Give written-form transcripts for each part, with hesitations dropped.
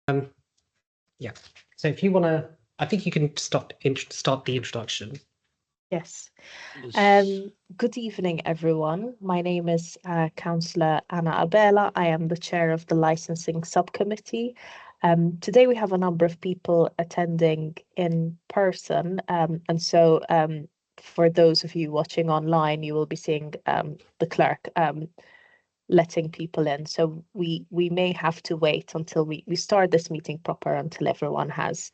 Yeah. So if you want to, I think you can start the introduction. Yes. Good evening, everyone. My name is Councillor Anna Abela. I am the chair of the licensing subcommittee. Today we have a number of people attending in person, and so for those of you watching online, you will be seeing the clerk letting people in. So we may have to wait until we start this meeting proper until everyone has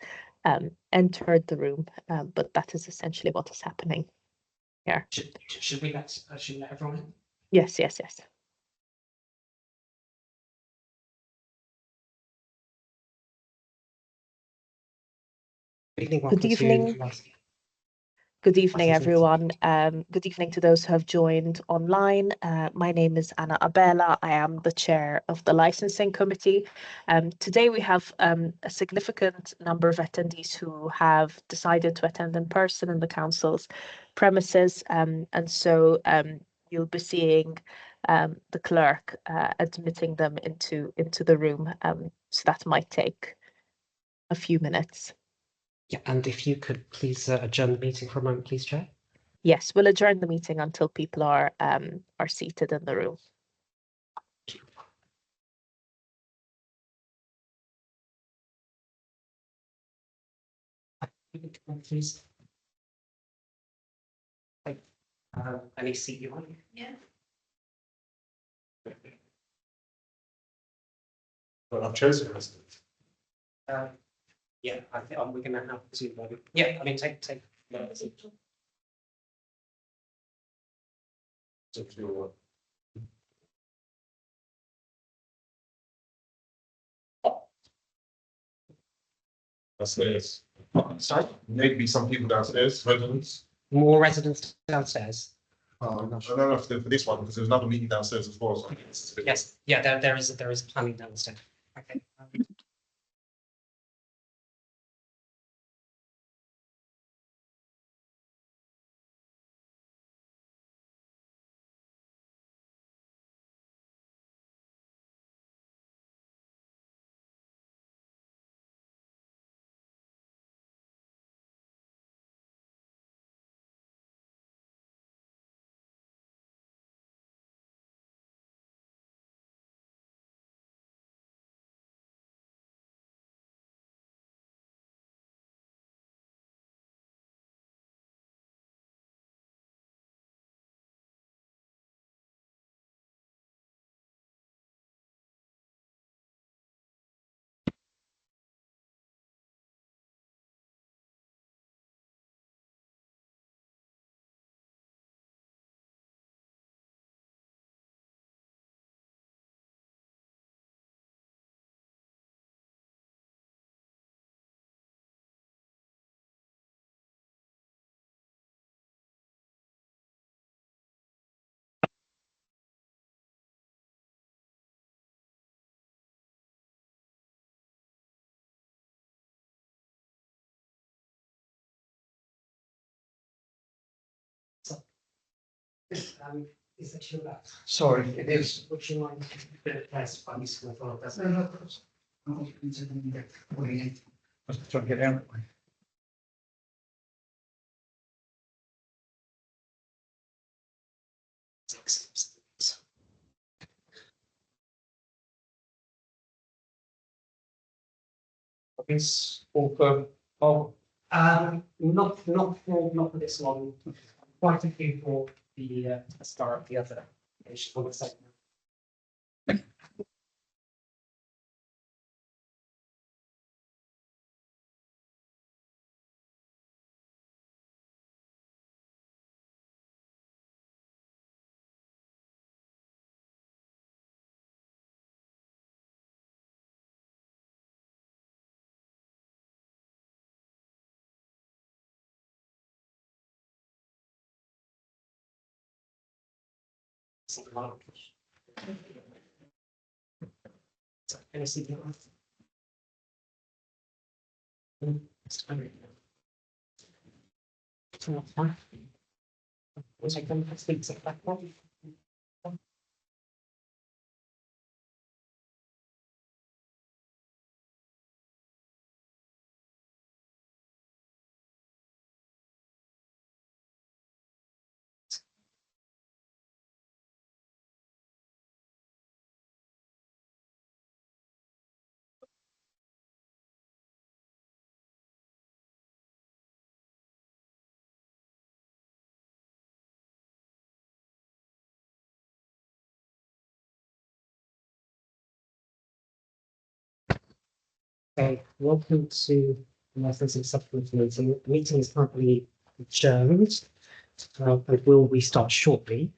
entered the room, but that is essentially what is happening here. Should we let everyone in? Yes. Good evening. Good evening, everyone. Good evening to those who have joined online. My name is Anna Abela. I am the chair of the licensing committee. Today we have a significant number of attendees who have decided to attend in person in the council's premises, and so you'll be seeing the clerk admitting them into the room. So that might take a few minutes. Yeah, and if you could please adjourn the meeting for a moment, please, Chair. Yes, we'll adjourn the meeting until people are seated in the room. Please. Any seat you want? Yeah. Well, I've chosen resident. Yeah, I think we're going to have to. Yeah, I mean, take. If you're downstairs. Sorry? Maybe some people downstairs, residents. More residents downstairs. I don't know if for this one, because there's another meeting downstairs as well. So Yes, yeah, there is planning downstairs. Okay. Is it your left? sorry, it is. Would you mind press by using the phone? That's Let's try to get out. It's all not for this one. Quite a few for the start of the other. For the second. Anything else? Was I going to speak to that one? Okay, welcome to the licensing subcommittee meeting. The meeting is currently adjourned and will restart shortly.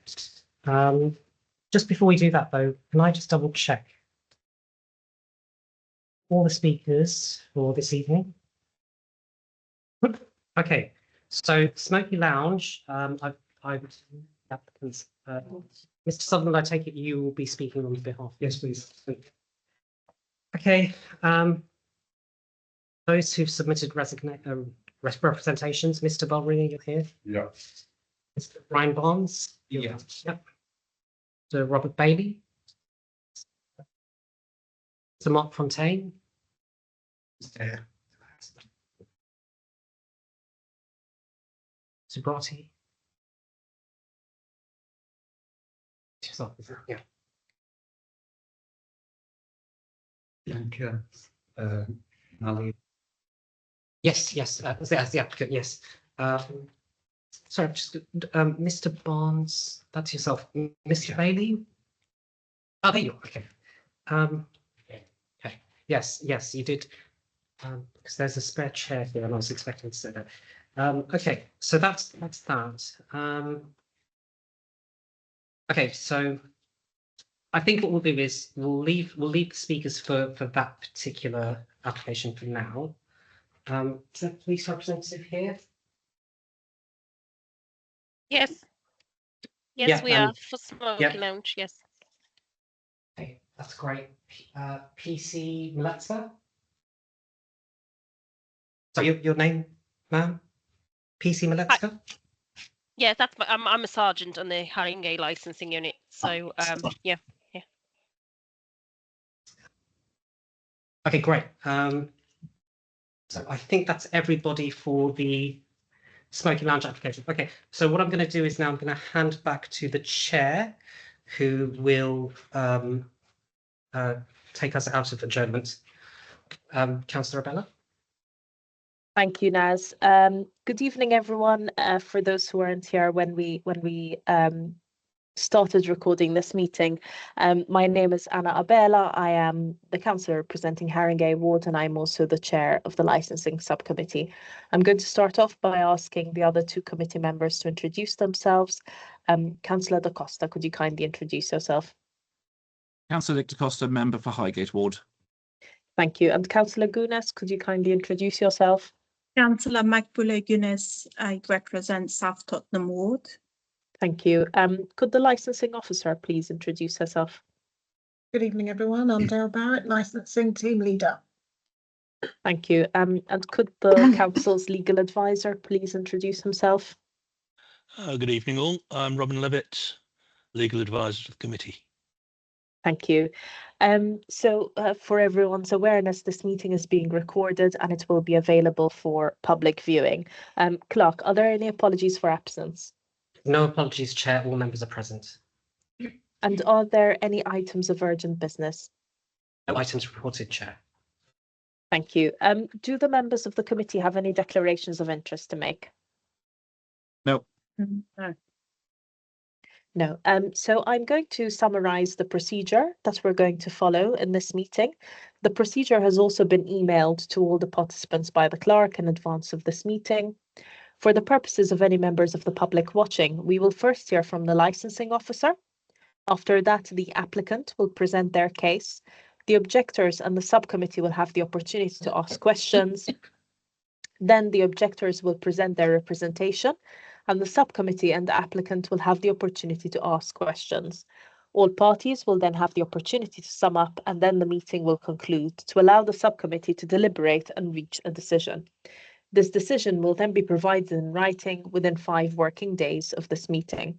Just before we do that though, can I just double check all the speakers for this evening? Okay, so Smoky Lounge, applicants, Mr. Sutherland, I take it you will be speaking on behalf. Yes, please. Okay, those who've submitted representations, Mr. Bulring, you're here. Yeah. Mr. Brian Barnes. Yeah. Yep. Mr. Robert Bailey. Mr. Mark Fontaine. Yeah. Mr. Bratty. Yeah. Bianca, Ali. Yes, as the applicant, yes. Sorry, just Mr. Barnes, that's yourself. Mr. Bailey? Oh, there you are, okay. Okay, yes, you did. Because there's a spare chair here and I was expecting to say that. Okay, so that's that. Okay, so I think what we'll do is we'll leave the speakers for that particular application for now. Is there a police representative here? Yes. Yeah, Yes, we are for Smoky yeah. Lounge, yes. Okay, that's great. PC Mletza? So your name, ma'am? PC Mletza? Yeah, I'm a sergeant on the Haringey licensing unit. So yeah. Okay, great. So I think that's everybody for the Smoky Lounge application. Okay, so what I'm going to do is now I'm going to hand back to the chair, who will take us out of adjournment. Councillor Abella. Thank you, Naz. Good evening, everyone. For those who weren't here when we started recording this meeting, my name is Anna Abela. I am the councillor representing Haringey Ward, and I'm also the chair of the licensing subcommittee. I'm going to start off by asking the other two committee members to introduce themselves. Councillor Da Costa, could you kindly introduce yourself? Councillor Nick Da Costa, member for Highgate Ward. Thank you. And Councillor Gunas, could you kindly introduce yourself? Councillor Makbule Gunas, I represent South Tottenham Ward. Thank you. Could the licensing officer please introduce herself? Good evening, everyone. I'm Dale Barrett, licensing team leader. Thank you. And could the council's legal advisor please introduce himself? Good evening all. I'm Robin Levitt, legal advisor to the committee. Thank you. So for everyone's awareness, this meeting is being recorded and it will be available for public viewing. Clerk, are there any apologies for absence? No apologies, Chair. All members are present. And are there any items of urgent business? No items reported, Chair. Thank you. Do the members of the committee have any declarations of interest to make? No. No. No. So I'm going to summarize the procedure that we're going to follow in this meeting. The procedure has also been emailed to all the participants by the clerk in advance of this meeting. For the purposes of any members of the public watching, we will first hear from the licensing officer. After that, the applicant will present their case. The objectors and the subcommittee will have the opportunity to ask questions. Then the objectors will present their representation, and the subcommittee and the applicant will have the opportunity to ask questions. All parties will then have the opportunity to sum up, and then the meeting will conclude to allow the subcommittee to deliberate and reach a decision. This decision will then be provided in writing within 5 working days of this meeting.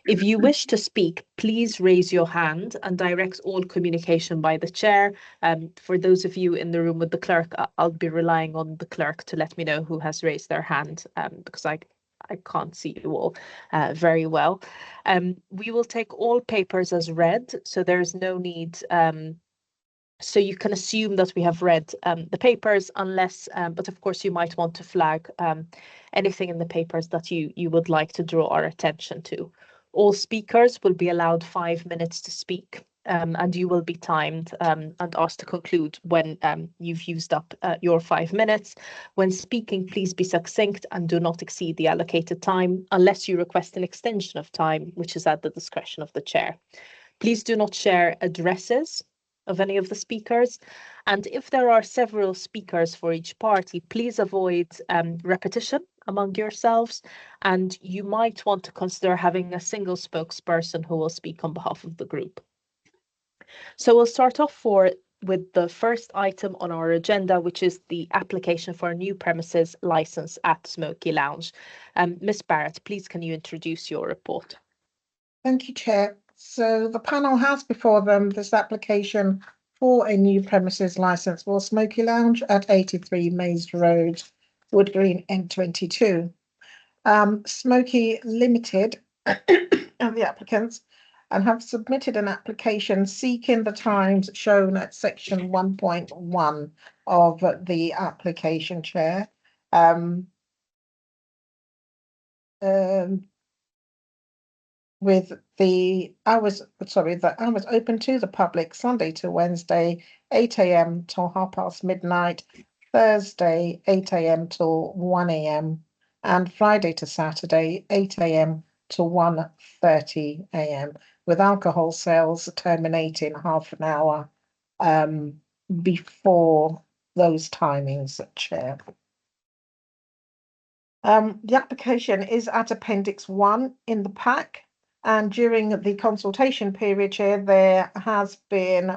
If you wish to speak, please raise your hand and direct all communication by the chair. For those of you in the room with the clerk, I'll be relying on the clerk to let me know who has raised their hand, because I can't see you all very well. We will take all papers as read, so there's no need. So you can assume that we have read the papers, unless, but of course you might want to flag anything in the papers that you would like to draw our attention to. All speakers will be allowed 5 minutes to speak. and you will be timed and asked to conclude when you've used up your 5 minutes. When speaking, please be succinct and do not exceed the allocated time unless you request an extension of time, which is at the discretion of the chair. Please do not share addresses of any of the speakers. And if there are several speakers for each party, please avoid repetition among yourselves. And you might want to consider having a single spokesperson who will speak on behalf of the group. So we'll start off with the first item on our agenda, which is the application for a new premises license at Smoky Lounge. Ms. Barrett, please can you introduce your report? Thank you, Chair. So the panel has before them this application for a new premises license for Smoky Lounge at 83 Maze Road, Wood Green, N22. Smoky Limited and the applicants and have submitted an application seeking the times shown at section 1.1 of the application, Chair. With the hours open to the public Sunday to Wednesday, 8 a.m. till midnight, Thursday, 8 a.m. till 1 a.m. and Friday to Saturday, 8 a.m. to 1:30 a.m. with alcohol sales terminating half an hour before those timings, Chair. The application is at Appendix 1 in the pack. And during the consultation period, Chair, there have been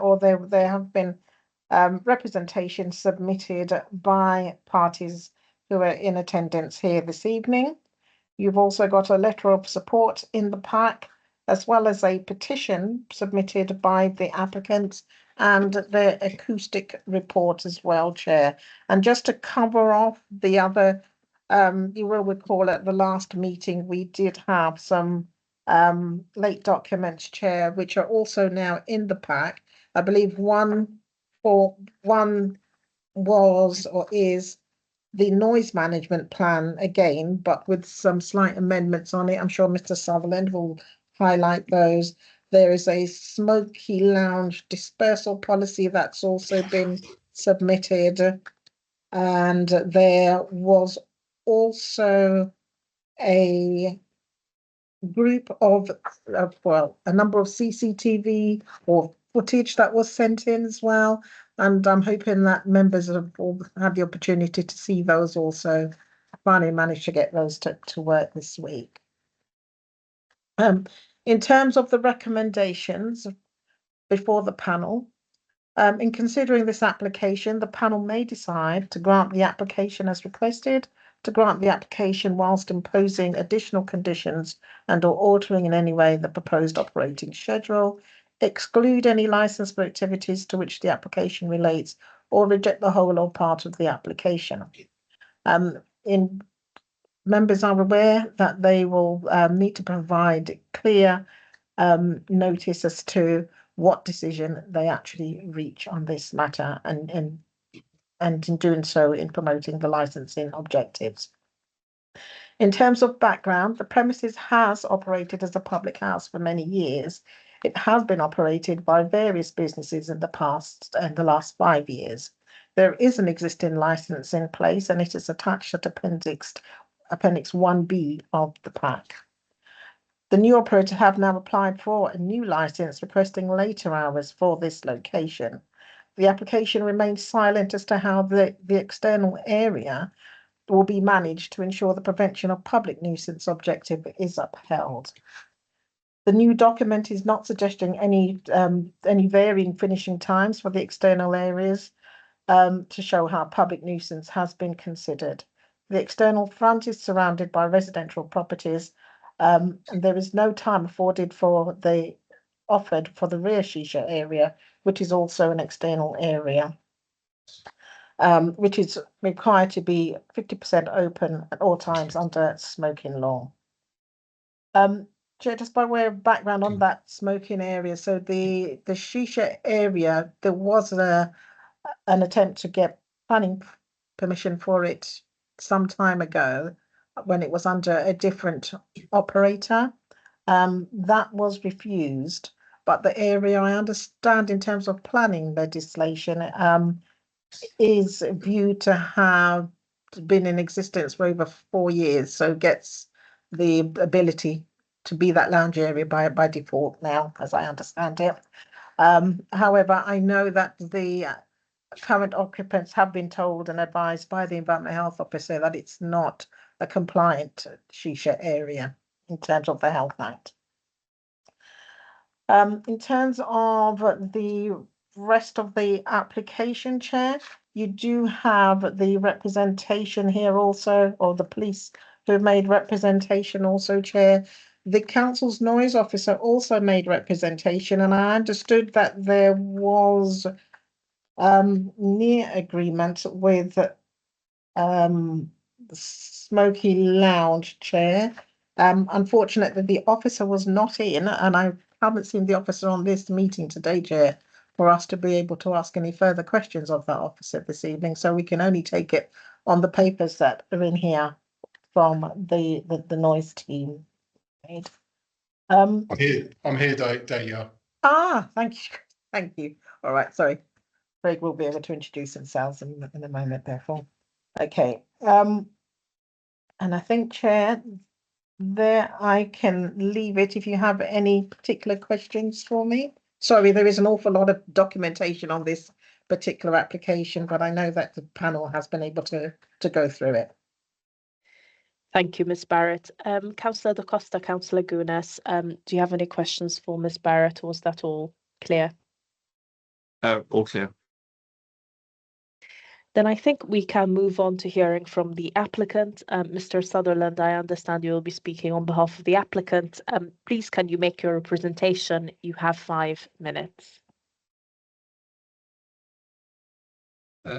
representation submitted by parties who are in attendance here this evening. You've also got a letter of support in the pack, as well as a petition submitted by the applicants and the acoustic report as well, Chair. And just to cover off the other, you will recall at the last meeting, we did have some late documents, Chair, which are also now in the pack. I believe one was or is the noise management plan again, but with some slight amendments on it. I'm sure Mr. Sutherland will highlight those. There is a Smoky Lounge dispersal policy that's also been submitted. And there was also a group of a number of CCTV or footage that was sent in as well, and I'm hoping that members have all had the opportunity to see those also. I finally managed to get those to work this week. In terms of the recommendations before the panel, in considering this application, the panel may decide to grant the application as requested, to grant the application whilst imposing additional conditions and or altering in any way the proposed operating schedule, exclude any licensed activities to which the application relates, or reject the whole or part of the application. Members are aware that they will need to provide clear notice as to what decision they actually reach on this matter, and in doing so in promoting the licensing objectives. In terms of background, the premises has operated as a public house for many years. It has been operated by various businesses in the last 5 years. There is an existing license in place and it is attached at Appendix 1B of the pack. The new operator have now applied for a new license requesting later hours for this location. The application remains silent as to how the external area will be managed to ensure the prevention of public nuisance objective is upheld. The new document is not suggesting any varying finishing times for the external areas to show how public nuisance has been considered. The external front is surrounded by residential properties, and there is no time offered for the rear shisha area, which is also an external area, which is required to be 50% open at all times under smoking law. Just by way of background on that smoking area, so the shisha area, there was an attempt to get planning permission for it some time ago when it was under a different operator. That was refused, but the area I understand in terms of planning legislation is viewed to have been in existence for over 4 years, so gets the ability to be that lounge area by default now, as I understand it. However, I know that the current occupants have been told and advised by the Environmental Health Officer that it's not a compliant shisha area in terms of the Health Act. In terms of the rest of the application, Chair, you do have the representation here also, or the police who have made representation also, Chair. The council's noise officer also made representation, and I understood that there was near agreement with Smoky Lounge, Chair. Unfortunately, the officer was not in, and I haven't seen the officer on this meeting today, Chair, for us to be able to ask any further questions of that officer this evening. So we can only take it on the papers that are in here from the noise team. I'm here, Daya. Thank you. Thank you. All right, sorry. Craig will be able to introduce themselves in a moment, therefore. Okay. And I think, Chair, there I can leave it if you have any particular questions for me. Sorry, there is an awful lot of documentation on this particular application, but I know that the panel has been able to go through it. Thank you, Ms. Barrett. Councillor Da Costa, Councillor Gunas, do you have any questions for Ms. Barrett, or was that all clear? All clear. Then I think we can move on to hearing from the applicant. Mr. Sutherland, I understand you will be speaking on behalf of the applicant. Please, can you make your presentation? You have 5 minutes.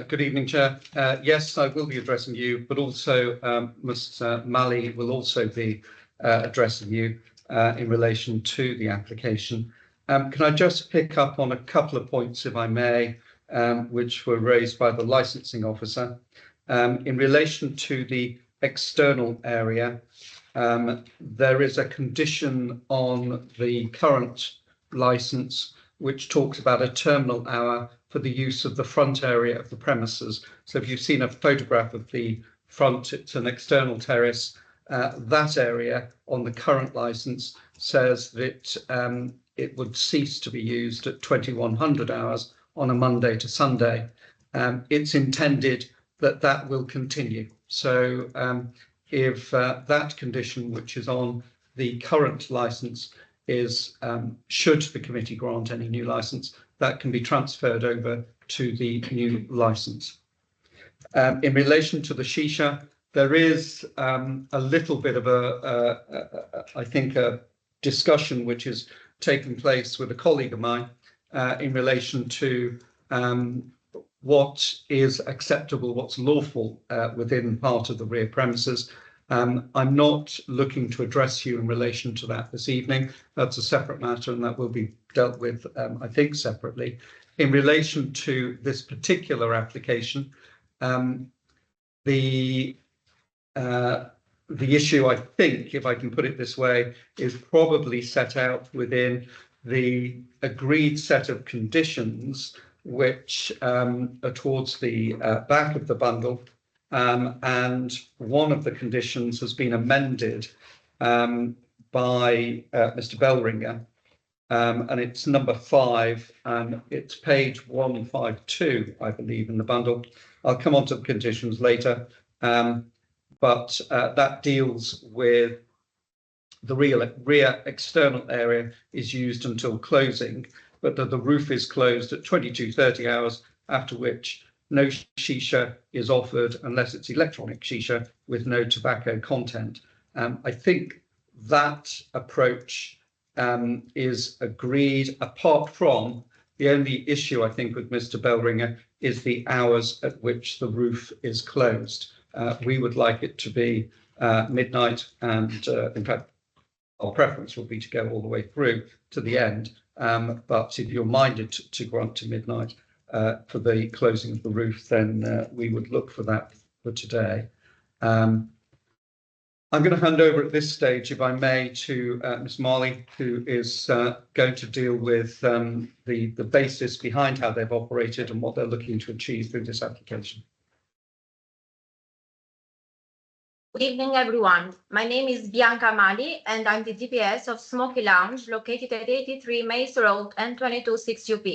Good evening, Chair. Yes, I will be addressing you, but also Mr. Malley will also be addressing you in relation to the application. Can I just pick up on a couple of points, if I may, which were raised by the licensing officer. In relation to the external area, there is a condition on the current license which talks about a terminal hour for the use of the front area of the premises. So if you've seen a photograph of the front, it's an external terrace. That area on the current license says that it would cease to be used at 2100 hours on a Monday to Sunday. It's intended that that will continue. So if that condition, which is on the current license, is should the committee grant any new license, that can be transferred over to the new license. In relation to the shisha, there is a little bit of I think a discussion which is taking place with a colleague of mine in relation to what is acceptable, what's lawful within part of the rear premises. I'm not looking to address you in relation to that this evening. That's a separate matter, and that will be dealt with, I think, separately. In relation to this particular application, the issue, I think, if I can put it this way, is probably set out within the agreed set of conditions which are towards the back of the bundle. And one of the conditions has been amended by Mr. Bellringer, and it's number 5, and it's page 152, I believe, in the bundle. I'll come on to the conditions later, but that deals with the rear external area is used until closing, but that the roof is closed at 22:30 hours, after which no shisha is offered unless it's electronic shisha with no tobacco content. I think that approach is agreed, apart from the only issue I think with Mr. Bellringer is the hours at which the roof is closed. We would like it to be midnight, and in fact, our preference would be to go all the way through to the end. But if you're minded to grant to midnight for the closing of the roof, then we would look for that for today. I'm going to hand over at this stage, if I may, to Ms. Marley, who is going to deal with the basis behind how they've operated and what they're looking to achieve through this application. Good evening, everyone. My name is Bianca Mali, and I'm the DPS of Smoky Lounge, located at 83 Mace Road and 226 UP.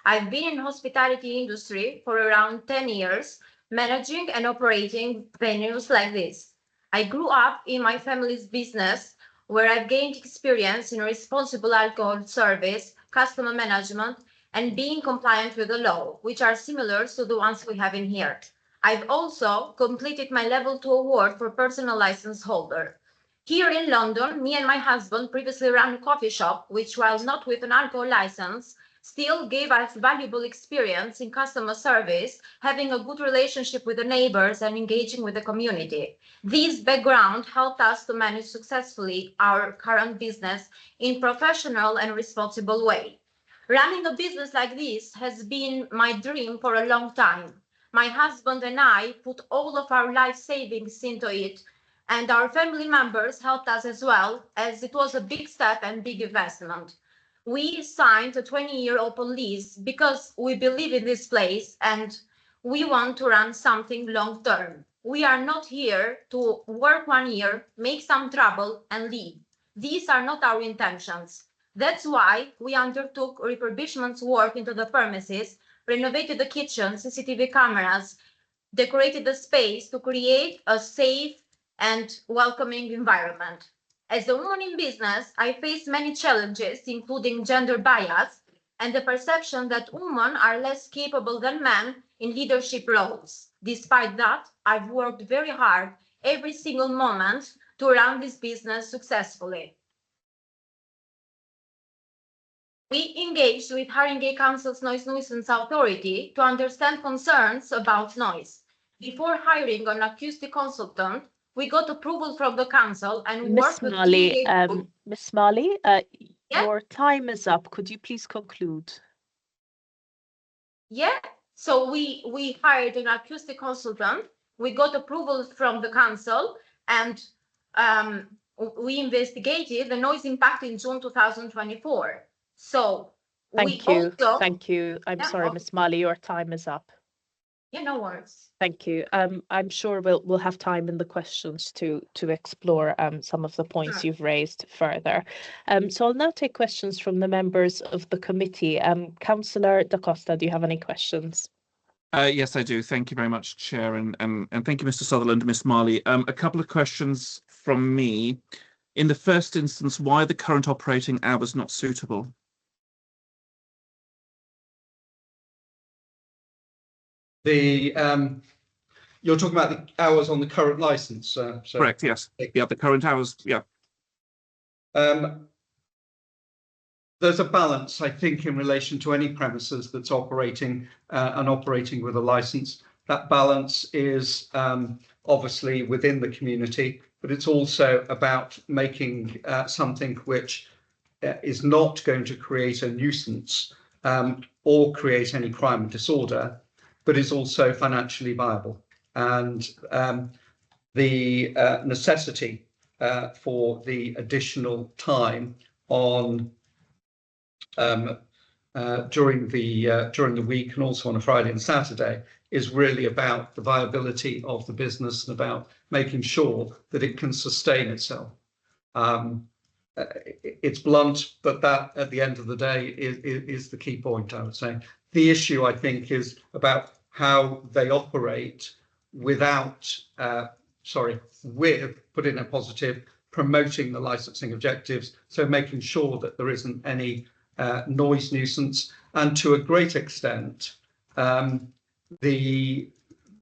I've been in hospitality industry for around 10 years, managing and operating venues like this. I grew up in my family's business, where I've gained experience in responsible alcohol service, customer management, and being compliant with the law, which are similar to the ones we have in here. I've also completed my level 2 award for personal license holder. Here in London, me and my husband previously ran a coffee shop, which, while not with an alcohol license, still gave us valuable experience in customer service, having a good relationship with the neighbors and engaging with the community. This background helped us to manage successfully our current business in professional and responsible way. Running a business like this has been my dream for a long time. My husband and I put all of our life savings into it, and our family members helped us as well, as it was a big step and big investment. We signed a 20-year open lease because we believe in this place and we want to run something long term. We are not here to work 1 year, make some trouble and leave. These are not our intentions. That's why we undertook refurbishment work into the premises, renovated the kitchen, CCTV cameras, decorated the space to create a safe and welcoming environment. As a woman in business, I faced many challenges, including gender bias and the perception that women are less capable than men in leadership roles. Despite that, I've worked very hard every single moment to run this business successfully. We engaged with Haringey Council's Noise Nuisance Authority to understand concerns about noise. Before hiring an acoustic consultant, we got approval from the council and worked with Miss Marley, your time is up. Could you please conclude? Yeah, so we hired an acoustic consultant. We got approval from the council, and we investigated the noise impact in June 2024. So Thank you. I'm sorry, Miss Marley, your time is up. Yeah, no worries. Thank you. I'm sure we'll have time in the questions to explore some of the points you've raised further. So I'll now take questions from the members of the committee. Councillor Da Costa, do you have any questions? Yes, I do. Thank you very much, Chair, and thank you, Mr. Sutherland and Miss Marley. A couple of questions from me. In the first instance, why are the current operating hours not suitable? You're talking about the hours on the current license, so Correct, yes. Yeah, the current hours, yeah. There's a balance, I think, in relation to any premises that's operating and operating with a license. That balance is obviously within the community, but it's also about making something which is not going to create a nuisance or create any crime and disorder, but is also financially viable. And the necessity for the additional time on during the week and also on a Friday and Saturday is really about the viability of the business and about making sure that it can sustain itself. It's blunt, but that at the end of the day is the key point, I would say. The issue, I think, is about how they operate without, with, put in a positive, promoting the licensing objectives, so making sure that there isn't any noise nuisance, and to a great extent, they've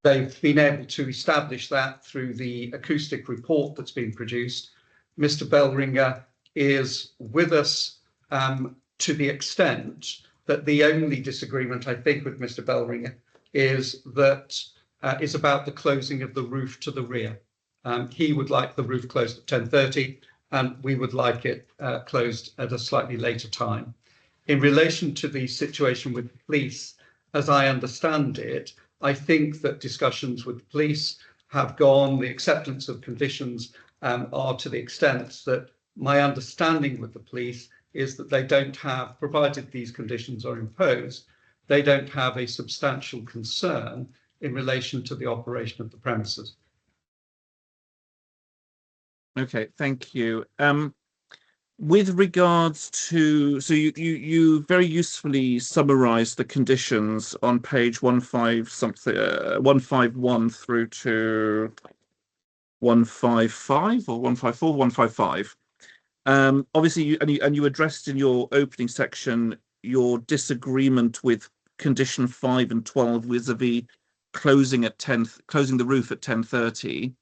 been able to establish that through the acoustic report that's been produced. Mr. Bellringer is with us to the extent that the only disagreement, I think, with Mr. Bellringer is that is about the closing of the roof to the rear. He would like the roof closed at 10:30, and we would like it closed at a slightly later time. In relation to the situation with the police, as I understand it, I think that discussions with the police have gone, the acceptance of conditions are to the extent that my understanding with the police is that they don't have, provided these conditions are imposed, they don't have a substantial concern in relation to the operation of the premises. Okay, thank you. With regards to, so you very usefully summarised the conditions on page 151 through to 155 or 154, 155. Obviously, you addressed in your opening section your disagreement with condition 5 and 12 vis-a-vis closing the roof at 10:30.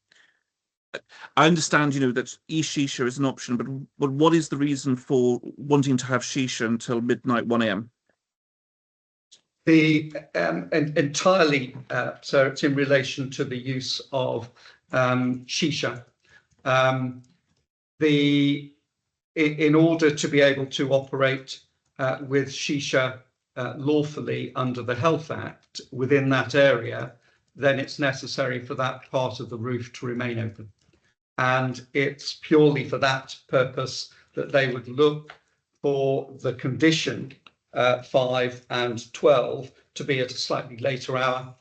I understand, that e-shisha is an option, but what is the reason for wanting to have shisha until midnight, 1 a.m.? Entirely, so it's in relation to the use of shisha. In order to be able to operate with shisha lawfully under the Health Act within that area, then it's necessary for that part of the roof to remain open. And it's purely for that purpose that they would look for the condition 5 and 12 to be at a slightly later hour.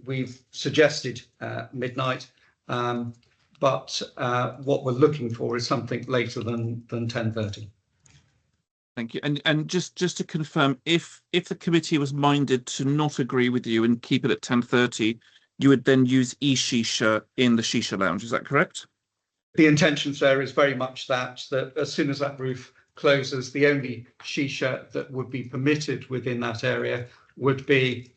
We've suggested midnight, but what we're looking for is something later than 10:30. Thank you. And just to confirm, if the committee was minded to not agree with you and keep it at 10:30, you would then use e-shisha in the shisha lounge. Is that correct? The intentions there is very much that as soon as that roof closes, the only shisha that would be permitted within that area would be,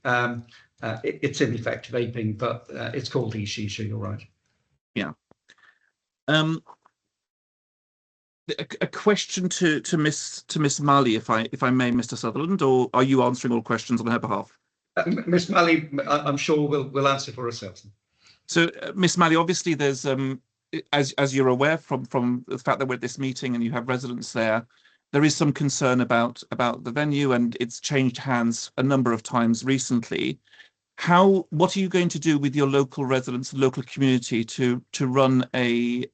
it's in effect vaping, but it's called e-shisha, you're right. Yeah. A question to Miss Malley, if I may, Mr. Sutherland, or are you answering all questions on her behalf? Miss Malley, I'm sure will answer for herself. So, Miss Malley, obviously there's as you're aware from the fact that we're at this meeting and you have residents there is some concern about the venue, and it's changed hands a number of times recently. What are you going to do with your local residents, local community to run a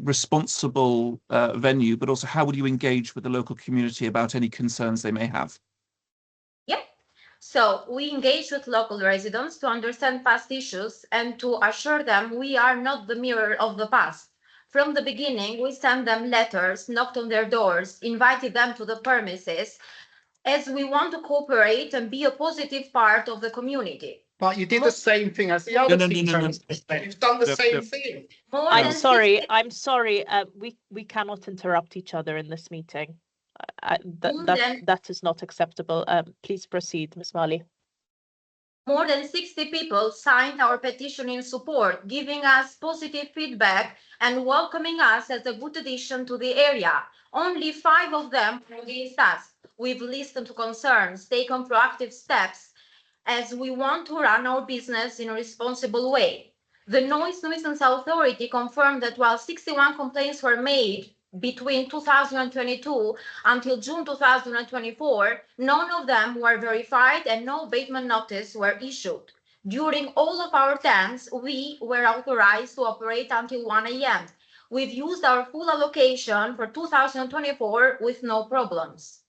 responsible venue, but also how will you engage with the local community about any concerns they may have? So we engage with local residents to understand past issues and to assure them we are not the mirror of the past. From the beginning, we sent them letters, knocked on their doors, invited them to the premises, as we want to cooperate and be a positive part of the community. But you did the same thing as the other teacher. You've done the same thing. I'm sorry. We cannot interrupt each other in this meeting. That is not acceptable. Please proceed, Ms. Malley. More than 60 people signed our petition in support, giving us positive feedback and welcoming us as a good addition to the area. Only 5 of them were against us. We've listened to concerns, taken proactive steps, as we want to run our business in a responsible way. The Noise Nuisance Authority confirmed that while 61 complaints were made between 2022 until June 2024, none of them were verified and no abatement notice were issued. During all of our tents, we were authorized to operate until 1 a.m. We've used our full allocation for 2024 with no problems.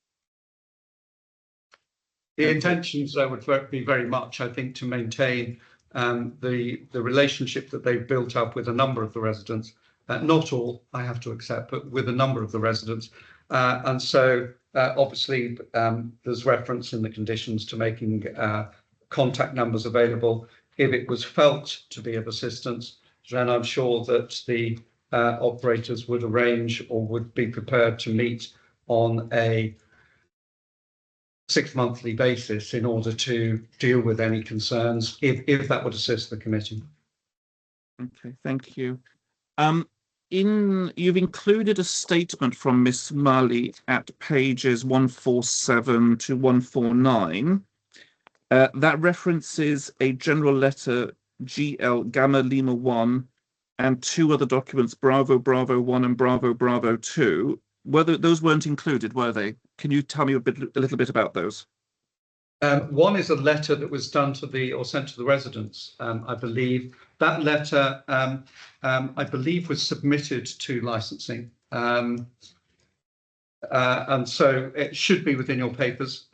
The intentions would be very much, I think, to maintain the relationship that they've built up with a number of the residents. Not all, I have to accept, but with a number of the residents. And so, obviously, there's reference in the conditions to making contact numbers available. If it was felt to be of assistance, then I'm sure that the operators would arrange or would be prepared to meet on a 6-monthly basis in order to deal with any concerns, if that would assist the committee. Okay, thank you. You've included a statement from Miss Malley at pages 147 to 149. That references a general letter GL Gamma Lima 1 and 2 other documents, Bravo Bravo 1 and Bravo Bravo 2. Those weren't included, were they? Can you tell me a little bit about those? One is a letter that was done to sent to the residents, I believe. that letter, I believe, was submitted to licensing. And so it should be within your papers.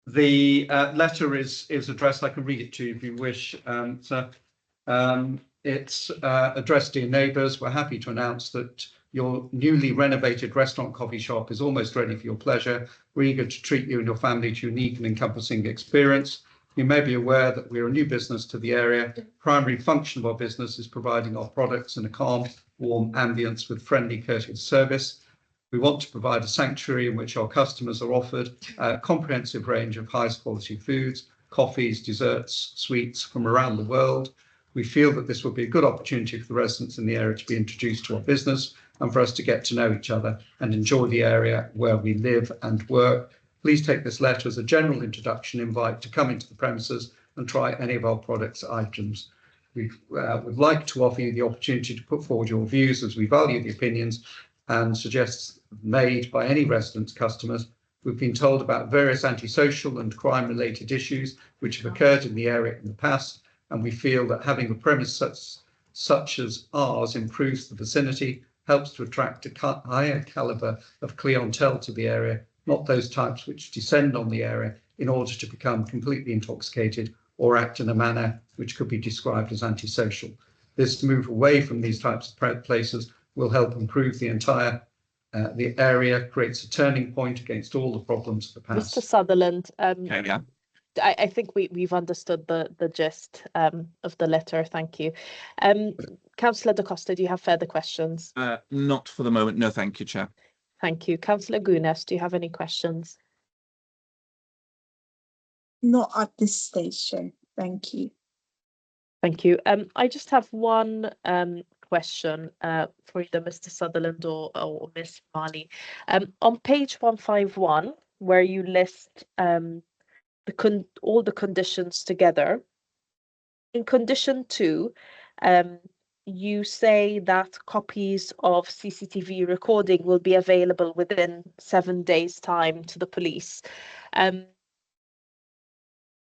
The letter is addressed. I can read it to you if you wish. It's addressed to your neighbours. We're happy to announce that your newly renovated restaurant coffee shop is almost ready for your pleasure. We're eager to treat you and your family to a unique and encompassing experience. You may be aware that we're a new business to the area. Primary function of our business is providing our products in a calm, warm ambience with friendly, courteous service. We want to provide a sanctuary in which our customers are offered a comprehensive range of highest quality foods, coffees, desserts, sweets from around the world. We feel that this will be a good opportunity for the residents in the area to be introduced to our business and for us to get to know each other and enjoy the area where we live and work. Please take this letter as a general introduction invite to come into the premises and try any of our products items. We would like to offer you the opportunity to put forward your views as we value the opinions and suggestions made by any residents, customers. We've been told about various antisocial and crime-related issues which have occurred in the area in the past, and we feel that having a premise such as ours improves the vicinity, helps to attract a higher calibre of clientele to the area, not those types which descend on the area in order to become completely intoxicated or act in a manner which could be described as antisocial. This move away from these types of places will help improve the entire the area, creates a turning point against all the problems of the past. Mr. Sutherland, Okay, yeah. I think we've understood the gist of the letter. Thank you. Councillor Da Costa, do you have further questions? Not for the moment. No, thank you, Chair. Thank you. Councillor Gunas, do you have any questions? Not at this stage, Chair. Thank you. Thank you. I just have one question for either Mr. Sutherland or Ms. Mali. On page 151, where you list all the conditions together, in condition 2, you say that copies of CCTV recording will be available within 7 days' time to the police.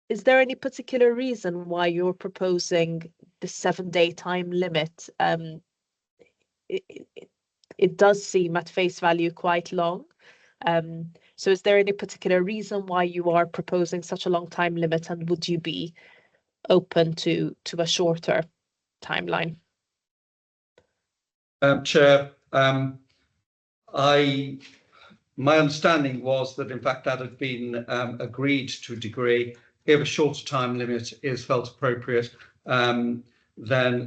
Is there any particular reason why you're proposing the 7-day time limit? It does seem at face value quite long. So is there any particular reason why you are proposing such a long time limit, and would you be open to a shorter timeline? Chair, my understanding was that in fact that had been agreed to a degree. If a shorter time limit is felt appropriate, then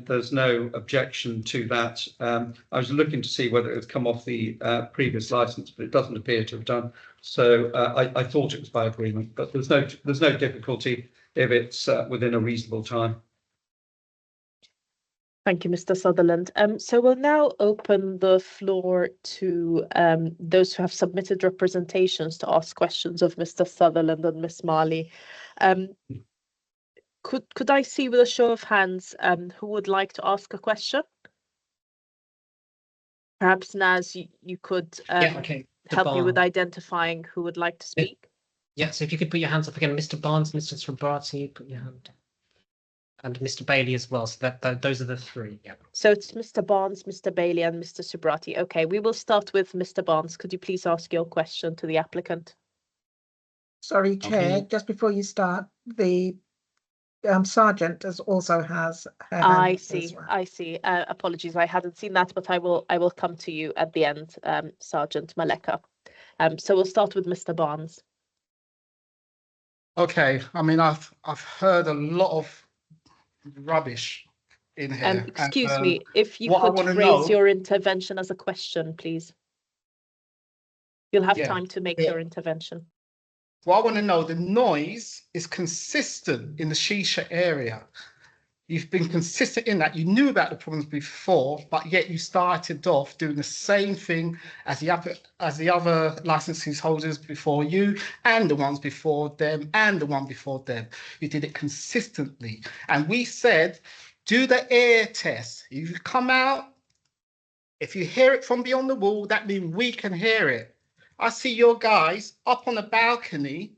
there's no objection to that. I was looking to see whether it had come off the previous licence, but it doesn't appear to have done. So I thought it was by agreement, but there's no difficulty if it's within a reasonable time. Thank you, Mr. Sutherland. So we'll now open the floor to those who have submitted representations to ask questions of Mr. Sutherland and Ms. Mali. Could I see with a show of hands who would like to ask a question? Perhaps Naz, you could help me with identifying who would like to speak. Yeah, so if you could put your hands up again, Mr. Barnes, Mr. Sribrati, put your hand, and Mr. Bailey as well. So that those are the three. Yeah. So it's Mr. Barnes, Mr. Bailey, and Mr. Sribrati. Okay, we will start with Mr. Barnes. Could you please ask your question to the applicant? Sorry, Chair, Okay. just before you start, the Sergeant also has her hand I up see. as well. I see. Apologies, I hadn't seen that, but I will come to you at the end, Sergeant Maleka. So we'll start with Mr. Barnes. Okay, I mean, I've heard a lot of rubbish in here. Excuse me, if you what I could wanna phrase know- your intervention as a question, please. You'll have Yeah. time to make Yeah. your intervention. Well, I want to know the noise is consistent in the Shisha area. You've been consistent in that. You knew about the problems before, but yet you started off doing the same thing as the other licensing holders before you, and the ones before them, and the one before them. You did it consistently, and we said, do the air test. You come out. If you hear it from beyond the wall, that means we can hear it. I see your guys up on the balcony,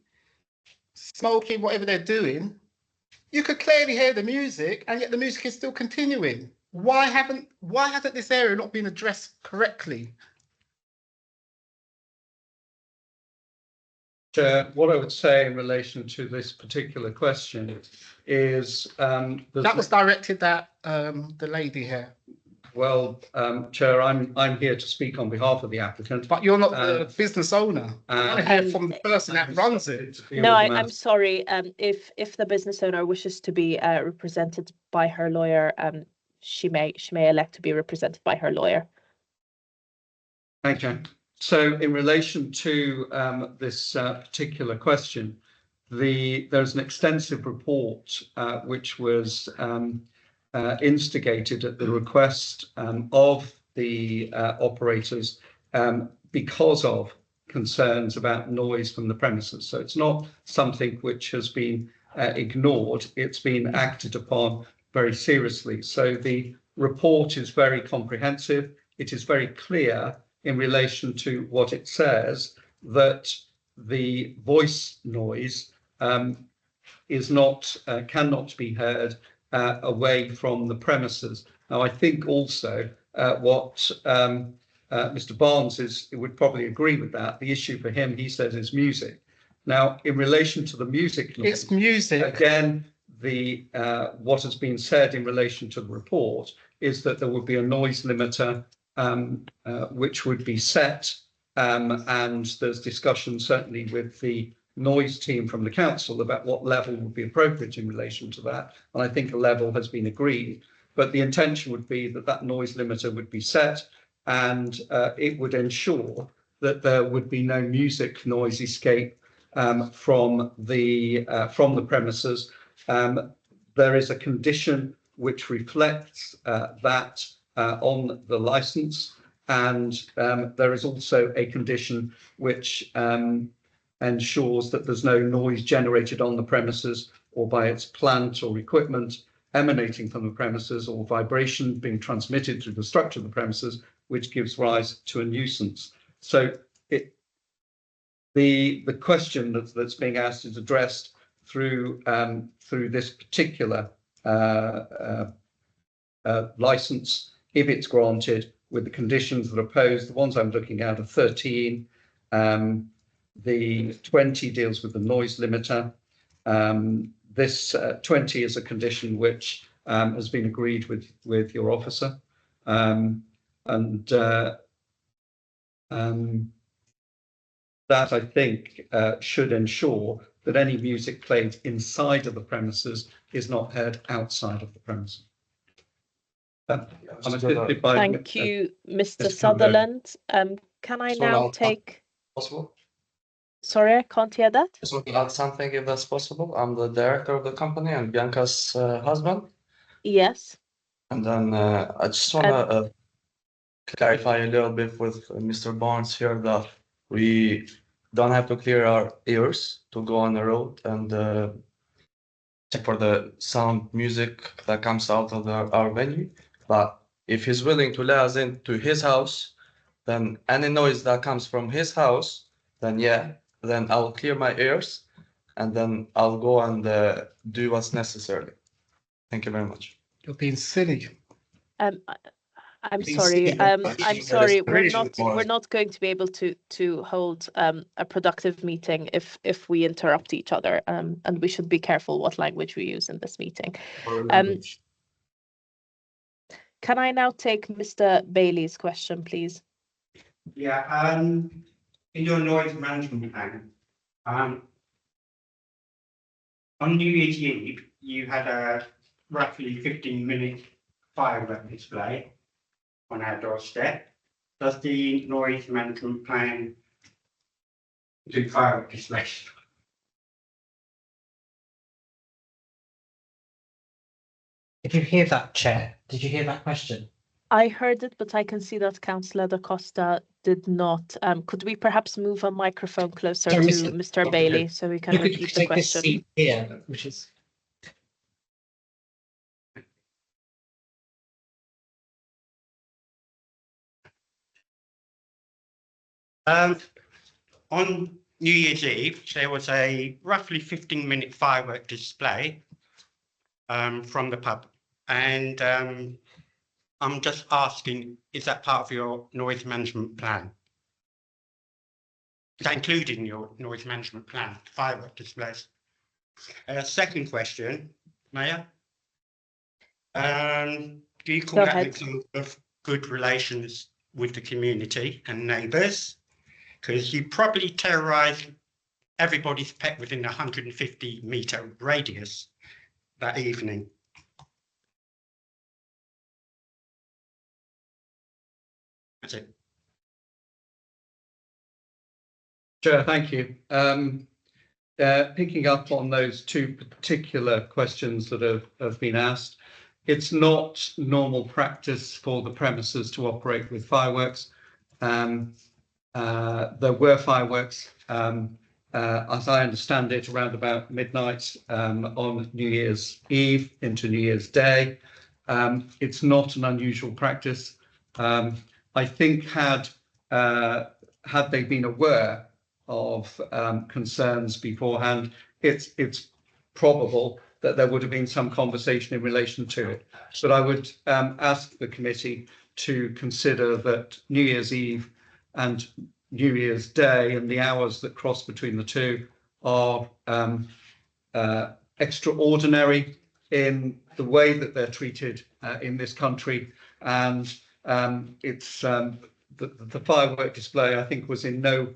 smoking whatever they're doing, You could clearly hear the music, and yet the music is still continuing. Why hasn't this area not been addressed correctly? Chair, what I would say in relation to this particular question is That was directed at the lady here, well, Chair, I'm here to speak on behalf of the applicant. but you're not the business owner. I want to hear from the person that runs it. No, I'm sorry. If the business owner wishes to be represented by her lawyer, she may elect to be represented by her lawyer. Thank you. So in relation to this particular question, there's an extensive report which was instigated at the request of the operators because of concerns about noise from the premises. So it's not something which has been ignored, it's been acted upon very seriously. So the report is very comprehensive. It is very clear in relation to what it says, that the voice noise is not cannot be heard away from the premises. Now, I think also what Mr. Barnes would probably agree with that. The issue for him, he says, is music. Now, in relation to the music noise, It's music. again, the what has been said in relation to the report is that there would be a noise limiter which would be set, and there's discussion certainly with the noise team from the council about what level would be appropriate in relation to that, and I think a level has been agreed, but the intention would be that that noise limiter would be set, and it would ensure that there would be no music noise escape from the premises. There is a condition which reflects that on the license, and there is also a condition which ensures that there's no noise generated on the premises or by its plant or equipment emanating from the premises, or vibration being transmitted through the structure of the premises, which gives rise to a nuisance. So the question that's being asked is addressed through this particular license, if it's granted, with the conditions that are posed. The ones I'm looking at are 13. The 20 deals with the noise limiter. This 20 is a condition which has been agreed with your officer, that I think should ensure that any music played inside of the premises is not heard outside of the premises. I'm assisted by Thank you, Mr. Mr. Sutherland. Can I now take? Possible? Sorry, I can't hear that. Just want to add something if that's possible. I'm the director of the company and Bianca's husband. Yes. And then I just want to clarify a little bit with Mr. Barnes here that we don't have to clear our ears to go on the road and check for the sound music that comes out of our venue. But if he's willing to let us into his house, then any noise that comes from his house, then yeah, then I'll clear my ears and then I'll go and do what's necessary. Thank you very much. You're being silly. I'm Please sorry. speak. I'm sorry. We're not More. going to be able to hold a productive meeting if we interrupt each other. And we should be careful what language we use in this meeting. Can I now take Mr. Bailey's question, please? Yeah, in your noise management plan, on New Year's Eve, you had a roughly 15-minute firework display on our doorstep. Does the noise management plan do firework displays? Did you hear that, Chair? Did you hear that question? I heard it, but I can see that Councillor Da Costa did not. Could we perhaps move a microphone closer Sorry, to Mr. Bailey so we can You could repeat the take this question? seat here, which is. On New Year's Eve, there was a roughly 15-minute firework display from the pub. And I'm just asking, is that part of your noise management plan? Is that included in your noise management plan, firework displays? Second question, Mayor. Do you call that an example of good relations with the community and neighbours? Because you probably terrorised everybody's pet within a 150-metre radius that evening. That's it. Chair, thank you. Picking up on those two particular questions that have been asked, it's not normal practice for the premises to operate with fireworks. There were fireworks, as I understand it, around about midnight on New Year's Eve into New Year's Day. It's not an unusual practice. I think had they been aware of concerns beforehand, it's probable that there would have been some conversation in relation to it. But I would ask the committee to consider that New Year's Eve and New Year's Day and the hours that cross between the two are extraordinary in the way that they're treated in this country. And it's the firework display, I think, was in no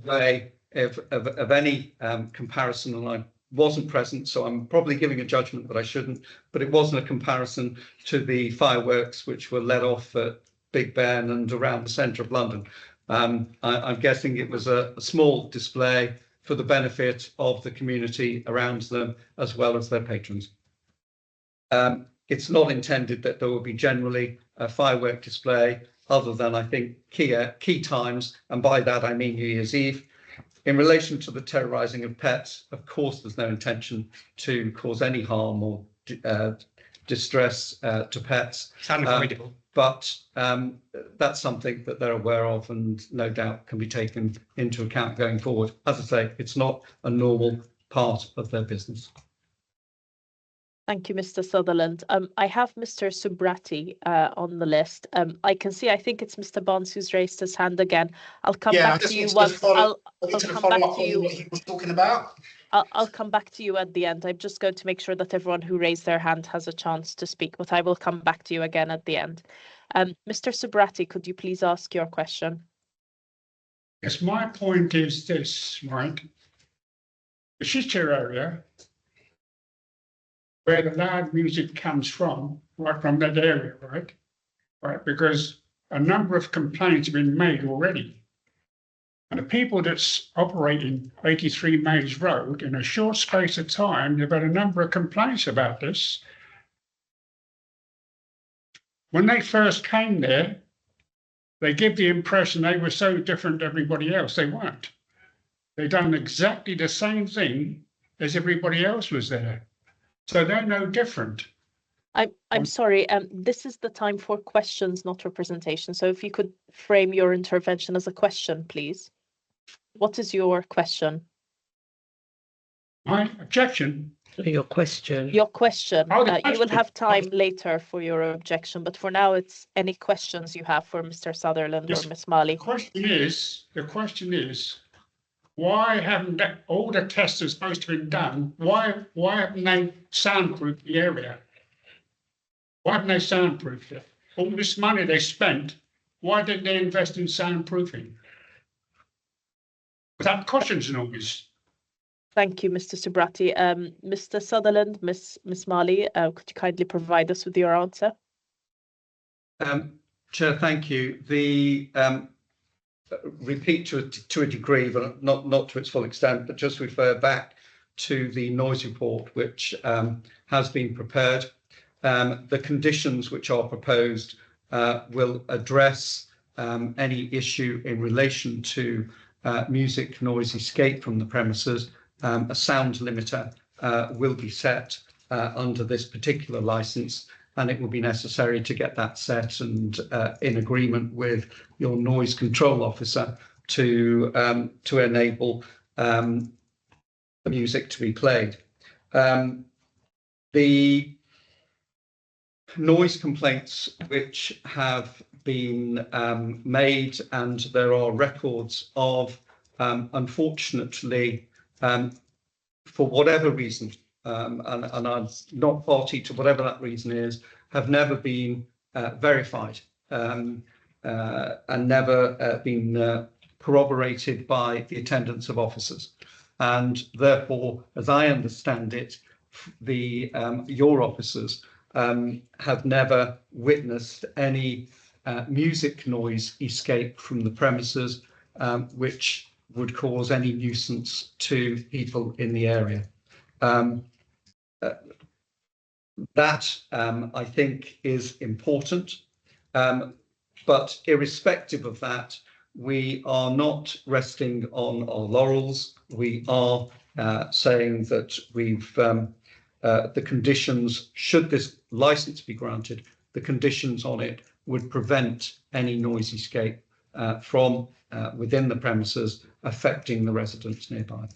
way of any comparison, and I wasn't present, so I'm probably giving a judgment that I shouldn't, but it wasn't a comparison to the fireworks which were let off at Big Ben and around the centre of London. I'm guessing it was a small display for the benefit of the community around them as well as their patrons. It's not intended that there will be generally a firework display other than, I think, key times, and by that I mean New Year's Eve. In relation to the terrorising of pets, of course, there's no intention to cause any harm or distress to pets. It's unavoidable. But that's something that they're aware of and no doubt can be taken into account going forward. As I say, it's not a normal part of their business. Thank you, Mr. Sutherland. I have Mr. Subrati on the list. I can see, I think it's Mr. Bonds who's raised his hand again. I'll come back to you once. I'll come back to you. What he was talking about. I'll come back to you at the end. I'm just going to make sure that everyone who raised their hand has a chance to speak, but I will come back to you again at the end. Mr. Subrati, could you please ask your question? Yes, my point is this, right? The Chichester area, where the loud music comes from, right from that area, right? Right, because a number of complaints have been made already. And the people that's operating 83 Mays Road, in a short space of time, they've had a number of complaints about this. When they first came there, they give the impression they were so different to everybody else. They weren't. They done exactly the same thing as everybody else was there. So they're no different. I'm sorry, this is the time for questions, not representation. So if you could frame your intervention as a question, please. What is your question? My objection. Your question. Your question. Oh, you will have time later for your objection, but for now it's any questions you have for Mr. Sutherland Yes. or Ms. Mali. The question is, why haven't all the tests are supposed to have been done? Why haven't they soundproofed the area? Why haven't they soundproofed it? All this money they spent, why didn't they invest in soundproofing? That cautions noise. Thank you, Mr. Subrati. Mr. Sutherland, Ms. Mali, could you kindly provide us with your answer? Chair, thank you. The repeat to a degree, but not to its full extent, but just refer back to the noise report, which has been prepared. The conditions which are proposed will address any issue in relation to music noise escape from the premises. A sound limiter will be set under this particular licence, and it will be necessary to get that set and in agreement with your noise control officer to enable the music to be played. The noise complaints which have been made, and there are records of, unfortunately, for whatever reason, and I'm not party to whatever that reason is, have never been verified and never been corroborated by the attendance of officers. And therefore, as I understand it, your officers have never witnessed any music noise escape from the premises, which would cause any nuisance to people in the area. That I think is important, but irrespective of that, we are not resting on our laurels. We are saying that we've the conditions, should this license be granted, the conditions on it would prevent any noise escape from within the premises affecting the residents nearby.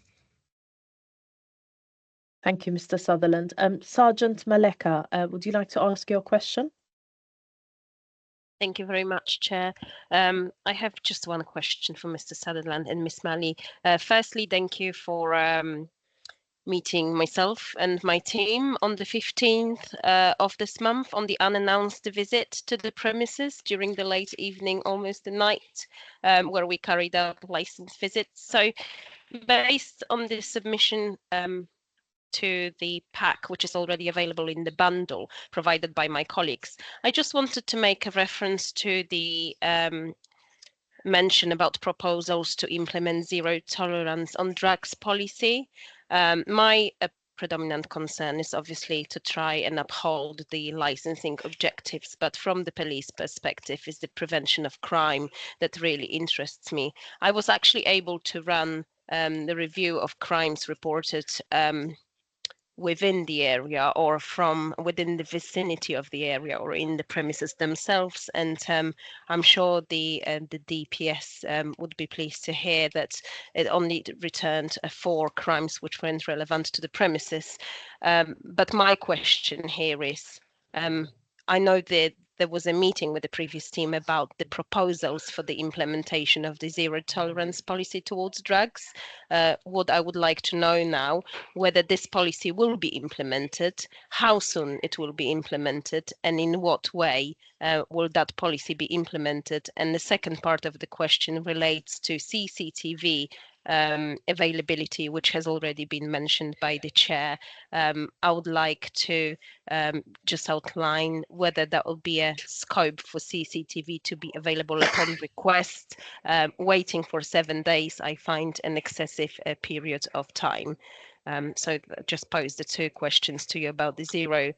Thank you, Mr. Sutherland. Sergeant Maleka, would you like to ask your question? Thank you very much, Chair. I have just one question for Mr. Sutherland and Miss Malley. Firstly, thank you for meeting myself and my team on the 15th of this month on the unannounced visit to the premises during the late evening, almost the night, where we carried out license visits. So based on the submission to the pack, which is already available in the bundle provided by my colleagues, I just wanted to make a reference to the mention about proposals to implement zero tolerance on drugs policy. My predominant concern is obviously to try and uphold the licensing objectives, but from the police perspective is the prevention of crime that really interests me. I was actually able to run the review of crimes reported within the area or from within the vicinity of the area or in the premises themselves, and I'm sure the DPS would be pleased to hear that it only returned 4 crimes which weren't relevant to the premises. But my question here is, I know that there was a meeting with the previous team about the proposals for the implementation of the zero tolerance policy towards drugs. What I would like to know now, whether this policy will be implemented, how soon it will be implemented, and in what way will that policy be implemented? And the second part of the question relates to CCTV availability, which has already been mentioned by the chair. I would like to just outline whether that will be a scope for CCTV to be available upon request. Waiting for 7 days, I find an excessive period of time. So just pose the 2 questions to you about the zero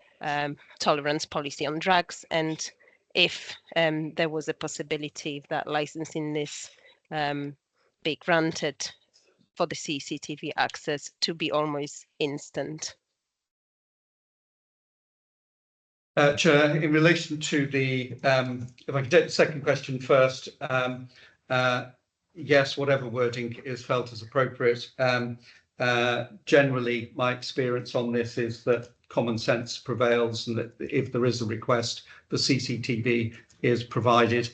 tolerance policy on drugs, and if there was a possibility that licensing this be granted for the CCTV access to be almost instant. Chair, in relation to the, if I could take the second question first, yes, whatever wording is felt as appropriate. Generally, my experience on this is that common sense prevails, and that if there is a request, the CCTV is provided.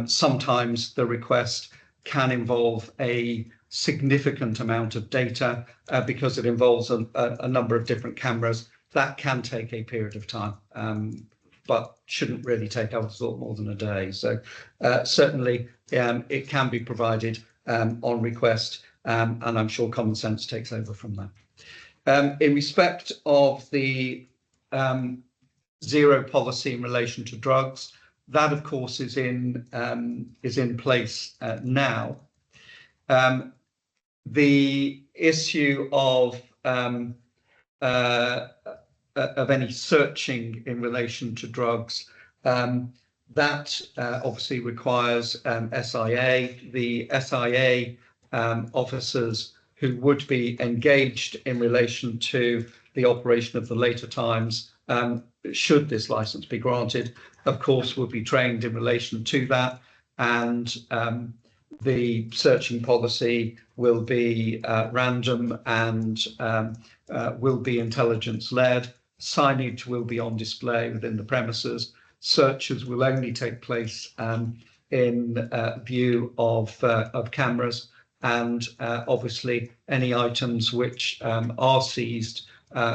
Sometimes the request can involve a significant amount of data because it involves a number of different cameras. That can take a period of time, but shouldn't really take, I would have thought, more than a day. So certainly it can be provided on request, and I'm sure common sense takes over from that. In respect of the zero policy in relation to drugs, that of course is in place now. The issue of any searching in relation to drugs, that obviously requires SIA. The SIA officers who would be engaged in relation to the operation of the later times, should this license be granted, of course, would be trained in relation to that, and the searching policy will be random and will be intelligence led. signage will be on display within the premises. Searches will only take place in view of cameras, and obviously any items which are seized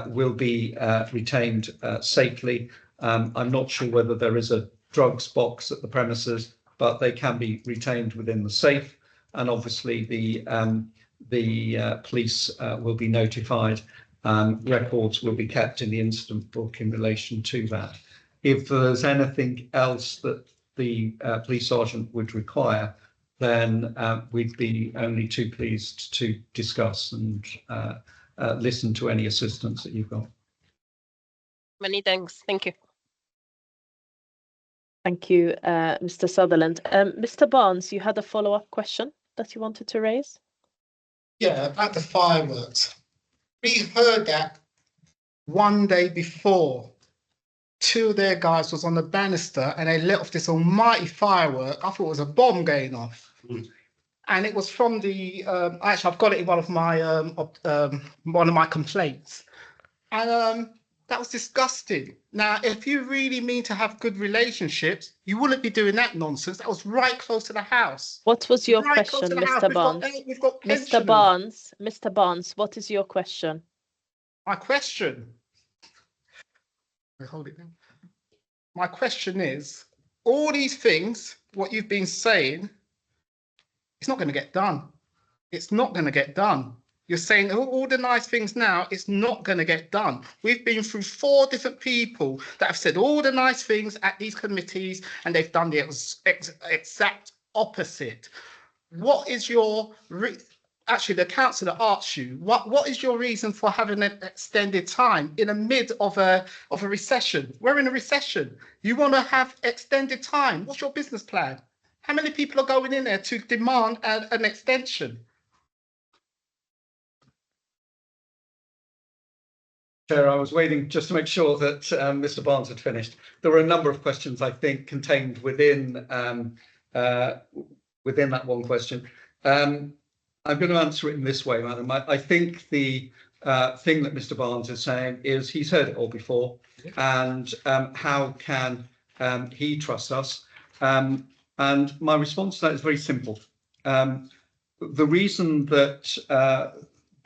will be retained safely. I'm not sure whether there is a drugs box at the premises, but they can be retained within the safe, and obviously the police will be notified. Records will be kept in the incident book in relation to that. If there's anything else that the police sergeant would require, then we'd be only too pleased to discuss and listen to any assistance that you've got. Many thanks. Thank you. Thank you, Mr. Sutherland. Mr. Barnes, you had a follow-up question that you wanted to raise? Yeah, about the fireworks. We heard that one day before, two of their guys was on the banister and they let off this almighty firework. I thought it was a bomb going off. And it was from the, actually I've got it in one of my complaints. And that was disgusting. Now, if you really mean to have good relationships, you wouldn't be doing that nonsense. That was right close to the house. What was your Right close question, to the house. Mr. Barnes? We've got Mr. Barnes, what is your question? My question. Hold it down. My question is, all these things, what you've been saying, it's not going to get done. It's not going to get done. You're saying all the nice things now, it's not going to get done. We've been through 4 different people that have said all the nice things at these committees, and they've done the exact opposite. What is your... Actually, the councillor asked you, what is your reason for having an extended time in the mid of a recession? We're in a recession. You want to have extended time. What's your business plan? How many people are going in there to demand an extension? Chair, I was waiting just to make sure that Mr. Barnes had finished. There were a number of questions, I think, contained within that one question. I'm going to answer it in this way, madam. I think the thing that Mr. Barnes is saying is he's heard it all before, and how can he trust us? And my response to that is very simple. The reason that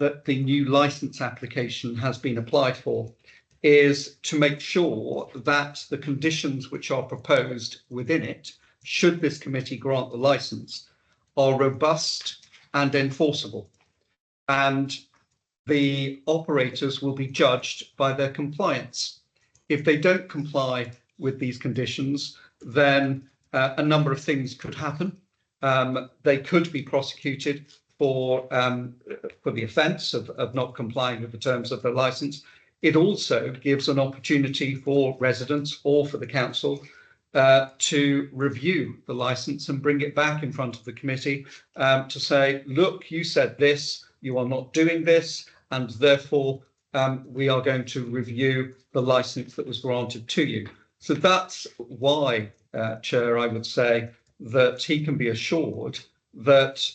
that the new license application has been applied for is to make sure that the conditions which are proposed within it, should this committee grant the license, are robust and enforceable. And the operators will be judged by their compliance. If they don't comply with these conditions, then a number of things could happen. They could be prosecuted for the offence of not complying with the terms of the licence. It also gives an opportunity for residents or for the council to review the licence and bring it back in front of the committee to say, look, you said this, you are not doing this, and therefore we are going to review the licence that was granted to you. So that's why, Chair, I would say that he can be assured that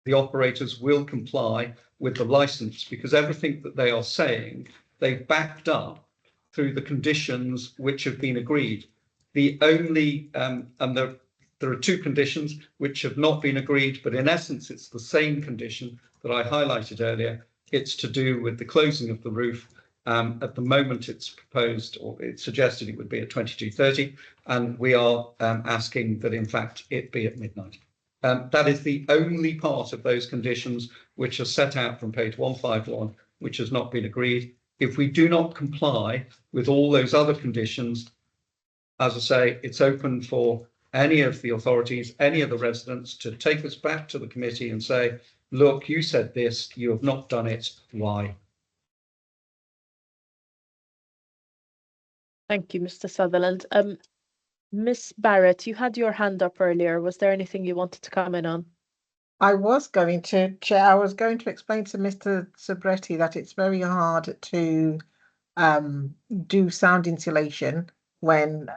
the operators will comply with the licence, because everything that they are saying, they've backed up through the conditions which have been agreed. The only, and there are 2 conditions which have not been agreed, but in essence, it's the same condition that I highlighted earlier. It's to do with the closing of the roof. At the moment, it's proposed, or it's suggested it would be at 22:30, and we are asking that, in fact, it be at midnight. That is the only part of those conditions which are set out from page 151, which has not been agreed. If we do not comply with all those other conditions, as I say, it's open for any of the authorities, any of the residents to take us back to the committee and say, look, you said this, you have not done it, why? Thank you, Mr. Sutherland. Miss Barrett, you had your hand up earlier. Was there anything you wanted to comment on? I was going to, Chair, I was going to explain to Mr. Subretti that it's very hard to do sound insulation when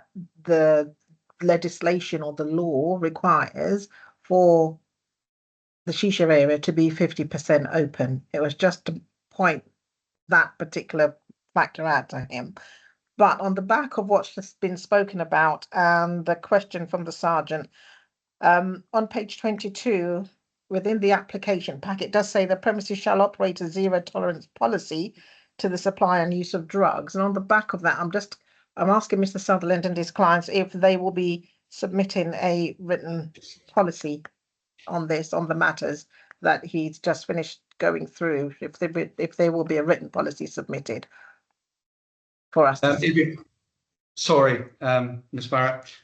the legislation or the law requires for the shisha area to be 50% open. It was just to point that particular factor out to him. But on the back of what's just been spoken about and the question from the sergeant, on page 22, within the application pack, it does say the premises shall operate a zero tolerance policy to the supply and use of drugs. And on the back of that, I'm asking Mr. Sutherland and his clients if they will be submitting a written policy on this, on the matters that he's just finished going through, if there will be a written policy submitted for us. Sorry, Ms. Barrett.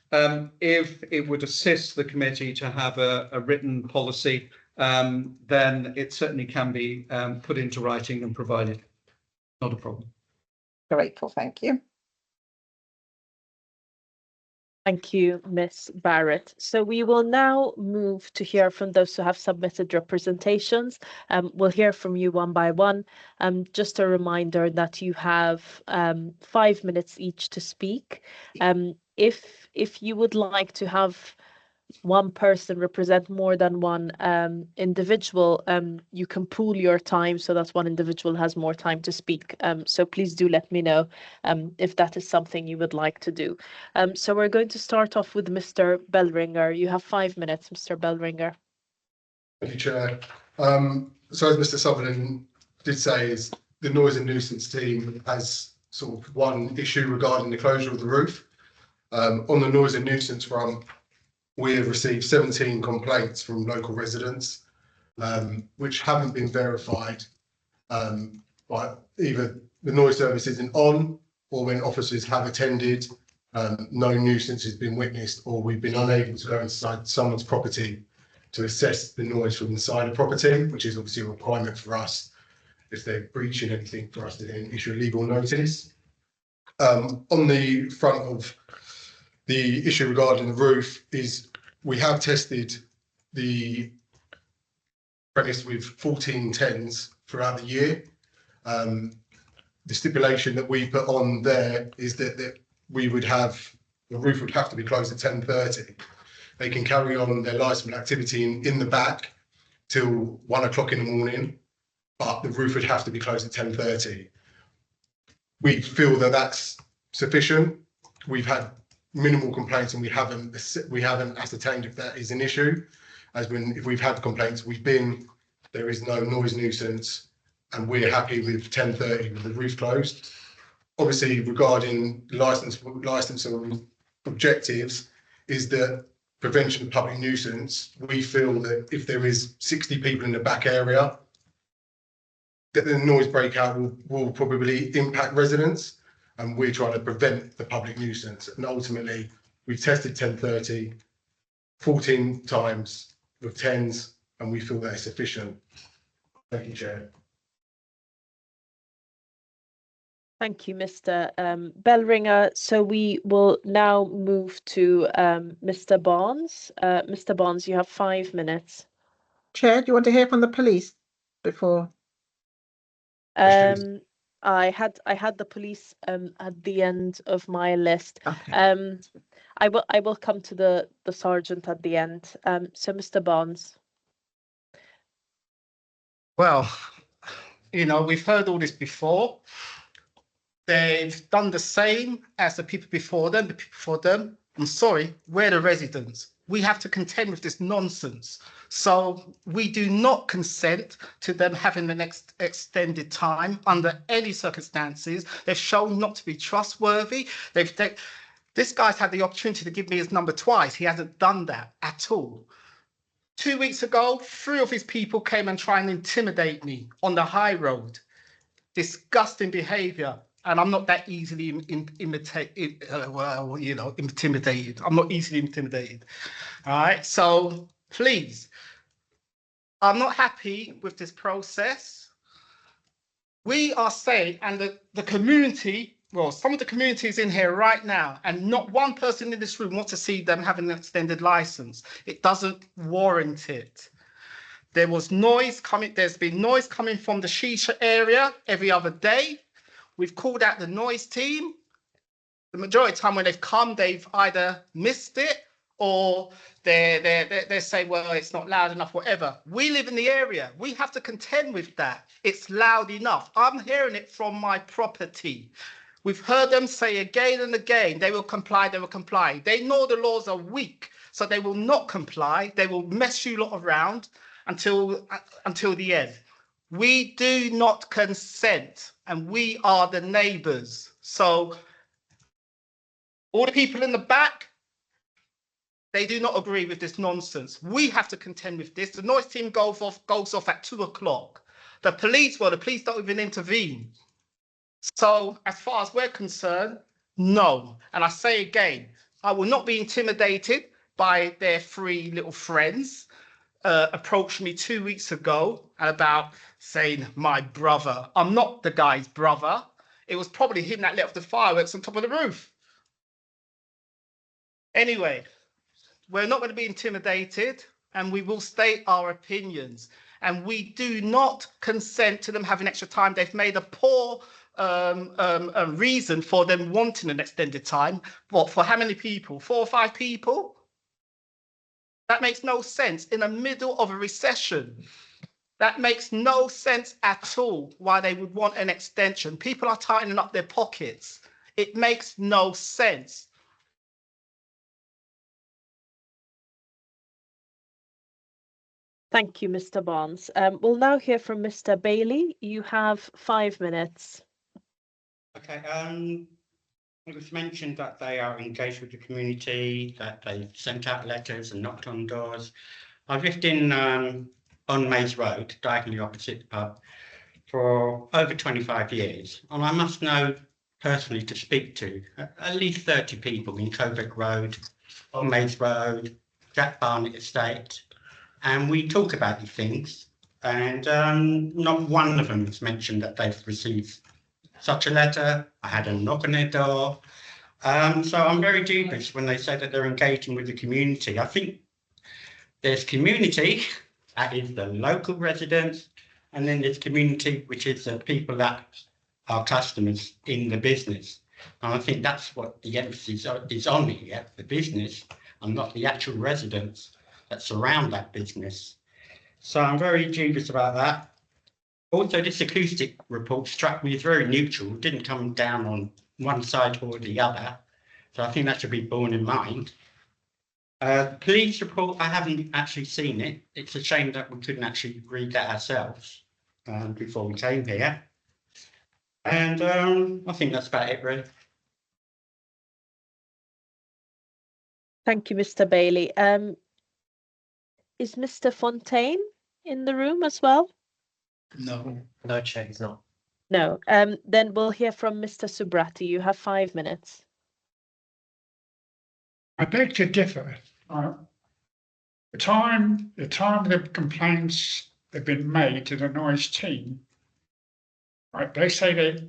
If it would assist the committee to have a written policy, then it certainly can be put into writing and provided. Not a problem. Grateful, thank you. Thank you, Ms. Barrett. So we will now move to hear from those who have submitted representations. We'll hear from you one by one. Just a reminder that you have 5 minutes each to speak. If you would like to have one person represent more than one individual, you can pool your time so that one individual has more time to speak. So please do let me know if that is something you would like to do. So we're going to start off with Mr. Bellringer. You have 5 minutes, Mr. Bellringer. Thank you, Chair. So as Mr. Sutherland did say, is the noise and nuisance team has sort of one issue regarding the closure of the roof. On the noise and nuisance front, we have received 17 complaints from local residents, which haven't been verified by either the noise service isn't on, or when officers have attended, no nuisance has been witnessed, or we've been unable to go inside someone's property to assess the noise from inside the property, which is obviously a requirement for us if they're breaching anything for us to then issue a legal notice. On the front of the issue regarding the roof is we have tested the premise with 14 tens throughout the year. The stipulation that we put on there is that we would have, the roof would have to be closed at 10:30. They can carry on their licensed activity in the back till 1 o'clock in the morning, but the roof would have to be closed at 10:30. We feel that that's sufficient. We've had minimal complaints and we haven't ascertained if that is an issue. If we've had complaints, there is no noise nuisance and we're happy with 10:30 with the roof closed. Obviously, regarding licensing objectives, is that prevention of public nuisance, we feel that if there is 60 people in the back area, that the noise breakout will probably impact residents. And we're trying to prevent the public nuisance. And ultimately, we've tested 10:30, 14 times with tens, and we feel that is sufficient. Thank you, Chair. Thank you, Mr. Bellringer. So we will now move to Mr. Barnes. Mr. Barnes, you have 5 minutes. Chair, do you want to hear from the police before? I had the police at the end of my list. Okay. I will come to the sergeant at the end. So Mr. Barnes. Well, we've heard all this before. They've done the same as the people before them. I'm sorry, we're the residents. We have to contend with this nonsense. So we do not consent to them having the next extended time under any circumstances. They've shown not to be trustworthy. This guy's had the opportunity to give me his number twice. He hasn't done that at all. 2 weeks ago, 3 of his people came and tried and intimidate me on the high road. Disgusting behavior. And I'm not that easily intimidated. I'm not easily intimidated. All right. So please, I'm not happy with this process. We are saying, and the community, well, some of the community is in here right now, and not one person in this room wants to see them having an extended license. It doesn't warrant it. There was noise coming. There's been noise coming from the Shisha area every other day. We've called out the noise team. The majority of the time when they've come, they've either missed it or they say, well, it's not loud enough, whatever. We live in the area. We have to contend with that. It's loud enough. I'm hearing it from my property. We've heard them say again and again, they will comply, they will comply. They know the laws are weak, so they will not comply. They will mess you lot around until the end. We do not consent, and we are the neighbours. So all the people in the back, they do not agree with this nonsense. We have to contend with this. The noise team goes off at 2 o'clock. The police don't even intervene. So as far as we're concerned, no. And I say again, I will not be intimidated by their 3 little friends. Approached me 2 weeks ago about saying my brother. I'm not the guy's brother. It was probably him that lit off the fireworks on top of the roof. Anyway, we're not going to be intimidated, and we will state our opinions. And we do not consent to them having extra time. They've made a poor reason for them wanting an extended time. What, for how many people? 4 or 5 people? That makes no sense in the middle of a recession. That makes no sense at all why they would want an extension. People are tightening up their pockets. It makes no sense. Thank you, Mr. Barnes. We'll now hear from Mr. Bailey. You have 5 minutes. Okay, it was mentioned that they are engaged with the community, that they sent out letters and knocked on doors. I've lived in on Maze Road, diagonally opposite the pub, for over 25 years, and I must know personally to speak to at least 30 people in Coburg Road, on Maze Road, Jack Barnett Estate, and we talk about these things, and not one of them has mentioned that they've received such a letter. I had a knock on their door. So I'm very dubious when they say that they're engaging with the community. I think there's community, that is the local residents, and then there's community, which is the people that are customers in the business. And I think that's what the emphasis is on here, the business, and not the actual residents that surround that business. So I'm very dubious about that. Also, this acoustic report struck me as very neutral, didn't come down on one side or the other. So I think that should be borne in mind. Police report, I haven't actually seen it. It's a shame that we couldn't actually read that ourselves before we came here. And I think that's about it, really. Thank you, Mr. Bailey. Is Mr. Fontaine in the room as well? No. No, Chair, he's not. No. Then we'll hear from Mr. Subrati. You have 5 minutes. I beg to differ. The time the complaints have been made to the noise team, right? They say,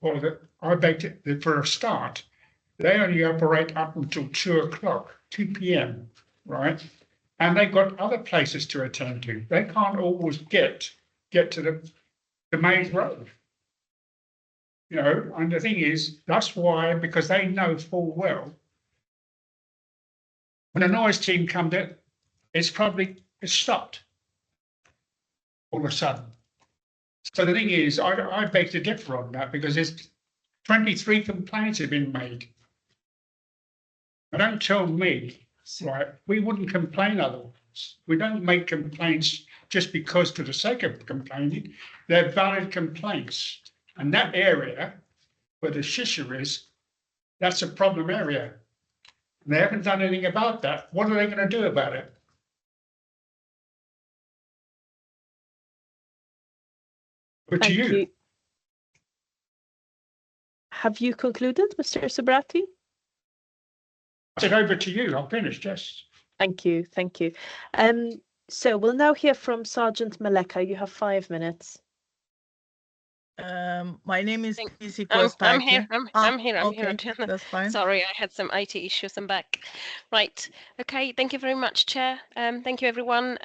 well, I beg to, for a start, they only operate up until 2 o'clock, 2 p.m., right? And they've got other places to attend to. They can't always get to the Maze Road. You know, and the thing is, that's why, because they know full well, when a noise team comes in, it's stopped all of a sudden. So the thing is, I beg to differ on that, because there's 23 complaints have been made. Now, don't tell me, right, we wouldn't complain otherwise. We don't make complaints just because for the sake of complaining. They're valid complaints. And that area where the shisha is, that's a problem area. And they haven't done anything about that. What are they going to do about it? But to you. Have you concluded, Mr. Subrati? I said over to you. I'm finished, yes. Thank you. Thank you. So we'll now hear from Sergeant Maleka. You have 5 minutes. My name is Kisi I'm here. I'm here. okay, that's fine. Sorry, I had some IT issues. I'm back. Right. Okay. Thank you very much, Chair. Thank you, everyone.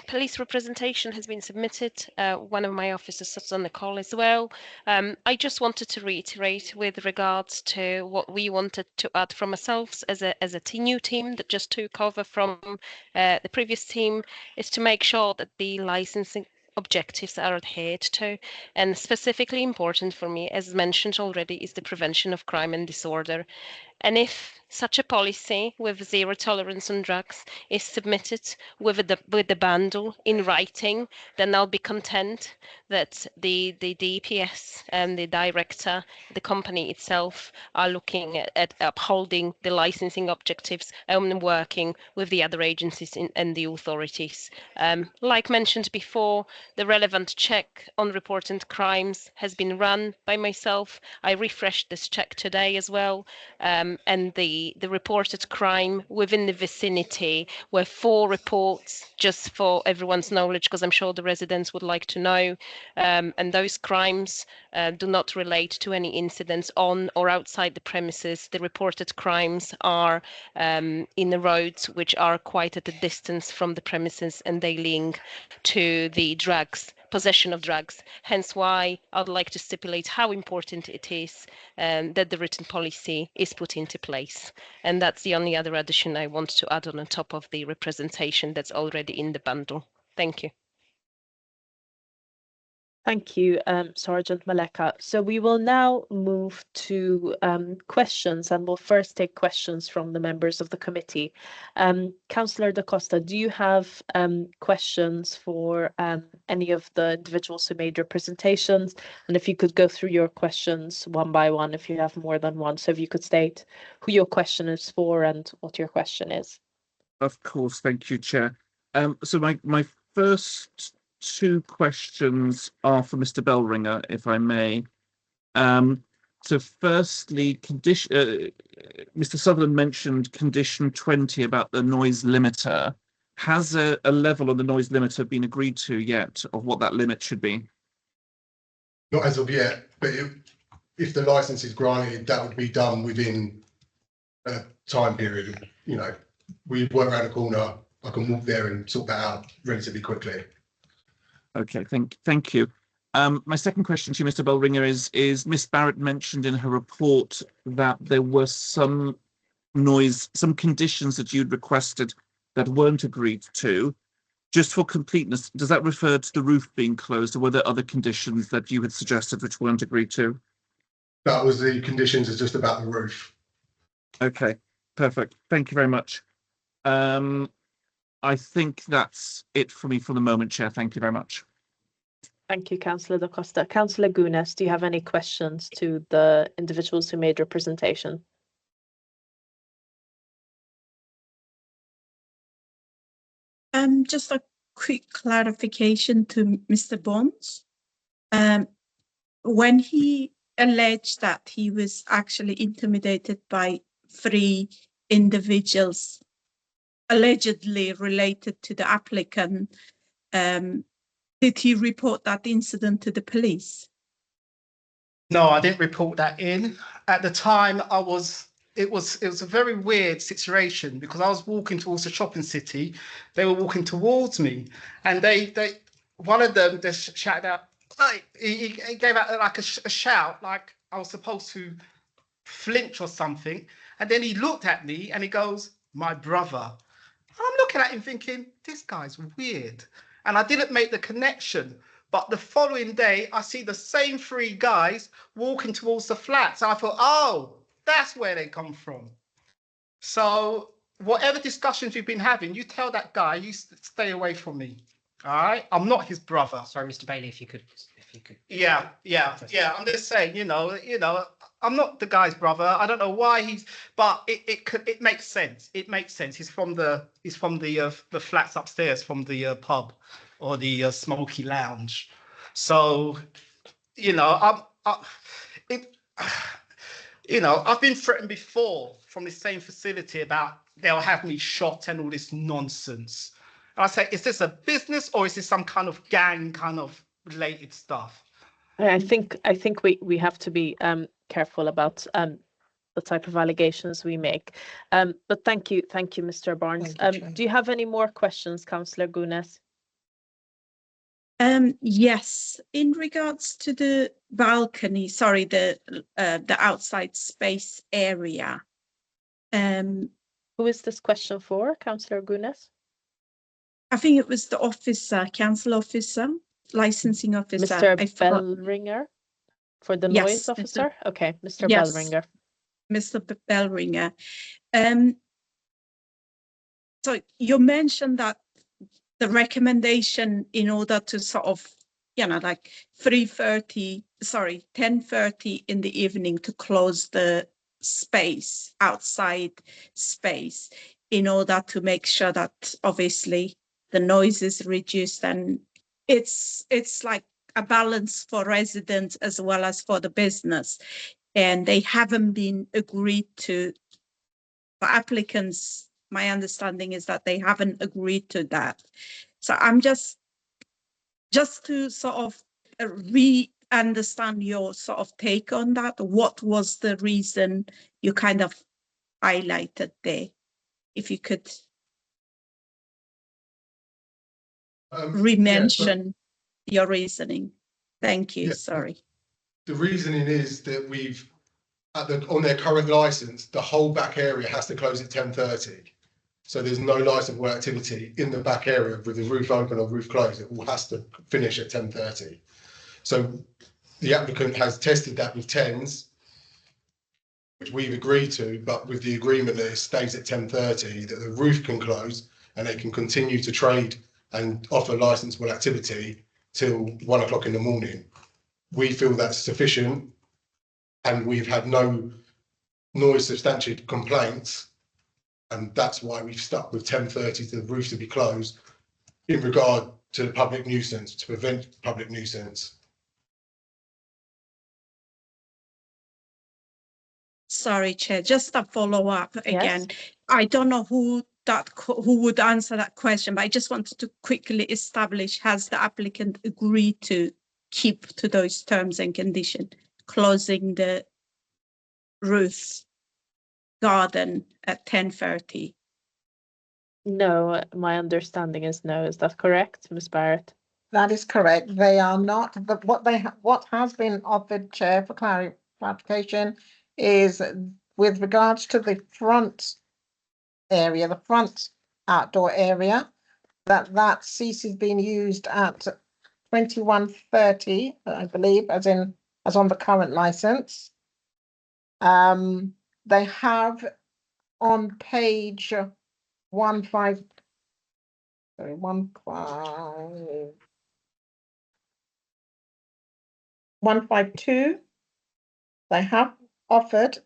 Police representation has been submitted. One of my officers sits on the call as well. I just wanted to reiterate with regards to what we wanted to add from ourselves as a new team that just took over from the previous team, is to make sure that the licensing objectives are adhered to, and specifically important for me, as mentioned already, is the prevention of crime and disorder. And if such a policy with zero tolerance on drugs is submitted with the bundle in writing, then I'll be content that the DPS and the director, the company itself, are looking at upholding the licensing objectives and working with the other agencies and the authorities. Like mentioned before, the relevant check on reported crimes has been run by myself. I refreshed this check today as well. And the reported crime within the vicinity were 4 reports, just for everyone's knowledge, because I'm sure the residents would like to know. And those crimes do not relate to any incidents on or outside the premises. The reported crimes are in the roads which are quite at a distance from the premises, and they link to the possession of drugs. Hence why I'd like to stipulate how important it is that the written policy is put into place. And that's the only other addition I want to add on top of the representation that's already in the bundle. Thank you. Thank you, Sergeant Maleka. So we will now move to questions, and we'll first take questions from the members of the committee. Councillor Da Costa, do you have questions for any of the individuals who made your presentations? And if you could go through your questions one by one, if you have more than one. So if you could state who your question is for and what your question is. Of course, thank you, Chair. So my first 2 questions are for Mr. Bellringer, if I may. So firstly, Mr. Sutherland mentioned condition 20 about the noise limiter. Has a level on the noise limiter been agreed to yet of what that limit should be? Not as of yet, but if the license is granted, that would be done within a time period. You know, we work around the corner. I can walk there and sort that out relatively quickly. Okay, thank you. My second question to you, Mr. Bellringer, is Miss Barrett mentioned in her report that there were some conditions that you'd requested that weren't agreed to. Just for completeness, does that refer to the roof being closed, or were there other conditions that you had suggested which weren't agreed to? That was the conditions, is just about the roof. Okay, perfect. Thank you very much. I think that's it for me for the moment, Chair. Thank you very much. Thank you, Councillor Da Costa. Councillor Gunas, do you have any questions to the individuals who made representation? Just a quick clarification to Mr. Bonds. When he alleged that he was actually intimidated by 3 individuals allegedly related to the applicant, did he report that incident to the police? No, I didn't report that in. At the time, it was a very weird situation because I was walking towards the shopping city. They were walking towards me, and one of them just shouted out. He gave out like a shout, like I was supposed to flinch or something. And then he looked at me and he goes, "My brother." I'm looking at him thinking, this guy's weird. And I didn't make the connection. But the following day, I see the same 3 guys walking towards the flats. And I thought, oh, that's where they come from. So whatever discussions you've been having, you tell that guy, you stay away from me. All right? I'm not his brother. Sorry, Mr. Bailey, if you could. Yeah. I'm just saying, you know, I'm not the guy's brother. I don't know why but it makes sense. It makes sense. He's from the flats upstairs from the pub or the Smoky Lounge. So, you know, I've been threatened before from the same facility about they'll have me shot and all this nonsense. And I say, is this a business or is this some kind of gang kind of related stuff? I think we have to be careful about the type of allegations we make. But thank you, Mr. Barnes. Thank you, Chair. Do you have any more questions, Councillor Gunas? Yes, in regards to the balcony, sorry, the outside space area. Who is this question for, Councillor Gunas? I think it was the officer, council officer, licensing officer. Mr. I forgot. Bellringer, for the Yes, noise Mr. officer? Okay, Mr. Yes. Bellringer. Mr. Bellringer. So you mentioned that the recommendation in order to sort of, like 10:30 in the evening to close the space, outside space, in order to make sure that obviously the noise is reduced, and it's like a balance for residents as well as for the business. And they haven't been agreed to, the applicants, my understanding is that they haven't agreed to that. So I'm just to sort of understand your sort of take on that. What was the reason you kind of highlighted there? If you could re-mention your reasoning. Thank you, sorry. The reasoning is that we've, on their current license, the whole back area has to close at 10:30. So there's no licensable activity in the back area with the roof open or roof closed. It all has to finish at 10:30. So the applicant has tested that with 10s, which we've agreed to, but with the agreement that it stays at 10:30, that the roof can close and they can continue to trade and offer licensable activity till 1 o'clock in the morning. We feel that's sufficient, and we've had no noise substantiated complaints, and that's why we've stuck with 10:30 to the roof to be closed in regard to the public nuisance, to prevent public nuisance. Sorry, Chair, just a follow up again. Yes. I don't know who would answer that question, but I just wanted to quickly establish, has the applicant agreed to keep to those terms and conditions, closing the roof garden at 10:30? No, my understanding is no. Is that correct, Ms. Barrett? That is correct. They are not, what has been offered, Chair, for clarification is with regards to the front area, the front outdoor area, that ceases being used at 21:30, I believe, as on the current license. They have on page 152, they have offered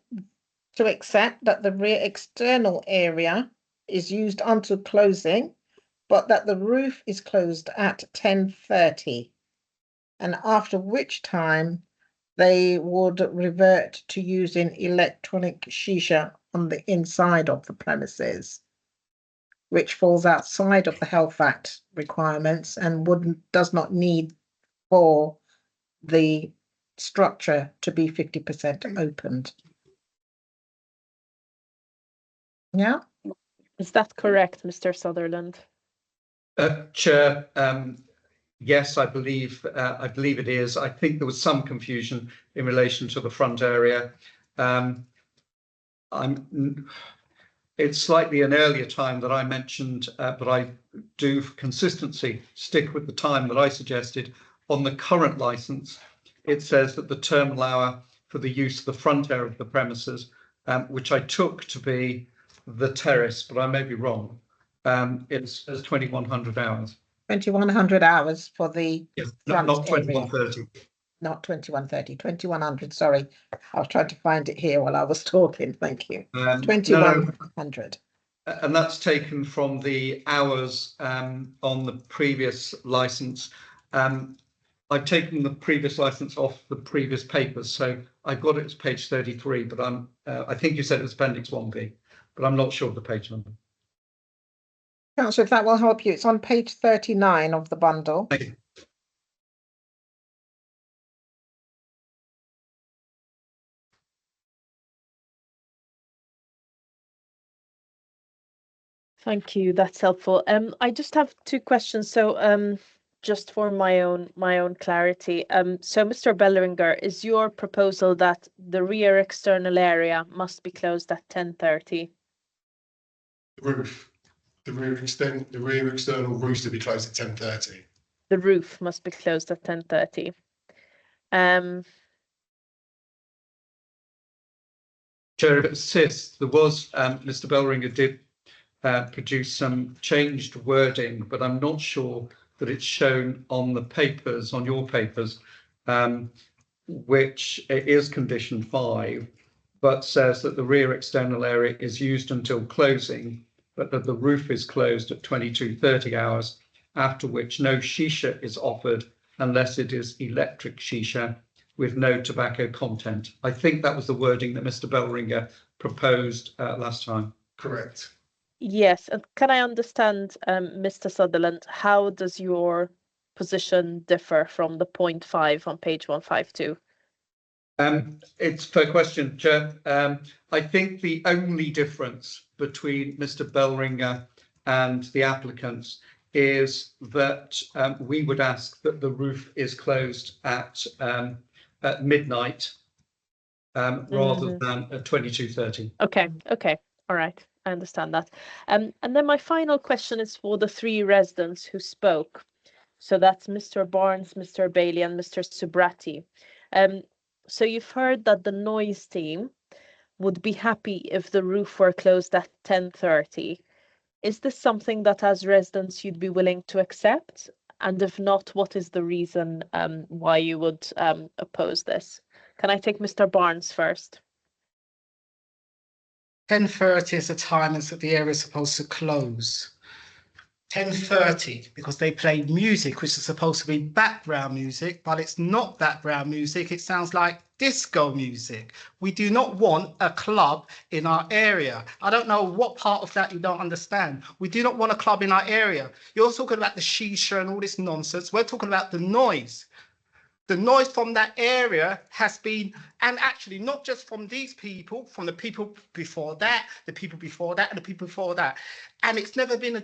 to accept that the rear external area is used until closing, but that the roof is closed at 10:30, and after which time they would revert to using electronic shisha on the inside of the premises, which falls outside of the Health Act requirements and does not need for the structure to be 50% opened. Yeah. Is that correct, Mr. Sutherland? Chair, yes, I believe it is. I think there was some confusion in relation to the front area. It's slightly an earlier time that I mentioned, but I do, for consistency, stick with the time that I suggested. On the current license, it says that the terminal hour for the use of the front area of the premises, which I took to be the terrace, but I may be wrong, it's 2100 hours. 2100 hours for the front not area. 2130. Not 2130, 2100, sorry. I was trying to find it here while I was talking, thank you. 2100. And that's taken from the hours on the previous license. I've taken the previous license off the previous papers, so I've got it as page 33, but I think you said it was appendix 1B, but I'm not sure of the page number. Councillor, if that will help you, it's on page 39 of the bundle. Thank you. Thank you. That's helpful. I just have two questions. So, just for my own clarity. So Mr. Bellringer, is your proposal that the rear external area must be closed at 10:30? The roof, the rear external roofs to be closed at 10:30. The roof must be closed at 10:30. Chair, if it assists, there was, Mr. Bellringer did produce some changed wording, but I'm not sure that it's shown on the papers, on your papers, which is condition 5, but says that the rear external area is used until closing, but that the roof is closed at 22:30 hours, after which no shisha is offered unless it is electric shisha with no tobacco content. I think that was the wording that Mr. Bellringer proposed last time. Correct. Yes, and can I understand, Mr. Sutherland, how does your position differ from the point 5 on page 152? It's a fair question, Chair. I think the only difference between Mr. Bellringer and the applicants is that we would ask that the roof is closed at midnight rather than at 22:30. Okay, all right, I understand that. And then my final question is for the 3 residents who spoke. So that's Mr. Barnes, Mr. Bailey, and Mr. Subrati. So you've heard that the noise team would be happy if the roof were closed at 10:30. Is this something that as residents you'd be willing to accept? And if not, what is the reason why you would oppose this? Can I take Mr. Barnes first? 10:30 is the time that the area is supposed to close. 10:30 because they play music which is supposed to be background music, but it's not background music. It sounds like disco music. We do not want a club in our area. I don't know what part of that you don't understand. We do not want a club in our area. You're talking about the shisha and all this nonsense. We're talking about the noise. The noise from that area has been, and actually not just from these people, from the people before that, the people before that, and the people before that, and it's never been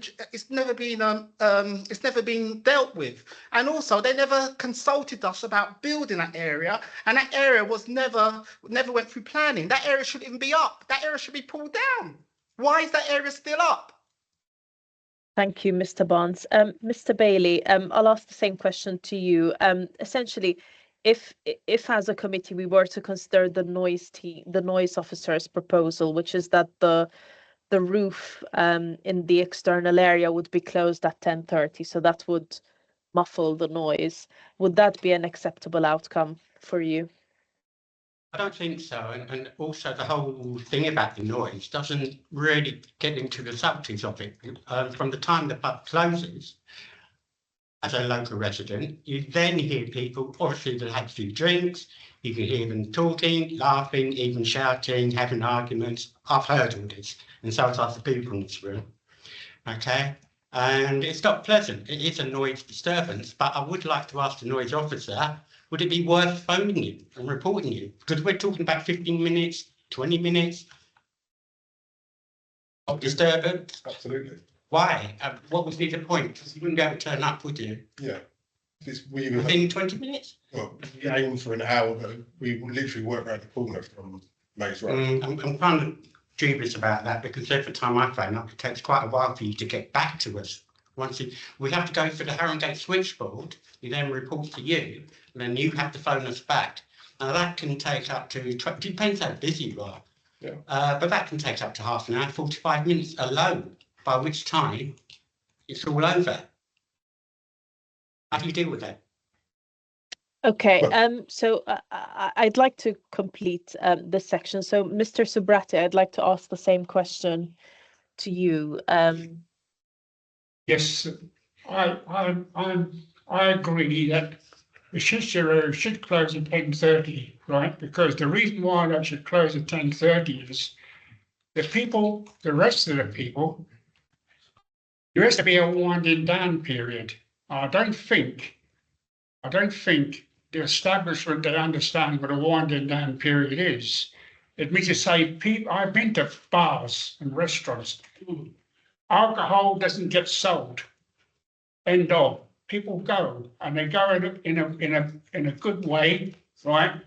dealt with. And also, they never consulted us about building that area, and that area was never went through planning. That area shouldn't even be up. That area should be pulled down. Why is that area still up? Thank you, Mr. Barnes. Mr. Bailey, I'll ask the same question to you. Essentially, if as a committee we were to consider the noise officer's proposal, which is that the roof in the external area would be closed at 10:30, so that would muffle the noise, would that be an acceptable outcome for you? I don't think so, and also the whole thing about the noise doesn't really get into the subtleties of it. From the time the pub closes, as a local resident, you then hear people, obviously they had a few drinks, you can hear them talking, laughing, even shouting, having arguments. I've heard all this, and so has other people in this room, okay? And it's not pleasant, it is a noise disturbance, but I would like to ask the noise officer, would it be worth phoning you and reporting you? Because we're talking about 15 minutes, 20 minutes of disturbance. Absolutely. Why? What would be the point? Because you wouldn't be able to turn up, would you? Yeah. Within 20 minutes? Well, we aim for an hour, but we will literally work around the corner from Maze Road. I'm kind of dubious about that because every time I phone up, it takes quite a while for you to get back to us. We have to go for the Harringay switchboard, we then report to you, and then you have to phone us back. Now that can take up to, depends how busy you are, but that can take up to half an hour, 45 minutes alone, by which time it's all over. How do you deal with that? Okay, so I'd like to complete this section. So Mr. Subrati, I'd like to ask the same question to you. Yes, I agree that the shisha should close at 10:30, right? Because the reason why that should close at 10:30 is the rest of the people, there has to be a winding down period. I don't think the establishment they understand what a winding down period is. It means to say, I've been to bars and restaurants alcohol doesn't get sold. End of. People go and they go in a good way, right?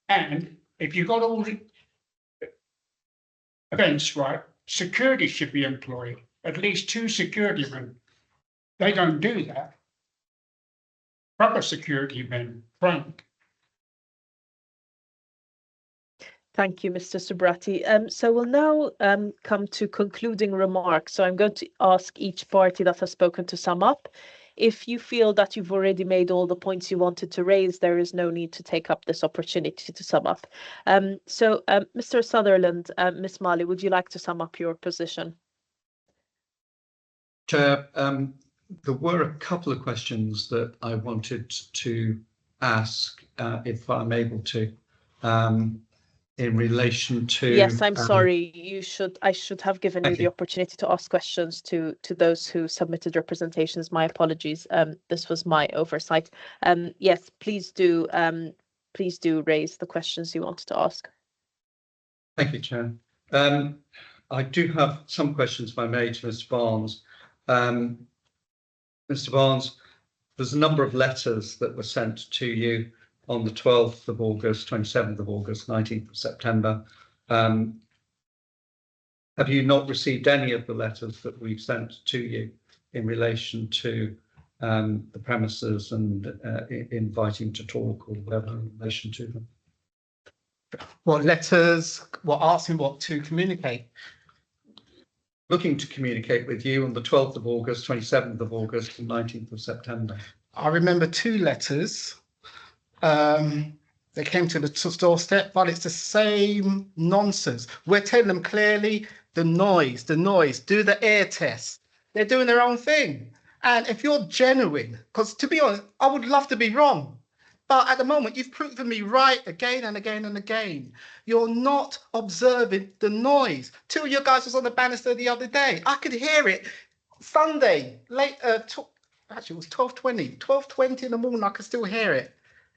And if you've got all the events, right, security should be employed, at least 2 security men. They don't do that. Proper security men, Frank. Thank you, Mr. Subrati. So we'll now come to concluding remarks. So I'm going to ask each party that has spoken to sum up. If you feel that you've already made all the points you wanted to raise, there is no need to take up this opportunity to sum up. Mr. Sutherland, Ms. Mali, would you like to sum up your position? Chair, there were a couple of questions that I wanted to ask, if I'm able to, in relation to. Yes, I'm sorry. I should have given you the opportunity to ask questions to those who submitted representations. My apologies. This was my oversight. Yes, please do raise the questions you wanted to ask. Thank you, Chair. I do have some questions, if I may, to Mr. Barnes. Mr. Barnes, there's a number of letters that were sent to you on the 12th of August, 27th of August, 19th of September. Have you not received any of the letters that we've sent to you in relation to the premises and inviting to talk or whatever in relation to them? What letters? What asking what to communicate? Looking to communicate with you on the 12th of August, 27th of August and 19th of September. I remember 2 letters. They came to the doorstep, but it's the same nonsense. We're telling them clearly the noise, do the air test. They're doing their own thing. And if you're genuine, because to be honest, I would love to be wrong. But at the moment, you've proven me right again and again and again. You're not observing the noise. 2 of you guys was on the banister the other day. I could hear it Sunday, late, actually it was 12:20 in the morning, I could still hear it.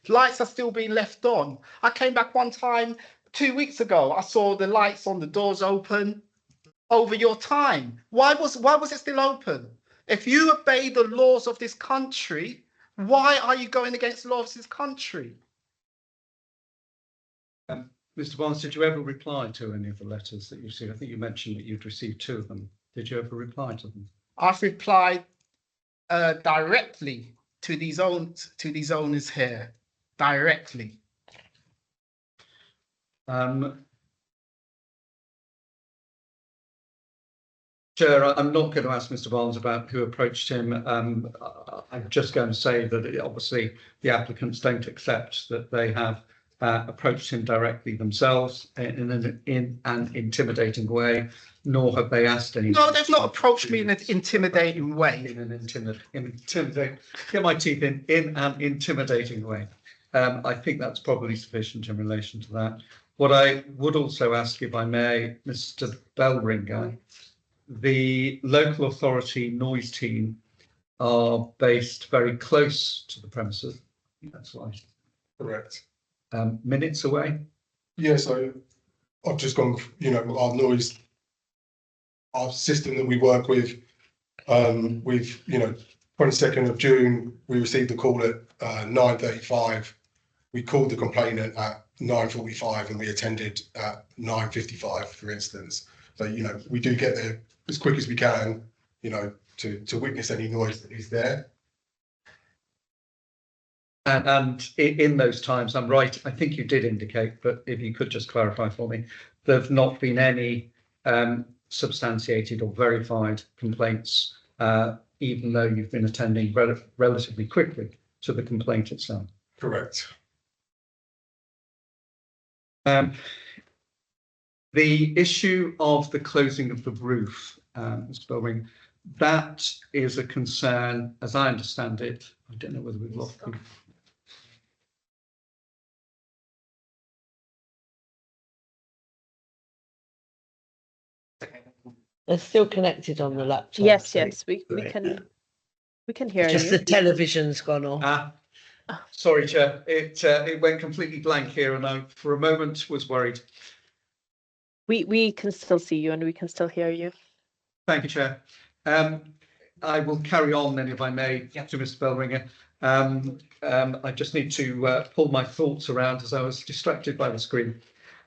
Lights are still being left on. I came back one time 2 weeks ago. I saw the lights on the doors open over your time. Why was it still open? If you obey the laws of this country, why are you going against the laws of this country? Mr. Barnes, did you ever reply to any of the letters that you received? I think you mentioned that you'd received 2 of them. Did you ever reply to them? I've replied directly to these owners here. Directly. Chair, I'm not going to ask Mr. Barnes about who approached him. I'm just going to say that obviously the applicants don't accept that they have approached him directly themselves in an intimidating way, nor have they asked any. No, they've not approached me in an intimidating way. Get my teeth in an intimidating way. I think that's probably sufficient in relation to that. What I would also ask, if I may, Mr. Bellringer, the local authority noise team are based very close to the premises. That's right. Correct. Minutes away? Yeah, so I've just gone, our noise, our system that we work with, 22nd of June, we received a call at 9:35. We called the complainant at 9:45 and we attended at 9:55, for instance. So, we do get there as quick as we can, to witness any noise that is there. And in those times, I'm right, I think you did indicate, but if you could just clarify for me, there have not been any substantiated or verified complaints, even though you've been attending relatively quickly to the complaint itself. Correct. The issue of the closing of the roof, Mr. Bellring, that is a concern, as I understand it. I don't know whether we've lost people. They're still connected on the laptop. Yes, so yes, we can hear just you. the television's gone off. Sorry, Chair. It went completely blank here, and I, for a moment, was worried. We can still see you and we can still hear you. Thank you, Chair. I will carry on then, if I may, to Mr. Bellringer. I just need to pull my thoughts around as I was distracted by the screen.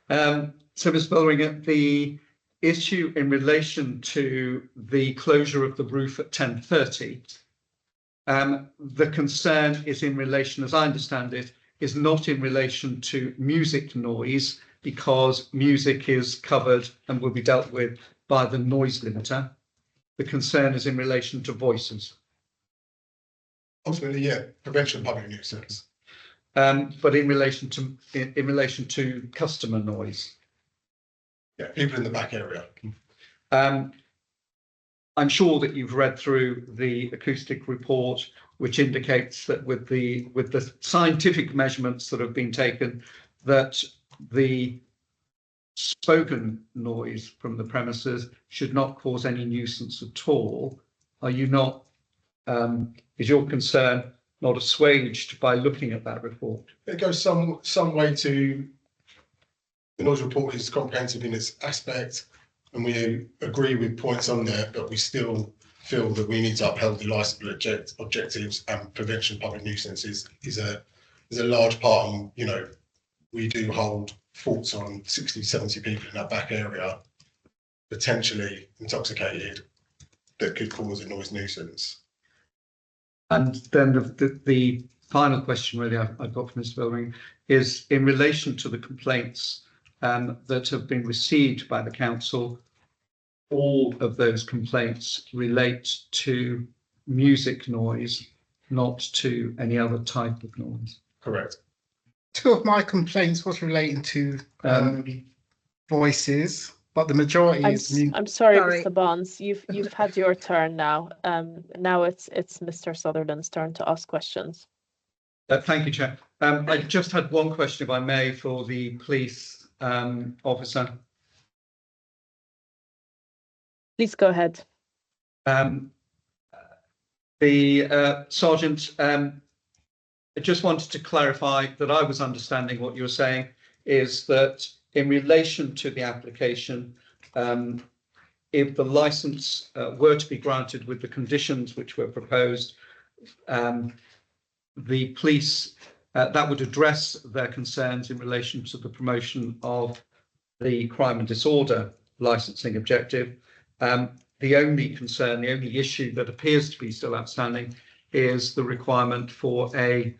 So, Mr. Bellringer, the issue in relation to the closure of the roof at 10:30, the concern is in relation, as I understand it, is not in relation to music noise, because music is covered and will be dealt with by the noise limiter. The concern is in relation to voices. Ultimately, yeah, prevention of public nuisance. But in relation to customer noise. Yeah, people in the back area. I'm sure that you've read through the acoustic report, which indicates that with the scientific measurements that have been taken, that the spoken noise from the premises should not cause any nuisance at all. Are you not? Is your concern not assuaged by looking at that report? It goes some way to the noise report is comprehensive in its aspect, and we agree with points on there, but we still feel that we need to uphold the licensable objectives, and prevention of public nuisance is a large part. And you know, we do hold thoughts on 60, 70 people in that back area, potentially intoxicated, that could cause a noise nuisance. And then the final question really I've got from Mr. Bellring is in relation to the complaints that have been received by the council. All of those complaints relate to music noise, not to any other type of noise. Correct. 2 of my complaints was relating to voices, but the majority is music. I'm sorry, Mr. Barnes. You've had your turn now. Now it's Mr. Sutherland's turn to ask questions. Thank you, Chair. I just had one question, if I may, for the police officer. Please go ahead. The Sergeant, I just wanted to clarify that I was understanding what you were saying is that in relation to the application, if the licence were to be granted with the conditions which were proposed, the police, that would address their concerns in relation to the promotion of the crime and disorder licensing objective. The only concern, the only issue that appears to be still outstanding is the requirement for a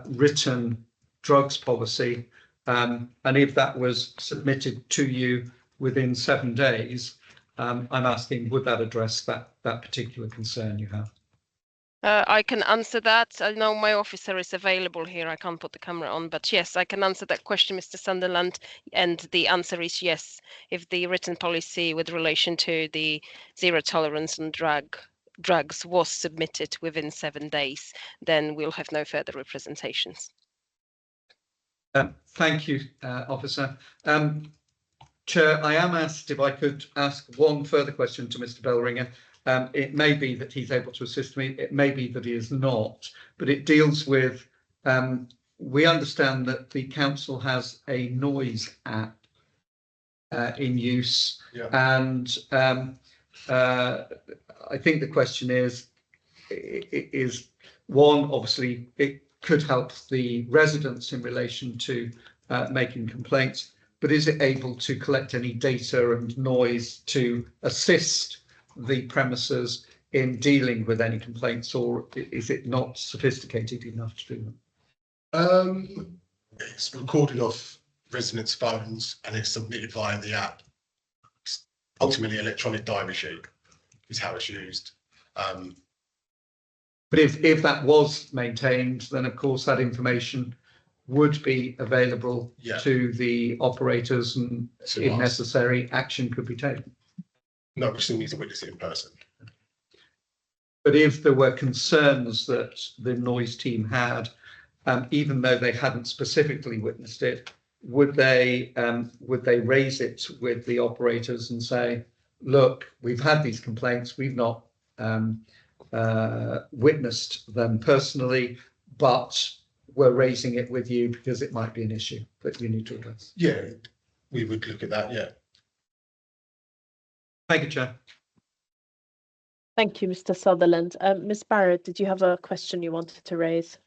written drugs policy. And if that was submitted to you within 7 days, I'm asking, would that address that particular concern you have? I can answer that. I know my officer is available here. I can't put the camera on, but yes, I can answer that question, Mr. Sunderland. And the answer is yes. If the written policy with relation to the zero tolerance on drugs was submitted within 7 days, then we'll have no further representations. Thank you, Officer. Chair, I am asked if I could ask one further question to Mr. Bellringer. It may be that he's able to assist me. It may be that he is not, but it deals with, we understand that the council has a noise app in use. Yeah. And I think the question is one, obviously, it could help the residents in relation to making complaints, but is it able to collect any data and noise to assist the premises in dealing with any complaints, or is it not sophisticated enough to do that? It's recorded off residents' phones and it's submitted via the app. It's ultimately, electronic diary sheet is how it's used. But if that was maintained, then of course that information would be available to the operators, and if necessary, action could be taken. No, we still need to witness it in person. But if there were concerns that the noise team had, even though they hadn't specifically witnessed it, would they raise it with the operators and say, look, we've had these complaints, we've not witnessed them personally, but we're raising it with you because it might be an issue that you need to address? Yeah, we would look at that, yeah. Thank you, Chair. Thank you, Mr. Sutherland. Ms. Barrett, did you have a question you wanted to raise?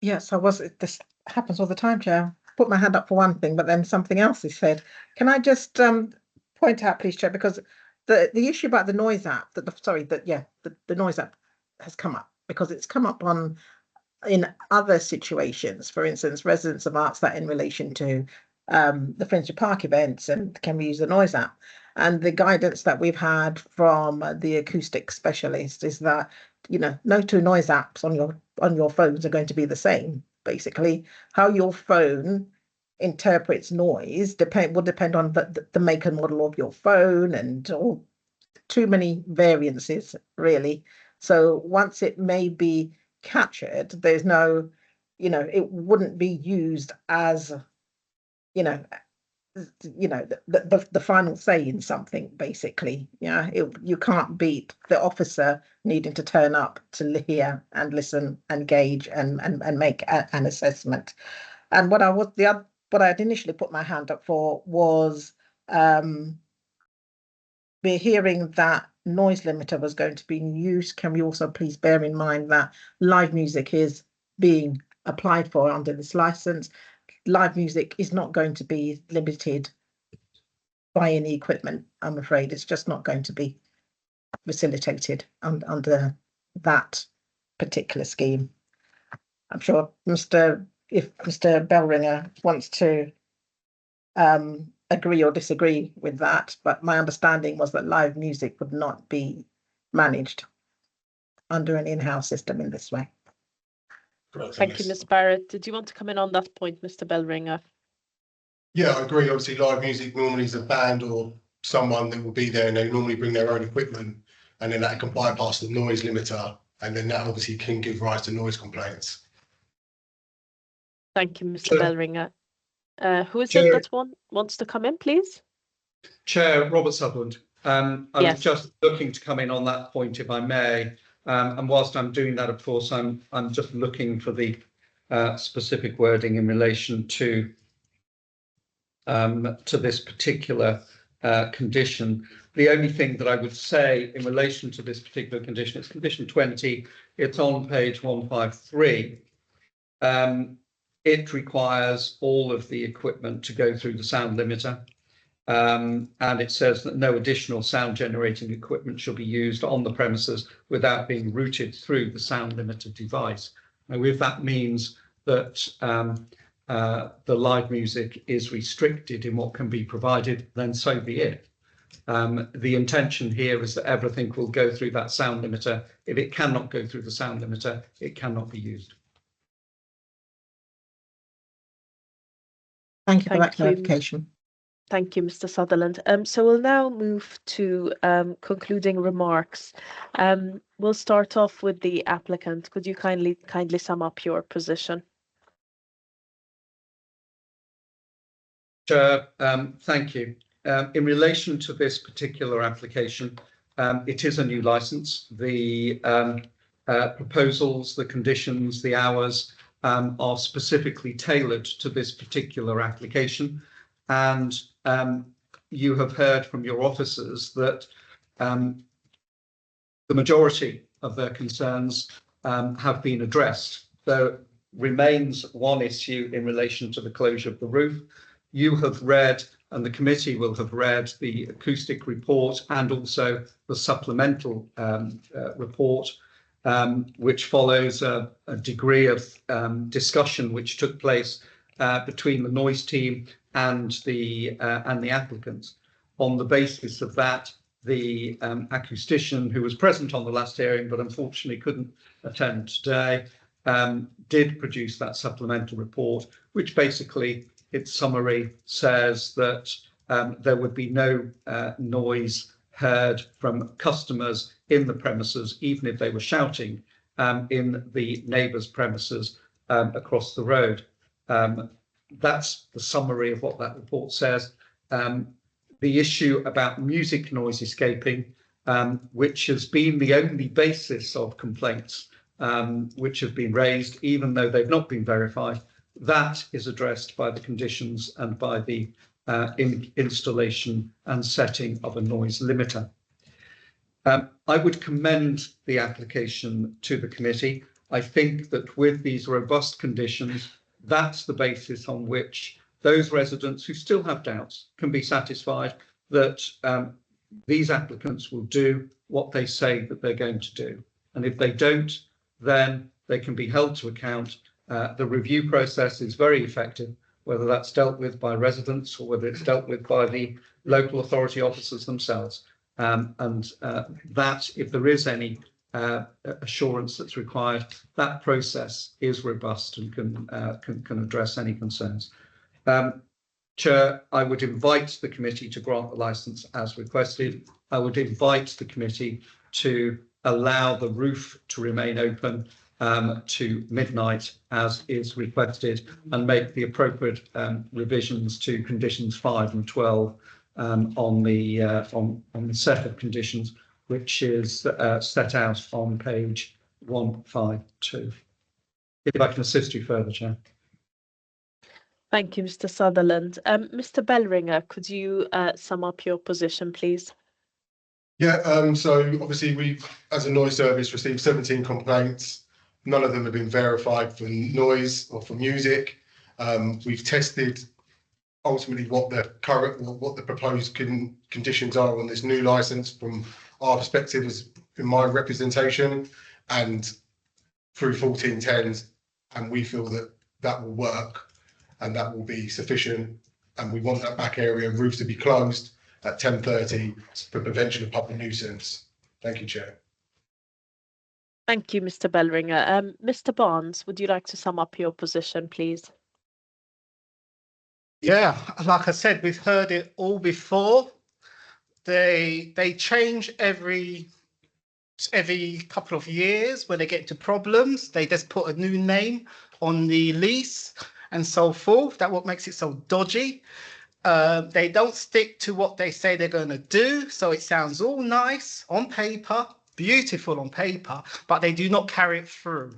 Yes, this happens all the time, Chair. Put my hand up for one thing, but then something else is said. Can I just point out, please, Chair, because the issue about the noise app, the noise app has come up because it's come up in other situations. For instance, residents have asked that in relation to the Finsbury Park events and can we use the noise app? And the guidance that we've had from the acoustic specialist is that, you know, no two noise apps on your phones are going to be the same. Basically, how your phone interprets noise will depend on the make and model of your phone and all too many variances, really. So once it may be captured, there's no, you know, it wouldn't be used as, you know, the final say in something, basically. Yeah, you can't beat the officer needing to turn up to hear and listen and gauge and make an assessment. And what I'd initially put my hand up for was we're hearing that noise limiter was going to be in use. Can we also please bear in mind that live music is being applied for under this license? Live music is not going to be limited by any equipment, I'm afraid. It's just not going to be facilitated under that particular scheme. I'm sure if Mr. Bellringer wants to agree or disagree with that, but my understanding was that live music would not be managed under an in-house system in this way. Thank you, Ms. Barrett. Did you want to come in on that point, Mr. Bellringer? Yeah, I agree. Obviously, live music normally is a band or someone that will be there and they normally bring their own equipment and then that can bypass the noise limiter and then that obviously can give rise to noise complaints. Thank you, Mr. Bellringer. Who is it that wants to come in, please? Chair Robert Sutherland. I was just looking to come in on that point, if I may. And whilst I'm doing that, of course, I'm just looking for the specific wording in relation to this particular condition. The only thing that I would say in relation to this particular condition, it's condition 20, it's on page 153. It requires all of the equipment to go through the sound limiter. And it says that no additional sound generating equipment shall be used on the premises without being routed through the sound limiter device. Now, if that means that the live music is restricted in what can be provided, then so be it. The intention here is that everything will go through that sound limiter. If it cannot go through the sound limiter, it cannot be used. Thank you for that clarification. Thank you, Mr. Sutherland. So we'll now move to concluding remarks. We'll start off with the applicant. Could you kindly sum up your position? Chair, thank you. In relation to this particular application, it is a new license. The proposals, the conditions, the hours are specifically tailored to this particular application. And you have heard from your officers that the majority of their concerns have been addressed. There remains one issue in relation to the closure of the roof. You have read, and the committee will have read, the acoustic report and also the supplemental report, which follows a degree of discussion which took place between the noise team and the applicants. On the basis of that, the acoustician who was present on the last hearing but unfortunately couldn't attend today did produce that supplemental report, which basically, its summary says that there would be no noise heard from customers in the premises, even if they were shouting in the neighbours' premises across the road. That's the summary of what that report says. The issue about music noise escaping, which has been the only basis of complaints which have been raised, even though they've not been verified, that is addressed by the conditions and by the installation and setting of a noise limiter. I would commend the application to the committee. I think that with these robust conditions, that's the basis on which those residents who still have doubts can be satisfied that these applicants will do what they say that they're going to do. And if they don't, then they can be held to account. The review process is very effective, whether that's dealt with by residents or whether it's dealt with by the local authority officers themselves. That, if there is any assurance that's required, that process is robust and can address any concerns. Chair, I would invite the committee to grant the licence as requested. I would invite the committee to allow the roof to remain open to midnight as is requested, and make the appropriate revisions to conditions 5 and 12 on the set of conditions which is set out on page 152. If I can assist you further, Chair. Thank you, Mr. Sutherland. Mr. Bellringer, could you sum up your position, please? Yeah, so obviously we've, as a noise service, received 17 complaints. None of them have been verified for noise or for music. We've tested ultimately what the proposed conditions are on this new licence from our perspective as in my representation and through 1410s, and we feel that that will work and that will be sufficient. And we want that back area roof to be closed at 10:30 for prevention of public nuisance. Thank you, Chair. Thank you, Mr. Bellringer. Mr. Barnes, would you like to sum up your position, please? Yeah, like I said, we've heard it all before. They change every couple of years when they get into problems. They just put a new name on the lease and so forth. That's what makes it so dodgy. They don't stick to what they say they're going to do. So it sounds all nice on paper, beautiful on paper, but they do not carry it through.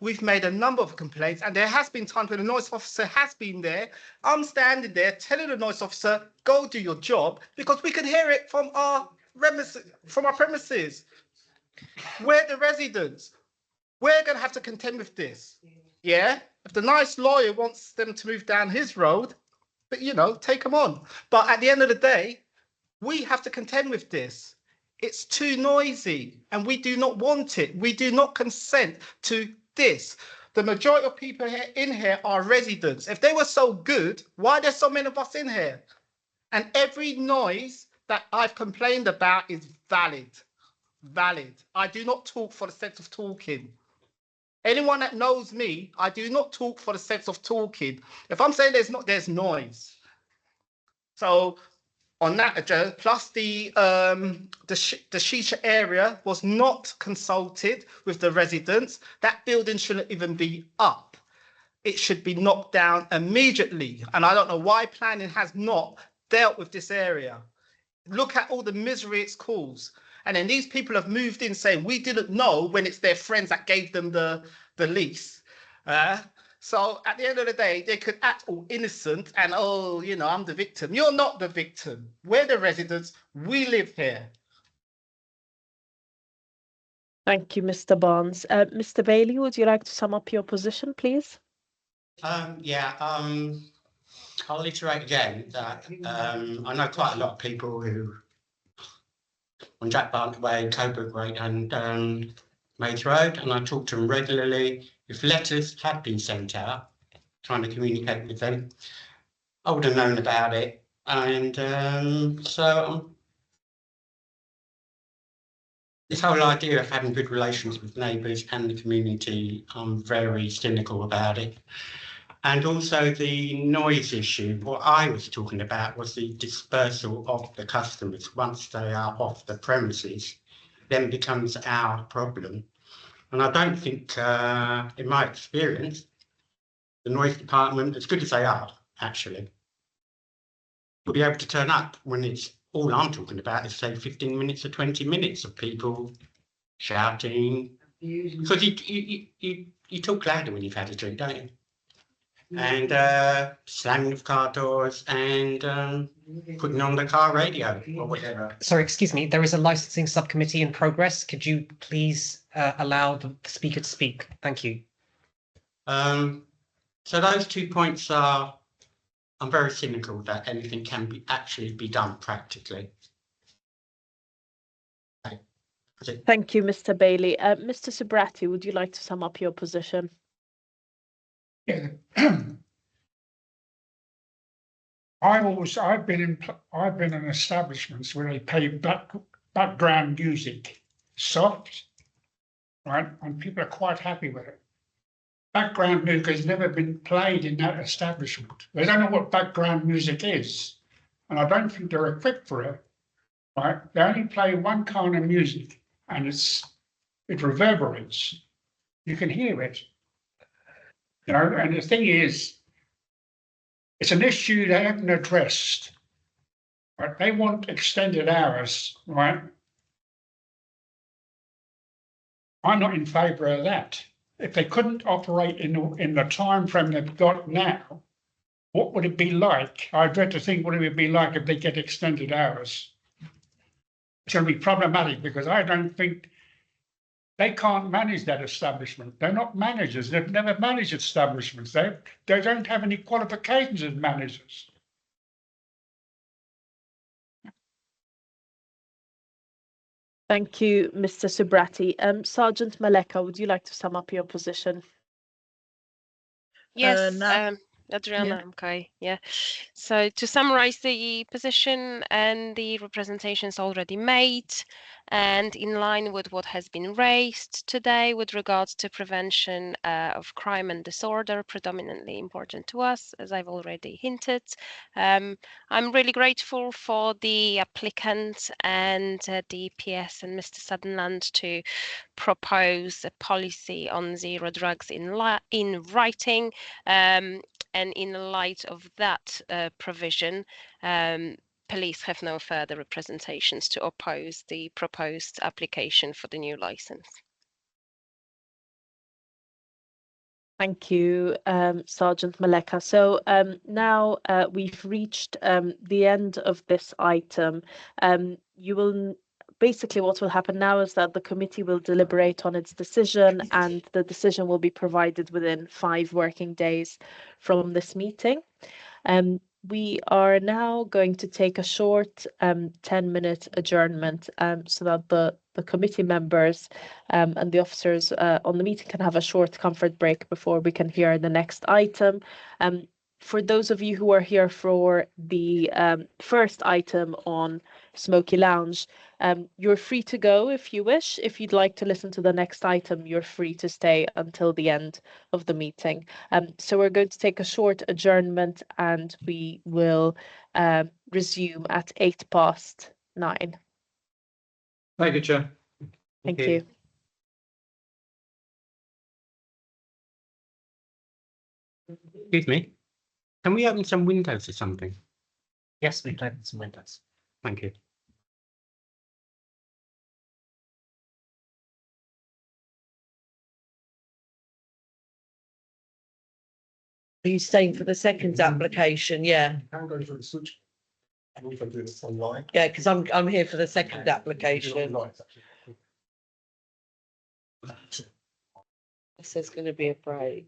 We've made a number of complaints, and there has been times when the noise officer has been there. I'm standing there telling the noise officer, go do your job, because we can hear it from our premises. We're the residents. We're going to have to contend with this. Yeah, if the nice lawyer wants them to move down his road, but you know, take them on. But at the end of the day, we have to contend with this. It's too noisy, and we do not want it. We do not consent to this. The majority of people in here are residents. If they were so good, why are there so many of us in here? And every noise that I've complained about is valid. Valid. I do not talk for the sense of talking. Anyone that knows me, I do not talk for the sense of talking. If I'm saying there's noise. So on that, plus the shisha area was not consulted with the residents. That building shouldn't even be up. It should be knocked down immediately. And I don't know why planning has not dealt with this area. Look at all the misery it's caused. And then these people have moved in saying, we didn't know, when it's their friends that gave them the lease. So at the end of the day, they could act all innocent and, oh, you know, I'm the victim. You're not the victim. We're the residents. We live here. Thank you, Mr. Barnes. Mr. Bailey, would you like to sum up your position, please? I'll iterate again that I know quite a lot of people who on Jack Barnes Way, Coburg Way and Mays Road, and I talk to them regularly. If letters had been sent out, trying to communicate with them, I would have known about it. And this whole idea of having good relations with neighbours and the community, I'm very cynical about it. And also the noise issue. What I was talking about was the dispersal of the customers. Once they are off the premises, then becomes our problem. And I don't think, in my experience, the noise department, as good as they are, actually, will be able to turn up when it's all I'm talking about is, say, 15 minutes or 20 minutes of people shouting. Because you talk louder when you've had a drink, don't you? and slamming of car doors and putting on the car radio or whatever. Sorry, excuse me, there is a licensing subcommittee in progress. Could you please allow the speaker to speak? Thank you. So those 2 points are, I'm very cynical that anything can actually be done practically. Thank you, Mr. Bailey. Mr. Subrati, would you like to sum up your position? Yeah. I've been in establishments where they play background music, soft, right, and people are quite happy with it. Background music has never been played in that establishment. They don't know what background music is, and I don't think they're equipped for it. Right? They only play one kind of music, and it reverberates. You can hear it. You know, and the thing is, it's an issue they haven't addressed. Right? They want extended hours, right? I'm not in favour of that. If they couldn't operate in the time frame they've got now, what would it be like? I'd dread to think what it would be like if they get extended hours. It's going to be problematic because I don't think they can't manage that establishment. They're not managers. They've never managed establishments. They don't have any qualifications as managers. Thank you, Mr. Subrati. Sergeant Maleka, would you like to sum up your position? Yes, now- Adriana, yeah. okay, yeah. So to summarize the position and the representations already made, and in line with what has been raised today with regards to prevention of crime and disorder, predominantly important to us, as I've already hinted. I'm really grateful for the applicant and DPS and Mr. Sutherland to propose a policy on zero drugs in writing. And in light of that provision, police have no further representations to oppose the proposed application for the new license. Thank you, Sergeant Maleka. So now we've reached the end of this item. Basically, what will happen now is that the committee will deliberate on its decision, and the decision will be provided within 5 working days from this meeting. We are now going to take a short 10-minute adjournment so that the committee members and the officers on the meeting can have a short comfort break before we can hear the next item. For those of you who are here for the first item on Smoky Lounge, you're free to go if you wish. If you'd like to listen to the next item, you're free to stay until the end of the meeting. So we're going to take a short adjournment and we will resume at 9:08. Thank you, Chair. Thank you. Excuse me. Can we open some windows or something? Yes, we can open some windows. Thank you. Are you staying for the second application? Yeah, Can go through the switch. And also do this online. yeah, because I'm here for the second application. This is going to be a break.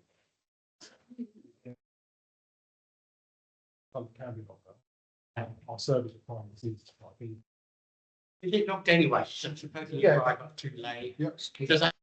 Our service requirements is Is it locked anyway? So supposedly Yeah. I got too late. Yep. Does that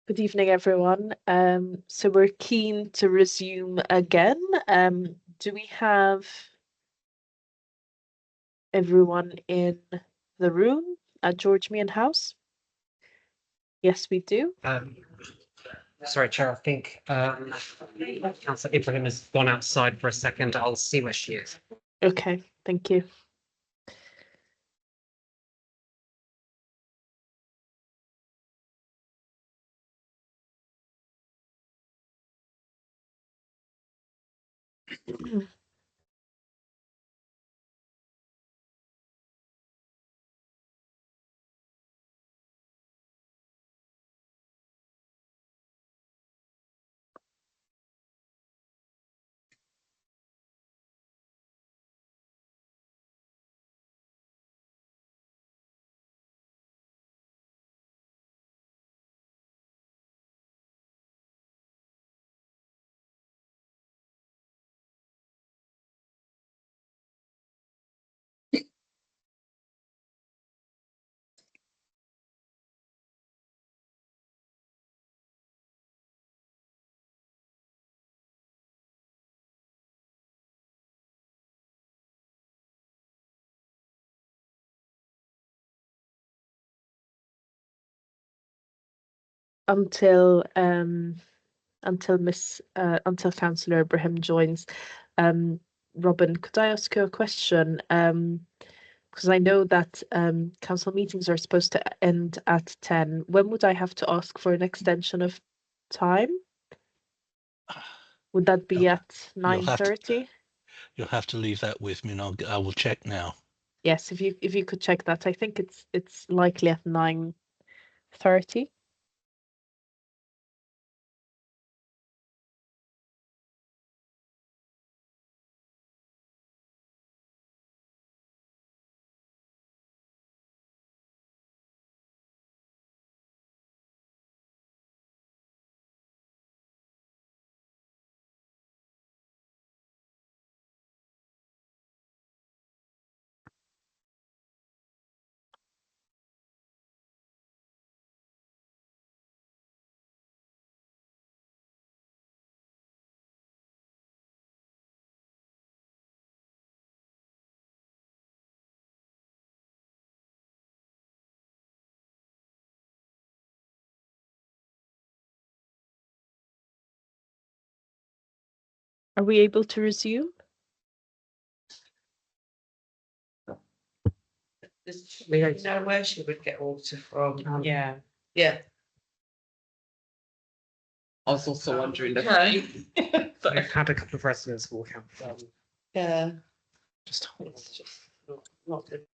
Good evening, everyone. So we're keen to resume again. Do we have everyone in the room at George Meehan House? Yes, we do. Sorry, Chair, I think Councillor Ibrahim has gone outside for a second. I'll see where she is. Okay, thank you. Until Councillor Ibrahim joins. Robin, could I ask you a question? Because I know that council meetings are supposed to end at 10. When would I have to ask for an extension of time? Would that be at 9:30? You'll have to leave that with me, and I will check now. Yes, if you could check that. I think it's likely at 9:30. Are we able to resume? You know where she would get water from? Yeah. Yeah. I was also wondering. Okay. I've had a couple of residents walk out. Yeah. Just hold on. It's just not good.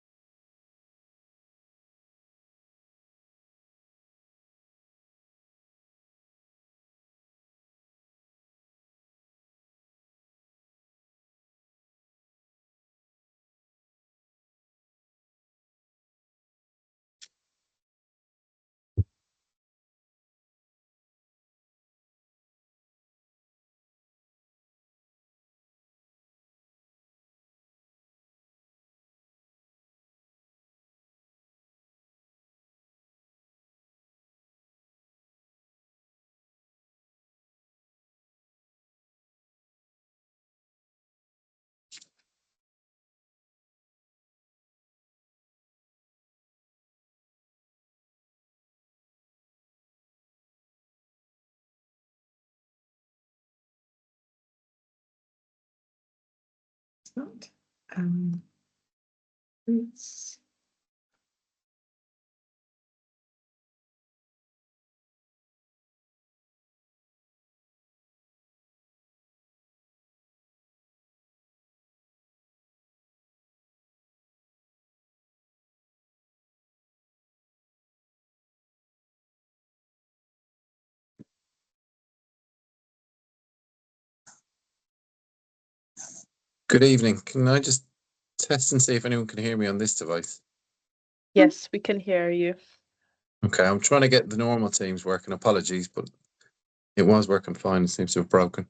It's not. It's Good evening. Can I just test and see if anyone can hear me on this device? Yes, we can hear you. Okay, I'm trying to get the normal Teams working. Apologies, but it was working fine. It seems to have broken.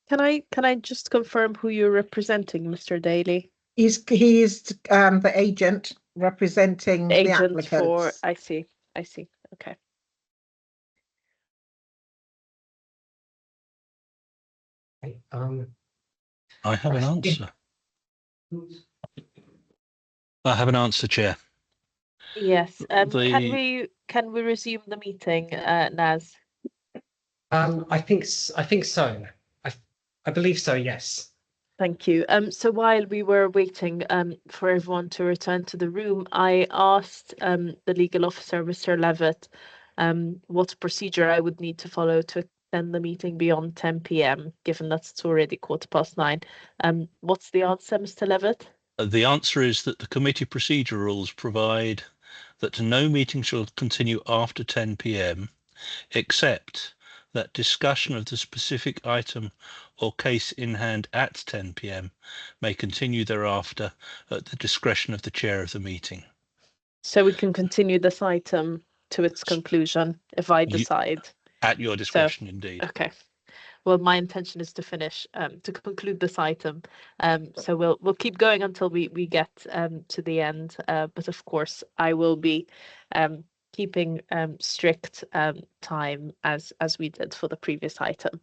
Can I just confirm who you're representing, Mr. Daly? he is the agent representing the Agent applicants. I see. I see. Okay. Okay, I have an answer. I have an answer, Chair. Yes. The Can we resume the meeting, Naz? I think so. I believe so. Yes. Thank you. So while we were waiting for everyone to return to the room, I asked the legal officer, Mr. Levitt, what procedure I would need to follow to extend the meeting beyond 10 p.m., given that it's already 9:15. What's the answer, Mr. Levitt? The answer is that the committee procedure rules provide that no meeting shall continue after 10 p.m. except that discussion of the specific item or case in hand at 10 p.m. may continue thereafter at the discretion of the chair of the meeting. So we can continue this item to its conclusion if I decide. At your discretion, indeed. Okay. Well, my intention is to finish to conclude this item. So we'll keep going until we get to the end. But of course, I will be keeping strict time as we did for the previous item.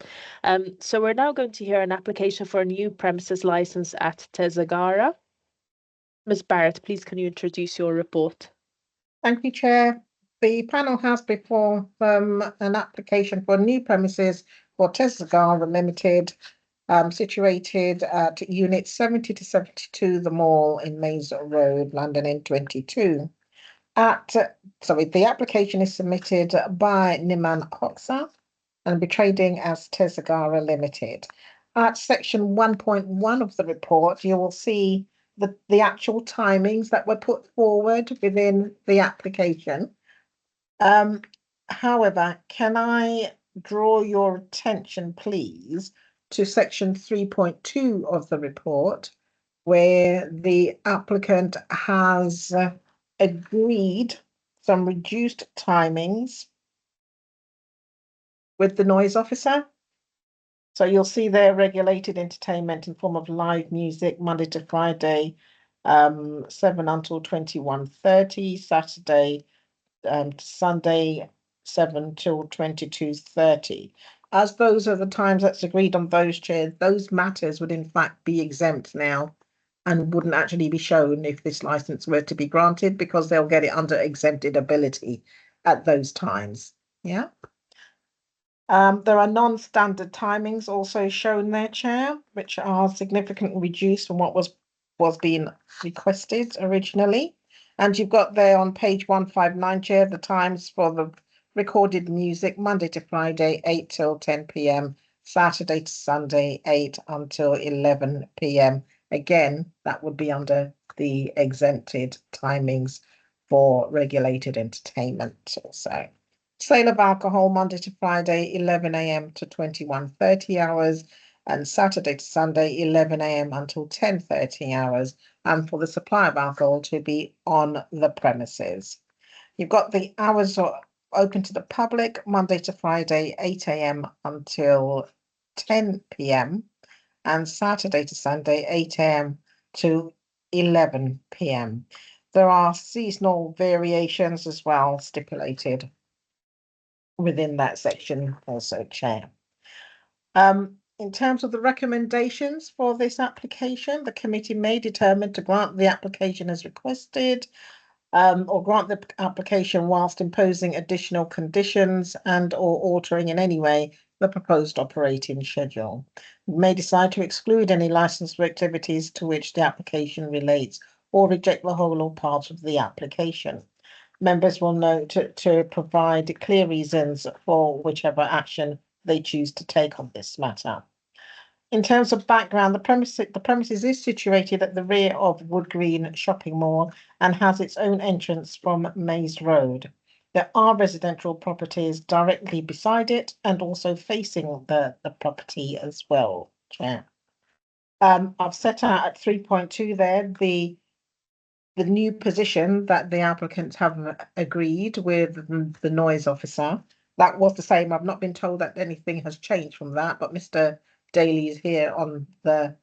So we're now going to hear an application for a new premises license at Tesagara. Ms. Barrett, please can you introduce your report? Thank you, Chair. The panel has before them an application for new premises for Tesagara Limited, situated at Unit 70 to 72, The Mall in Maze Road, London N22. The application is submitted by Niman Hoxha and will be trading as Tesagara Limited. At section 1.1 of the report, you will see the actual timings that were put forward within the application. However, can I draw your attention, please, to section 3.2 of the report, where the applicant has agreed some reduced timings with the noise officer. So you'll see there regulated entertainment in form of live music Monday to Friday, 7 until 21:30, Saturday to Sunday, 7 till 22:30. As those are the times that's agreed on those chairs, those matters would in fact be exempt now and wouldn't actually be shown if this license were to be granted, because they'll get it under exempted ability at those times. Yeah. There are non-standard timings also shown there, Chair, which are significantly reduced from what was being requested originally. And you've got there on page 159, Chair, the times for the recorded music, Monday to Friday, 8 till 10 p.m, Saturday to Sunday, 8 until 11 p.m. Again, that would be under the exempted timings for regulated entertainment. So, sale of alcohol, Monday to Friday, 11 a.m. to 21:30 hours, and Saturday to Sunday, 11 a.m. until 10:30 hours, and for the supply of alcohol to be on the premises. You've got the hours open to the public, Monday to Friday, 8 a.m. until 10 p.m, and Saturday to Sunday, 8 a.m. to 11 p.m. There are seasonal variations as well stipulated within that section also, Chair. In terms of the recommendations for this application, the committee may determine to grant the application as requested, or grant the application whilst imposing additional conditions and or altering in any way the proposed operating schedule. May decide to exclude any license for activities to which the application relates, or reject the whole or part of the application. Members will note to provide clear reasons for whichever action they choose to take on this matter. In terms of background, the premises is situated at the rear of Wood Green Shopping Mall and has its own entrance from Maze Road. There are residential properties directly beside it and also facing the property as well, Chair. I've set out at 3.2 there the new position that the applicants have agreed with the noise officer. That was the same. I've not been told that anything has changed from that, but Mr. Daly is here on the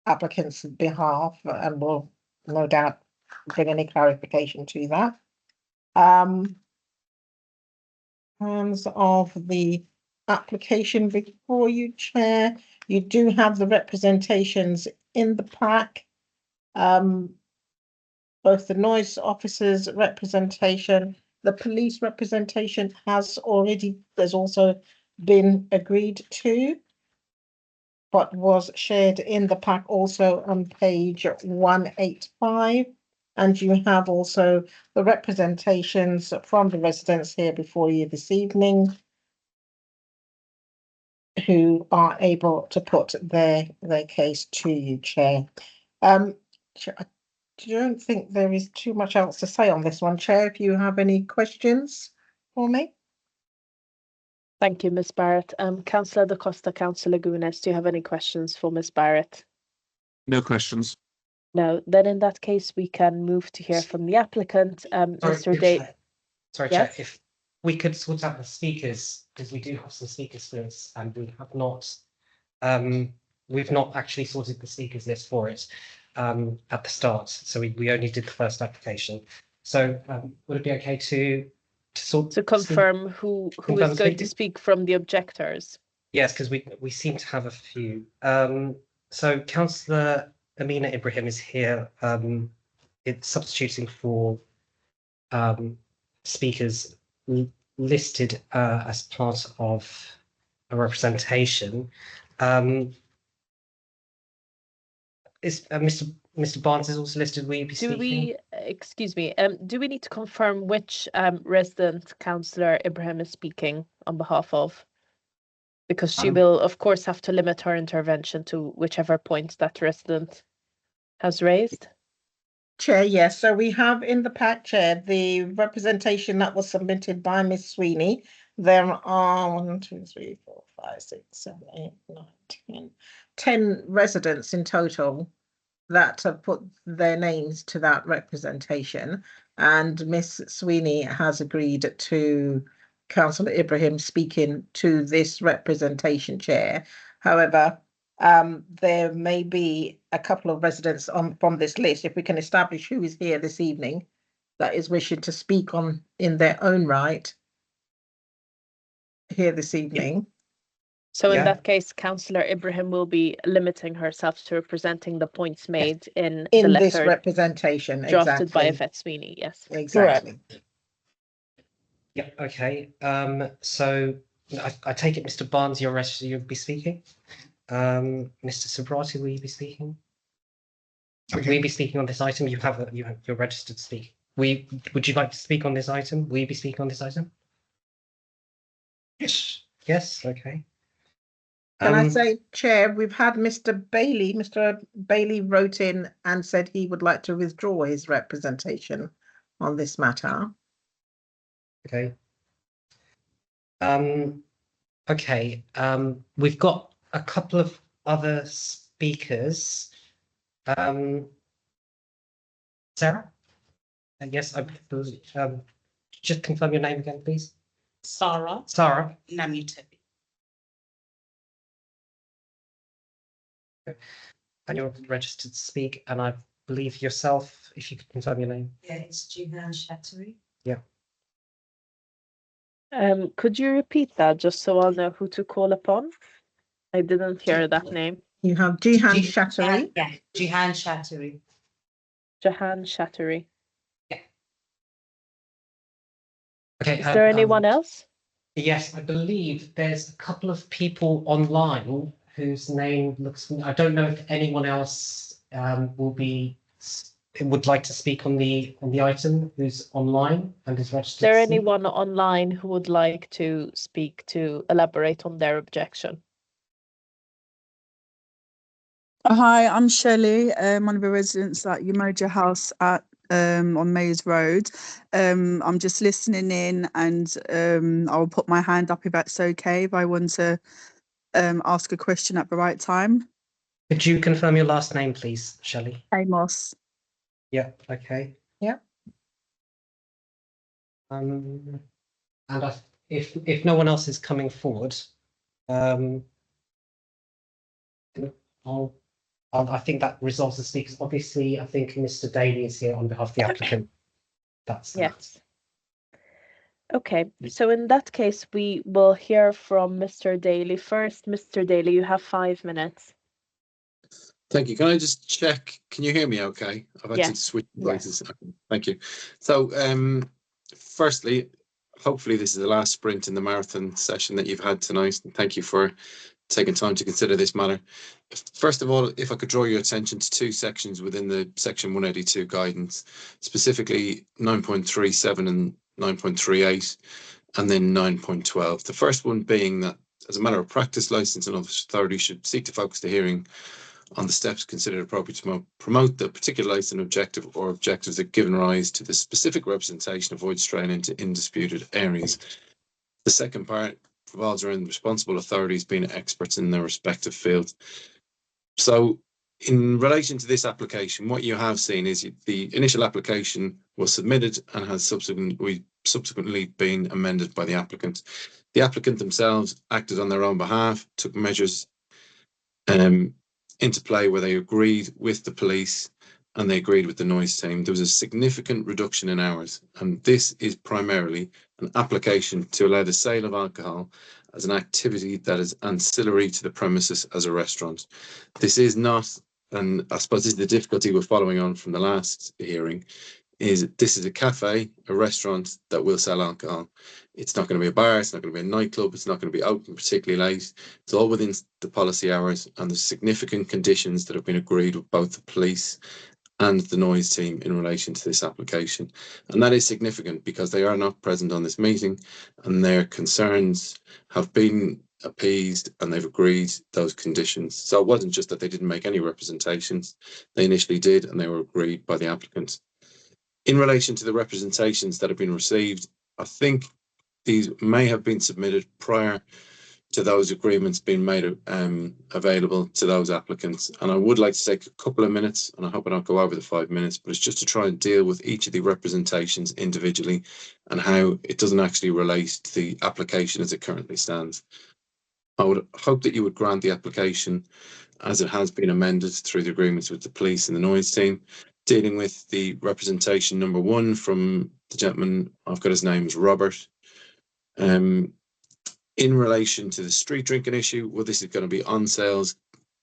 applicant's behalf and will no doubt bring any clarification to that. terms of the application before you, Chair, you do have the representations in the pack. Both the noise officers representation, the police representation there's also been agreed to, but was shared in the pack also on page 185. And you have also the representations from the residents here before you this evening who are able to put their case to you, Chair. I don't think there is too much else to say on this one, Chair. If you have any questions for me. Thank you, Ms. Barrett. Councillor Da Costa, Councillor Gunas, do you have any questions for Ms. Barrett? No questions. No, then in that case, we can move to hear from the applicant, Mr. Day. Sorry, Yes? Chair, if we could sort out the speakers, because we do have some speakers lists and we have not, we've not actually sorted the speakers list for it at the start. So we only did the first application. So would it be okay to confirm who confirm is going to speakers? speak from the objectors? Yes, because we seem to have a few. So Councillor Amina Ibrahim is here. It's substituting for speakers listed as part of a representation. Is Mr. Barnes is also listed? Will you be speaking? Excuse me, do we need to confirm which resident Councillor Ibrahim is speaking on behalf of? Because she will, of course, have to limit her intervention to whichever point that resident has raised. Chair, yes. So we have in the pack, Chair, the representation that was submitted by Ms. Sweeney. There are 1, 2, 3, 4, 5, 6, 7, 8, 9, 10 residents in total that have put their names to that representation. And Ms. Sweeney has agreed to Councillor Ibrahim speaking to this representation, Chair. However, there may be a couple of residents from this list, if we can establish who is here this evening, that is wishing to speak in their own right here this evening. So in that case, Councillor Ibrahim will be limiting herself to representing the points made in the this letter representation, drafted by exactly. Yvette Sweeney. Yes, Exactly. Yeah. Okay. So I take it, Mr. Barnes, you'll be speaking. Mr. Subrati, will you be speaking? Okay. Will you be speaking on this item? You're registered to speak. Would you like to speak on this item? Will you be speaking on this item? Yes. Yes. Okay. Can I say, Chair, we've had Mr. Bailey. Mr. Bailey wrote in and said he would like to withdraw his representation on this matter. Okay. Okay. We've got a couple of other speakers. Sarah? Yes, I just confirm your name again, please. Sarah Sarah. Namute. And you're registered to speak, and I believe yourself, if you could confirm your name. Yeah, it's Jihan Shattery. Yeah. Could you repeat that just so I'll know who to call upon? I didn't hear that name. You have Jihan Shattery. Yeah, Jihan Shattery. Jahan Shattery. Okay. Is there anyone else? Yes, I believe there's a couple of people online whose name looks. I don't know if anyone else would like to speak on the item who's online and is registered. Is there to speak? anyone online who would like to speak to elaborate on their objection? Hi, I'm Shelley, one of the residents at Umoja House on Mays Road. I'm just listening in, and I'll put my hand up if that's okay, if I want to ask a question at the right time. Could you confirm your last name, please, Shelley? Amos. Yeah. Okay. Yeah. And if no one else is coming forward, I think that resolves the speakers. Obviously, I think Mr. Daly is here on behalf of the applicant. That's yes. Okay, so in that case, we will hear from Mr. Daly first. Mr. Daly, you have 5 minutes. Thank you. Can I just check? Can you hear me okay? I've had to Yes. switch devices. Okay, thank you. So, firstly, hopefully this is the last sprint in the marathon session that you've had tonight. And thank you for taking time to consider this matter. First of all, if I could draw your attention to 2 sections within the Section 182 guidance, specifically 9.37 and 9.38, and then 9.12. The first one being that, as a matter of practice, licensing authorities should seek to focus the hearing on the steps considered appropriate to promote the particular licensing objective or objectives that given rise to the specific representation, avoid straying into indisputed areas. The second part revolves around responsible authorities being experts in their respective fields. So in relation to this application, what you have seen is the initial application was submitted and has subsequently been amended by the applicant. The applicant themselves acted on their own behalf, took measures into play where they agreed with the police and they agreed with the noise team. There was a significant reduction in hours, and this is primarily an application to allow the sale of alcohol as an activity that is ancillary to the premises as a restaurant. This is not, and I suppose this is the difficulty we're following on from the last hearing, is this is a cafe, a restaurant that will sell alcohol. It's not going to be a bar, it's not going to be a nightclub, it's not going to be open particularly late. It's all within the policy hours, and there's significant conditions that have been agreed with both the police and the noise team in relation to this application. And that is significant because they are not present on this meeting and their concerns have been appeased and they've agreed those conditions. So it wasn't just that they didn't make any representations, they initially did and they were agreed by the applicant. In relation to the representations that have been received, I think these may have been submitted prior to those agreements being made available to those applicants. And I would like to take a couple of minutes, and I hope I don't go over the 5 minutes, but it's just to try and deal with each of the representations individually and how it doesn't actually relate to the application as it currently stands. I would hope that you would grant the application as it has been amended through the agreements with the police and the noise team, dealing with the representation number 1 from the gentleman, I've got his name is Robert. In relation to the street drinking issue, well, this is going to be on sales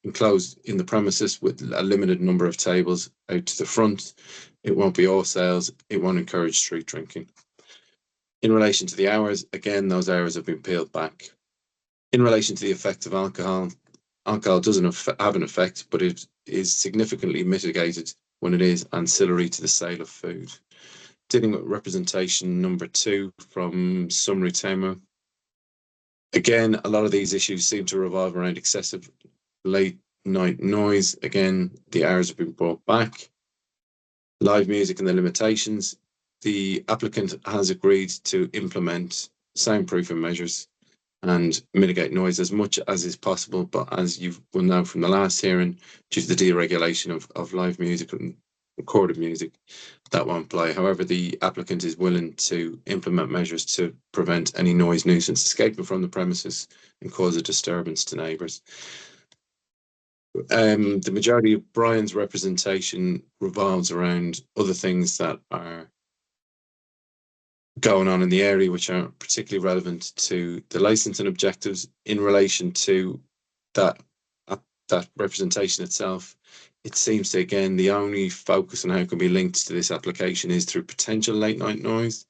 enclosed in the premises with a limited number of tables out to the front. It won't be all sales. It won't encourage street drinking. In relation to the hours, again, those hours have been peeled back. In relation to the effect of alcohol, alcohol doesn't have an effect, but it is significantly mitigated when it is ancillary to the sale of food. Dealing with representation number 2 from Summary Tamo. Again, a lot of these issues seem to revolve around excessive late night noise. Again, the hours have been brought back. Live music and the limitations. The applicant has agreed to implement soundproofing measures and mitigate noise as much as is possible. But as you will know from the last hearing, due to the deregulation of live music and recorded music, that won't play. However, the applicant is willing to implement measures to prevent any noise nuisance escaping from the premises and cause a disturbance to neighbours. The majority of Brian's representation revolves around other things that are going on in the area which aren't particularly relevant to the licensing objectives. In relation to that representation itself, it seems to, again, the only focus on how it can be linked to this application is through potential late night noise.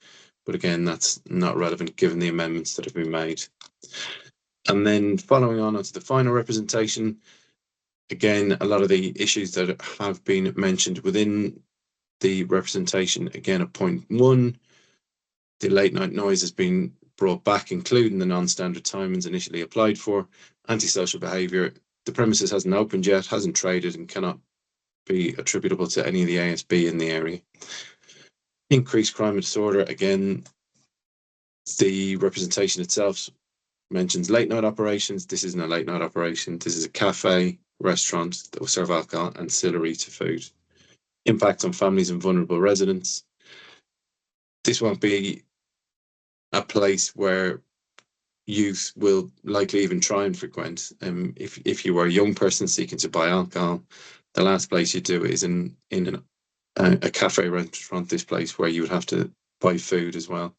But again, that's not relevant given the amendments that have been made. And then following on to the final representation, again, a lot of the issues that have been mentioned within the representation, again, at point 1, the late night noise has been brought back, including the non-standard timings initially applied for, antisocial behaviour. The premises hasn't opened yet, hasn't traded, and cannot be attributable to any of the ASB in the area. Increased crime and disorder, again, the representation itself mentions late night operations. This isn't a late night operation. This is a cafe, restaurant that will serve alcohol ancillary to food. Impact on families and vulnerable residents. This won't be a place where youth will likely even try and frequent. If you were a young person seeking to buy alcohol, the last place you do it is in a cafe restaurant, this place where you would have to buy food as well.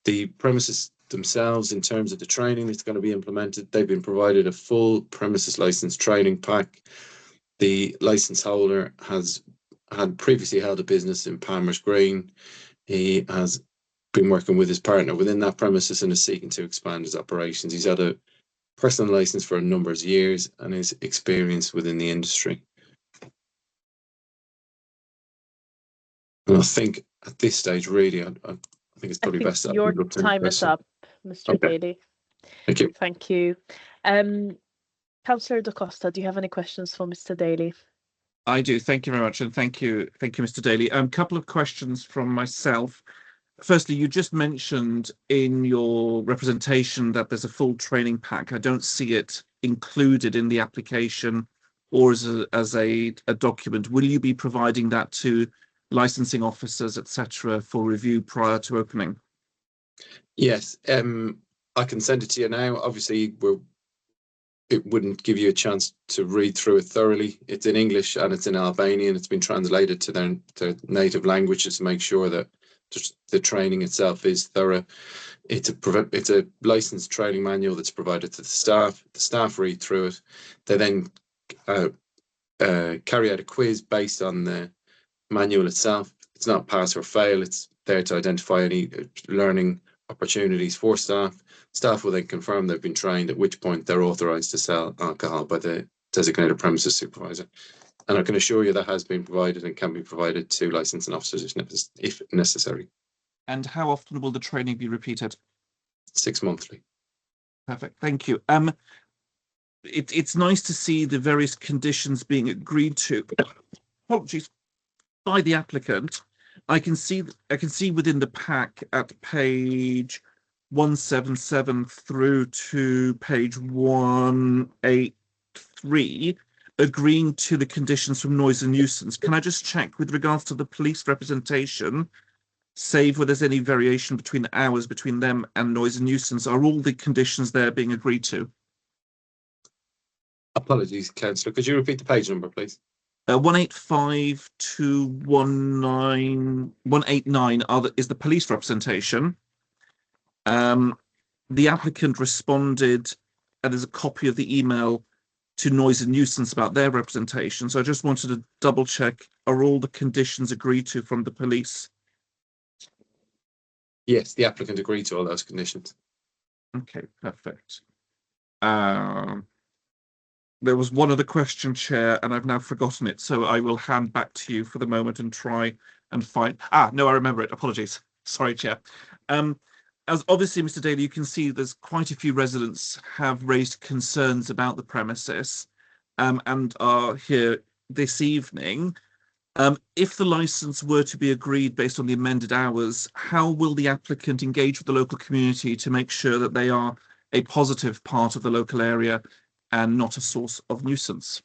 The premises themselves, in terms of the training that's going to be implemented, they've been provided a full premises license training pack. The license holder had previously held a business in Palmer's Green. He has been working with his partner within that premises and is seeking to expand his operations. He's had a personal license for a number of years and is experienced within the industry. And I think at this stage, really, I think it's probably best that your I look to time is question. up, Mr. Okay. Daly. Thank you. Thank you. Councillor Da Costa, do you have any questions for Mr. Daly? I do. Thank you very much, and thank you, Mr. Daly. Couple of questions from myself. Firstly, you just mentioned in your representation that there's a full training pack. I don't see it included in the application or as a document. Will you be providing that to licensing officers, etc., for review prior to opening? Yes, I can send it to you now. Obviously, it wouldn't give you a chance to read through it thoroughly. It's in English and it's in Albanian. It's been translated to their native languages to make sure that the training itself is thorough. It's a licensed training manual that's provided to the staff. The staff read through it. They then carry out a quiz based on the manual itself. It's not pass or fail. It's there to identify any learning opportunities for staff. Staff will then confirm they've been trained, at which point they're authorised to sell alcohol by the designated premises supervisor. And I can assure you that has been provided and can be provided to licensing officers if necessary. And how often will the training be repeated? 6 monthly. Perfect. Thank you. It's nice to see the various conditions being agreed to. Apologies, by the applicant. I can see within the pack at page 177 through to page 183, agreeing to the conditions from noise and nuisance. Can I just check with regards to the police representation, save where there's any variation between the hours between them and noise and nuisance, are all the conditions there being agreed to? Apologies, Councillor. Could you repeat the page number, please? 185 to 189 is the police representation. The applicant responded, and there's a copy of the email to noise and nuisance about their representation. So I just wanted to double check, are all the conditions agreed to from the police? Yes, the applicant agreed to all those conditions. Okay, perfect. There was one other question, Chair, and I've now forgotten it, so I will hand back to you for the moment and try and find... no, I remember it. Apologies. Sorry, Chair. As obviously, Mr. Daly, you can see there's quite a few residents have raised concerns about the premises and are here this evening. If the licence were to be agreed based on the amended hours, how will the applicant engage with the local community to make sure that they are a positive part of the local area and not a source of nuisance?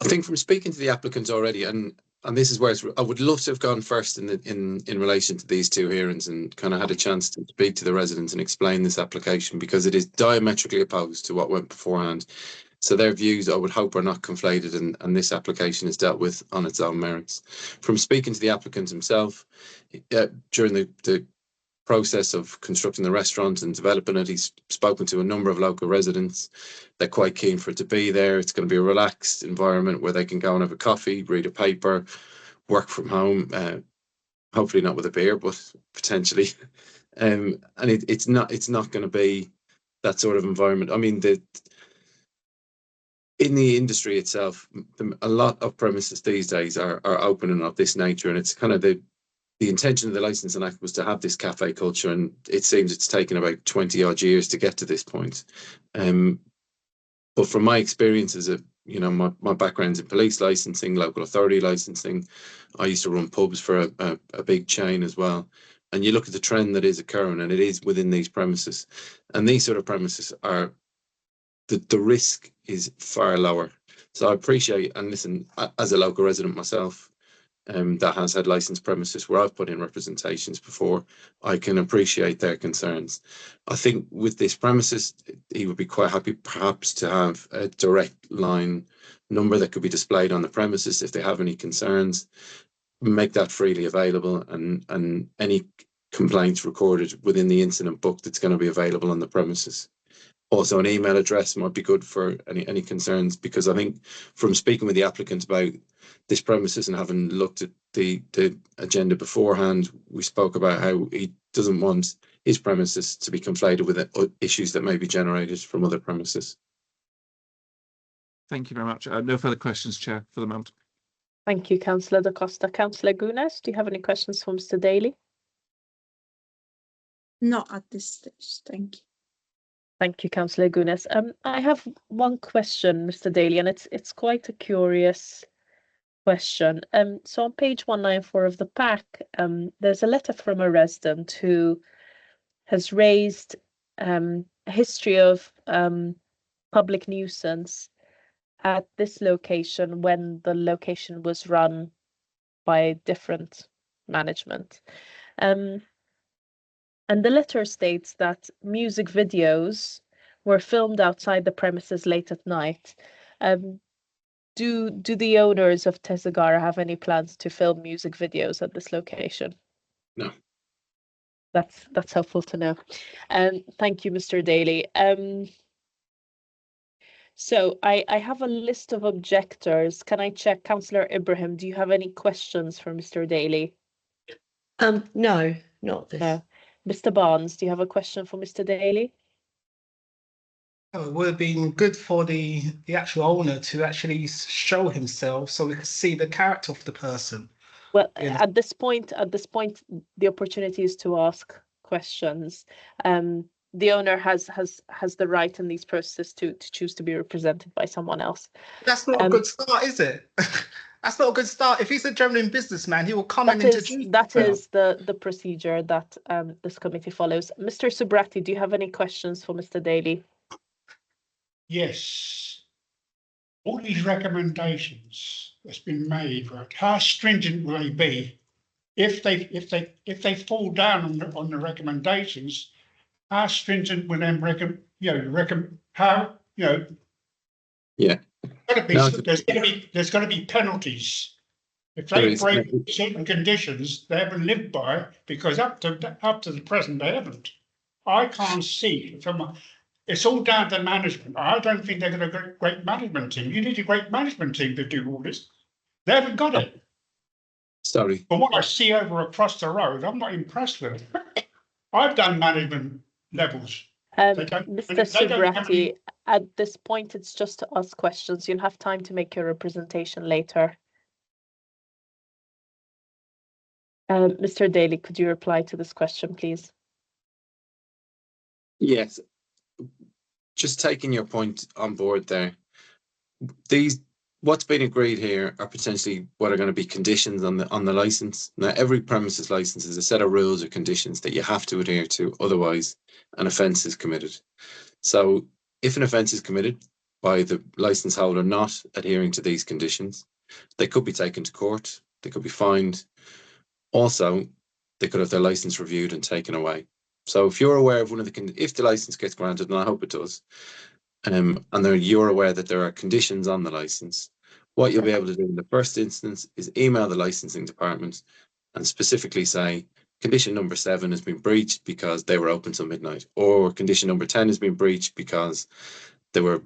I think from speaking to the applicants already, and this is where I would love to have gone first in relation to these two hearings and kind of had a chance to speak to the residents and explain this application, because it is diametrically opposed to what went beforehand. So their views, I would hope, are not conflated, and this application is dealt with on its own merits. From speaking to the applicant himself, during the process of constructing the restaurant and developing it, he's spoken to a number of local residents. They're quite keen for it to be there. It's going to be a relaxed environment where they can go and have a coffee, read a paper, work from home, hopefully not with a beer, but potentially. And it's not going to be that sort of environment. I mean, in the industry itself, a lot of premises these days are open and of this nature, and it's kind of the intention of the Licensing Act was to have this cafe culture, and it seems it's taken about 20 odd years to get to this point. But from my experience as my background's in police licensing, local authority licensing, I used to run pubs for a big chain as well. And you look at the trend that is occurring, and it is within these premises. And these sort of premises are, the risk is far lower. So I appreciate, and listen, as a local resident myself, that has had licensed premises where I've put in representations before, I can appreciate their concerns. I think with this premises, he would be quite happy perhaps to have a direct line number that could be displayed on the premises if they have any concerns, make that freely available, and any complaints recorded within the incident book that's going to be available on the premises. Also, an email address might be good for any concerns, because I think from speaking with the applicant about this premises and having looked at the agenda beforehand, we spoke about how he doesn't want his premises to be conflated with issues that may be generated from other premises. Thank you very much. No further questions, Chair, for the moment. Thank you, Councillor Da Costa. Councillor Gunas, do you have any questions for Mr. Daly? Not at this stage, thank you. Thank you, Councillor Gunas. I have one question, Mr. Daly, and it's quite a curious question. So on page 194 of the pack, there's a letter from a resident who has raised a history of public nuisance at this location when the location was run by different management. And the letter states that music videos were filmed outside the premises late at night. Do the owners of Tesagara have any plans to film music videos at this location? No. That's helpful to know. Thank you, Mr. Daly. So I have a list of objectors. Can I check, Councillor Ibrahim, do you have any questions for Mr. Daly? No, not this. No. Mr. Barnes, do you have a question for Mr. Daly? It would have been good for the actual owner to actually show himself so we could see the character of the person. Well, at this point, the opportunity is to ask questions. The owner has the right in these processes to choose to be represented by someone else. That's not a good start, is it? That's not a good start. If he's a genuine businessman, he will come and introduce. That is the procedure that this committee follows. Mr. Subrati, do you have any questions for Mr. Daly? Yes. All these recommendations that's been made, right? How stringent will they be? If they fall down on the recommendations, how stringent will them Yeah. There's got to be penalties if they break certain conditions they haven't lived by, because up to the present they haven't. I can't see it's all down to management. I don't think they've got a great management team. You need a great management team to do all this. They haven't got it. Sorry. From what I see over across the road, I'm not impressed with it. I've done management levels. Mr. Subrati, at this point, it's just to ask questions. You'll have time to make your representation later. Mr. Daly, could you reply to this question, please? Yes. Just taking your point on board there. What's been agreed here are potentially what are going to be conditions on the license. Now, every premises license is a set of rules or conditions that you have to adhere to, otherwise an offence is committed. So if an offence is committed by the license holder not adhering to these conditions, they could be taken to court, they could be fined. Also, they could have their license reviewed and taken away. So if you're aware of if the license gets granted, and I hope it does, and you're aware that there are conditions on the license, what you'll be able to do in the first instance is email the licensing department and specifically say, condition number 7 has been breached because they were open till midnight, or condition number 10 has been breached because they were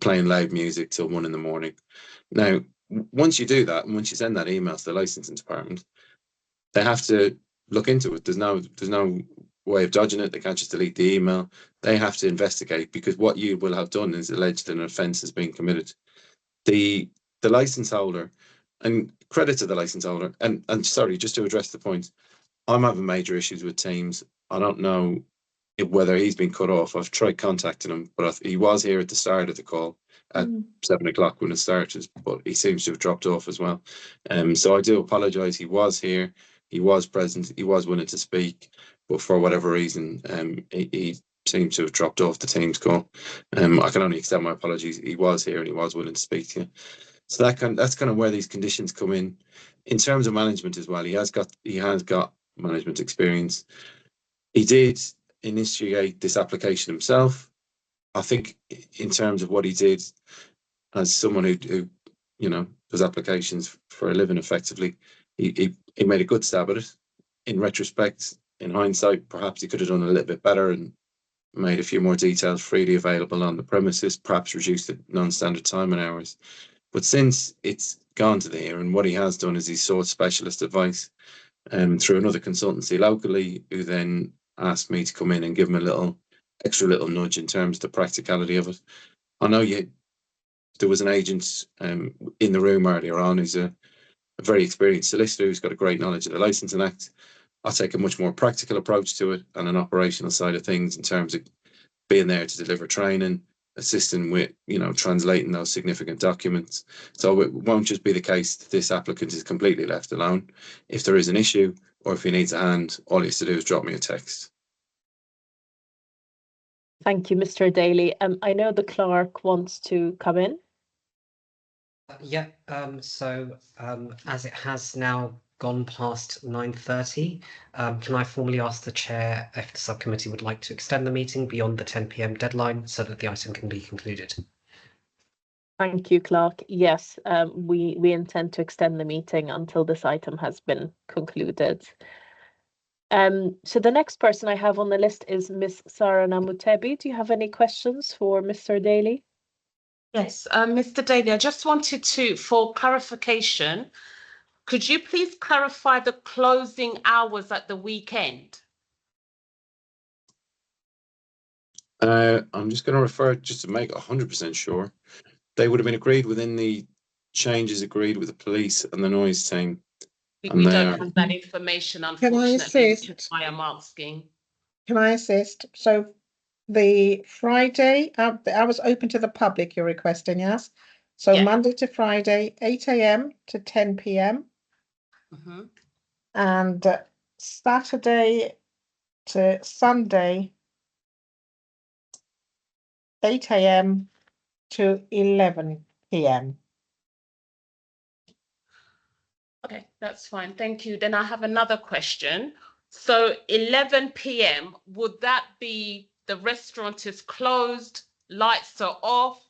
playing loud music till 1 in the morning. Now, once you do that, and once you send that email to the licensing department, they have to look into it. There's no way of dodging it. They can't just delete the email. They have to investigate, because what you will have done is alleged an offence has been committed. The license holder, and credit to the license holder, and sorry, just to address the point, I'm having major issues with Teams. I don't know whether he's been cut off. I've tried contacting him, but he was here at the start of the call at 7 o'clock when it started, but he seems to have dropped off as well. So I do apologise. He was here, he was present, he was willing to speak, but for whatever reason, he seems to have dropped off the Teams call. I can only extend my apologies. He was here and he was willing to speak to you. So that's kind of where these conditions come in. In terms of management as well, he has got management experience. He did initiate this application himself. I think in terms of what he did as someone who does applications for a living effectively, he made a good stab at it. in retrospect, in hindsight, perhaps he could have done a little bit better and made a few more details freely available on the premises, perhaps reduced the non-standard time and hours. But since it's gone to the hearing, what he has done is he sought specialist advice through another consultancy locally, who then asked me to come in and give him a little extra little nudge in terms of the practicality of it. I know there was an agent in the room earlier on who's a very experienced solicitor who's got a great knowledge of the Licensing Act. I'll take a much more practical approach to it and an operational side of things in terms of being there to deliver training, assisting with, translating those significant documents. So it won't just be the case that this applicant is completely left alone. If there is an issue or if he needs a hand, all he has to do is drop me a text. Thank you, Mr. Daly. I know the clerk wants to come in. Yeah, as it has now gone past 9:30, can I formally ask the chair if the subcommittee would like to extend the meeting beyond the 10 p.m. deadline so that the item can be concluded? Thank you, clerk. Yes, we intend to extend the meeting until this item has been concluded. So the next person I have on the list is Ms. Sara Namutebi. Do you have any questions for Mr. Daly? Yes, Mr. Daly, I just wanted to, for clarification, could you please clarify the closing hours at the weekend? I'm just going to refer, just to make 100% sure, they would have been agreed within the changes agreed with the police and the noise team. We don't have that information, unfortunately, which is why I'm asking. Can I assist? So the Friday, the hours open to the public you're requesting, yes? So Yeah. Monday to Friday, 8 a.m. to 10 p.m. And Saturday to Sunday, 8 a.m. to 11 p.m. Okay, that's fine. Thank you. Then I have another question. So 11 p.m., would that be the restaurant is closed, lights are off,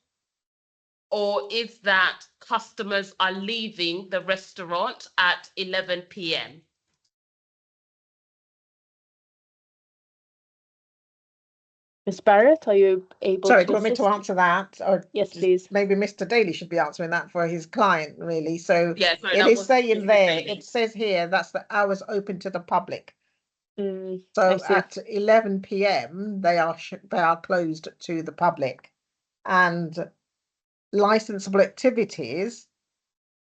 or is that customers are leaving the restaurant at 11 p.m.? Ms. Barrett, are you able Sorry, to do you want me to assist? answer that? Or Yes, just please. maybe Mr. Daly should be answering that for his client, really. So Yeah, sorry, it that is was saying Mr. there, Daly. it says here, that's the hours open to the public. I So see. at 11 p.m. they are closed to the public, and licensable activities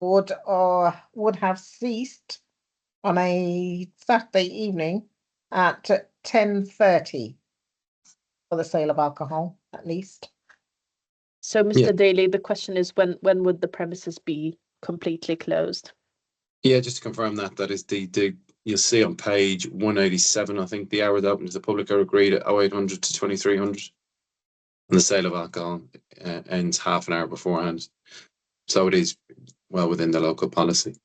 would have ceased on a Saturday evening at 10:30 for the sale of alcohol, at least. So, Mr. Yeah. Daly, the question is when would the premises be completely closed? Yeah, just to confirm that is the you'll see on page 187, I think the hours open to the public are agreed at 0800 to 2300. And the sale of alcohol ends half an hour beforehand. So it is well within the local policy.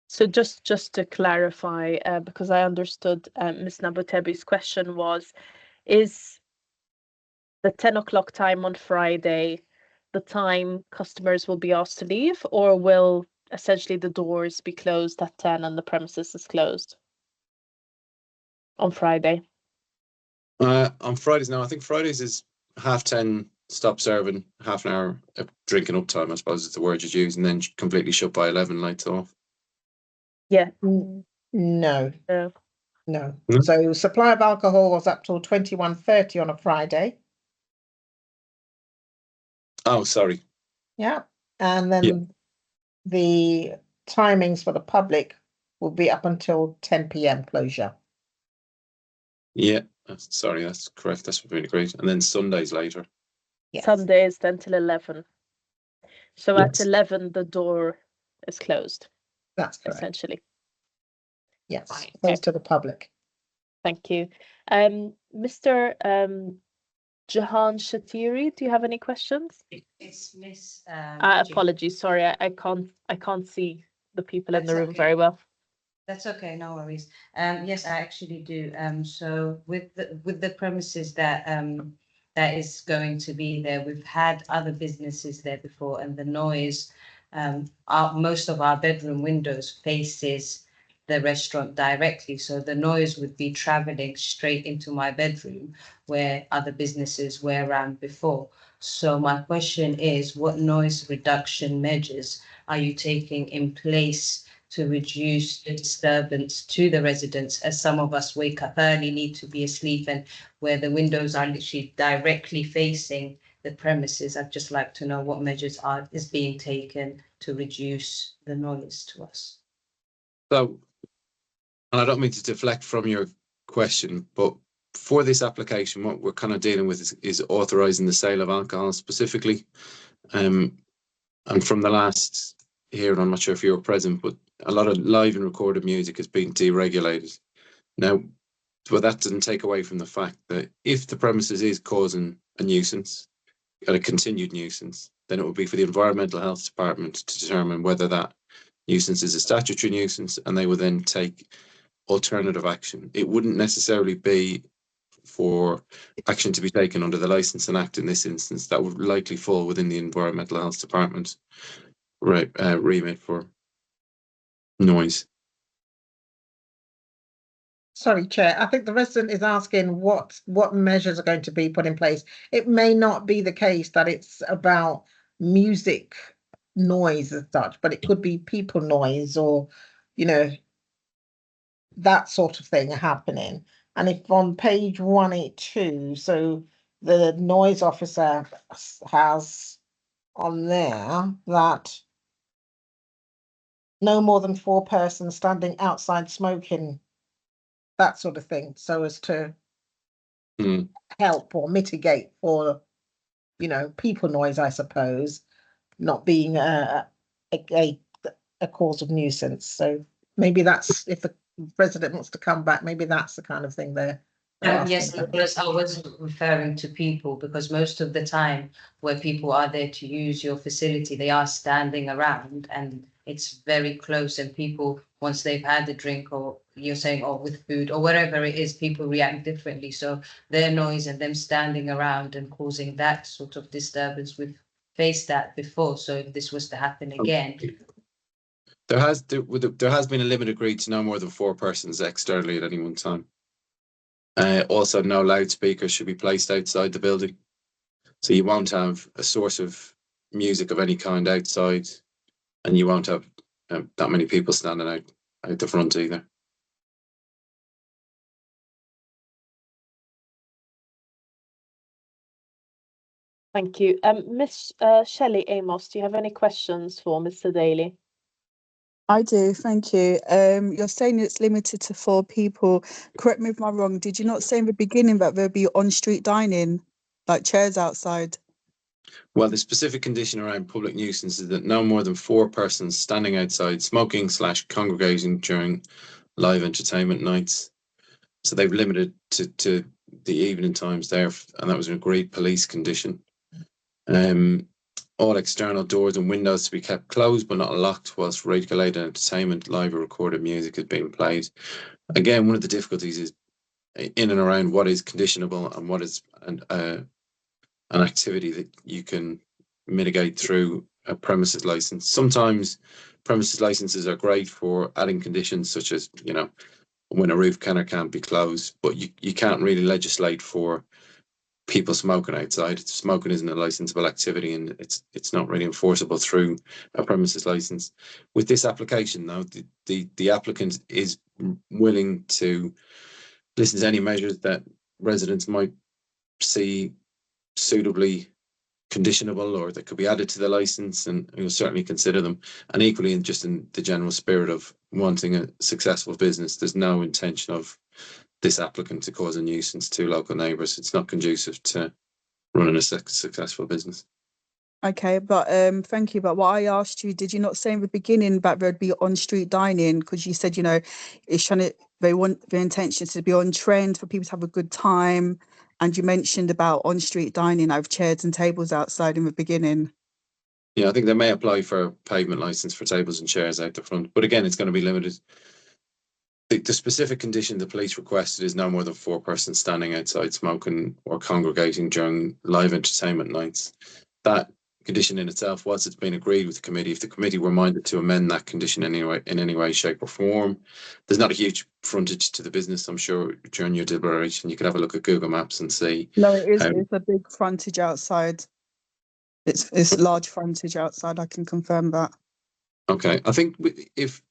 So just to clarify, because I understood Ms. Nabutebi's question was, is the 10 o'clock time on Friday the time customers will be asked to leave, or will essentially the doors be closed at 10 and the premises is closed on Friday? On Fridays now, I think Fridays is 10:30 stop serving, half an hour drinking up time, I suppose is the word you'd use, and then completely shut by 11, lights off. Yeah. No. No. No. No? So supply of alcohol was up till 21:30 on a Friday. Oh, sorry. Yeah. And then the timings for the public will be up until 10 p.m. closure. Yeah, sorry, that's correct. That's been agreed. And then Sundays later. Yes. Sundays then till 11. So at Yes. 11 the door is closed, That's correct. essentially. Yes. Right. Closed to the public. Thank you. Mr. Jahan Shatiri, do you have any questions? It's Miss. Apologies, sorry, I can't see the people in the room very well. That's okay, no worries. Yes, I actually do. So with the premises that that is going to be there, we've had other businesses there before, and the noise Most of our bedroom windows faces the restaurant directly, so the noise would be traveling straight into my bedroom where other businesses were around before. So my question is, what noise reduction measures are you taking in place to reduce the disturbance to the residents, as some of us wake up early, need to be asleep, and where the windows are literally directly facing the premises? I'd just like to know what measures is being taken to reduce the noise to us. So, and I don't mean to deflect from your question, but for this application, what we're kind of dealing with is authorising the sale of alcohol specifically. And from the last hearing, I'm not sure if you were present, but a lot of live and recorded music is being deregulated. Now, but that doesn't take away from the fact that if the premises is causing a nuisance, a continued nuisance, then it will be for the Environmental Health Department to determine whether that nuisance is a statutory nuisance, and they will then take alternative action. It wouldn't necessarily be for action to be taken under the Licensing Act in this instance. That would likely fall within the Environmental Health Department remit for noise. Sorry, Chair. I think the resident is asking what measures are going to be put in place. It may not be the case that it's about music noise as such, but it could be people noise or, you know, that sort of thing happening. And if on page 182, so the noise officer has on there that no more than 4 persons standing outside smoking, that sort of thing, so as to help or mitigate for, you know, people noise, I suppose, not being a cause of nuisance. So maybe that's, if the resident wants to come back, maybe that's the kind of thing they're Yes, because I was referring to people, because most of the time where people are there to use your facility, they are standing around and it's very close, and people, once they've had a drink, or you're saying, or with food or whatever it is, people react differently. So their noise and them standing around and causing that sort of disturbance, we've faced that before. So if this was to happen again. There has been a limit agreed to no more than 4 persons externally at any one time. Also, no loudspeakers should be placed outside the building. So you won't have a source of music of any kind outside, and you won't have that many people standing out the front either. Thank you. Miss Shelley Amos, do you have any questions for Mr. Daly? I do, thank you. You're saying it's limited to 4 people. Correct me if I'm wrong. Did you not say in the beginning that there'd be on-street dining, like chairs outside? Well, the specific condition around public nuisance is that no more than 4 persons standing outside smoking / congregating during live entertainment nights. So they've limited to the evening times there, and that was an agreed police condition. All external doors and windows to be kept closed but not locked whilst regulated entertainment, live or recorded music is being played. Again, one of the difficulties is in and around what is conditionable and what is an activity that you can mitigate through a premises license. Sometimes premises licenses are great for adding conditions such as, you know, when a roof can or can't be closed, but you can't really legislate for people smoking outside. Smoking isn't a licensable activity, and it's not really enforceable through a premises license. With this application, though, the applicant is willing to listen to any measures that residents might see suitably conditionable or that could be added to the license, and we'll certainly consider them. And equally, just in the general spirit of wanting a successful business, there's no intention of this applicant to cause a nuisance to local neighbours. It's not conducive to running a successful business. Okay, but thank you. But what I asked you, did you not say in the beginning that there'd be on-street dining? Because you said, you know, it's they want the intention to be on trend for people to have a good time. And you mentioned about on-street dining, I have chairs and tables outside in the beginning. Yeah, I think they may apply for a pavement licence for tables and chairs out the front. But again, it's going to be limited. The specific condition the police requested is no more than 4 persons standing outside smoking or congregating during live entertainment nights. That condition in itself, once it's been agreed with the committee, if the committee were minded to amend that condition in any way, shape or form, there's not a huge frontage to the business. I'm sure during your deliberation, you could have a look at Google Maps and see. No, it is. It's a big frontage outside. It's large frontage outside. I can confirm that. Okay, I think if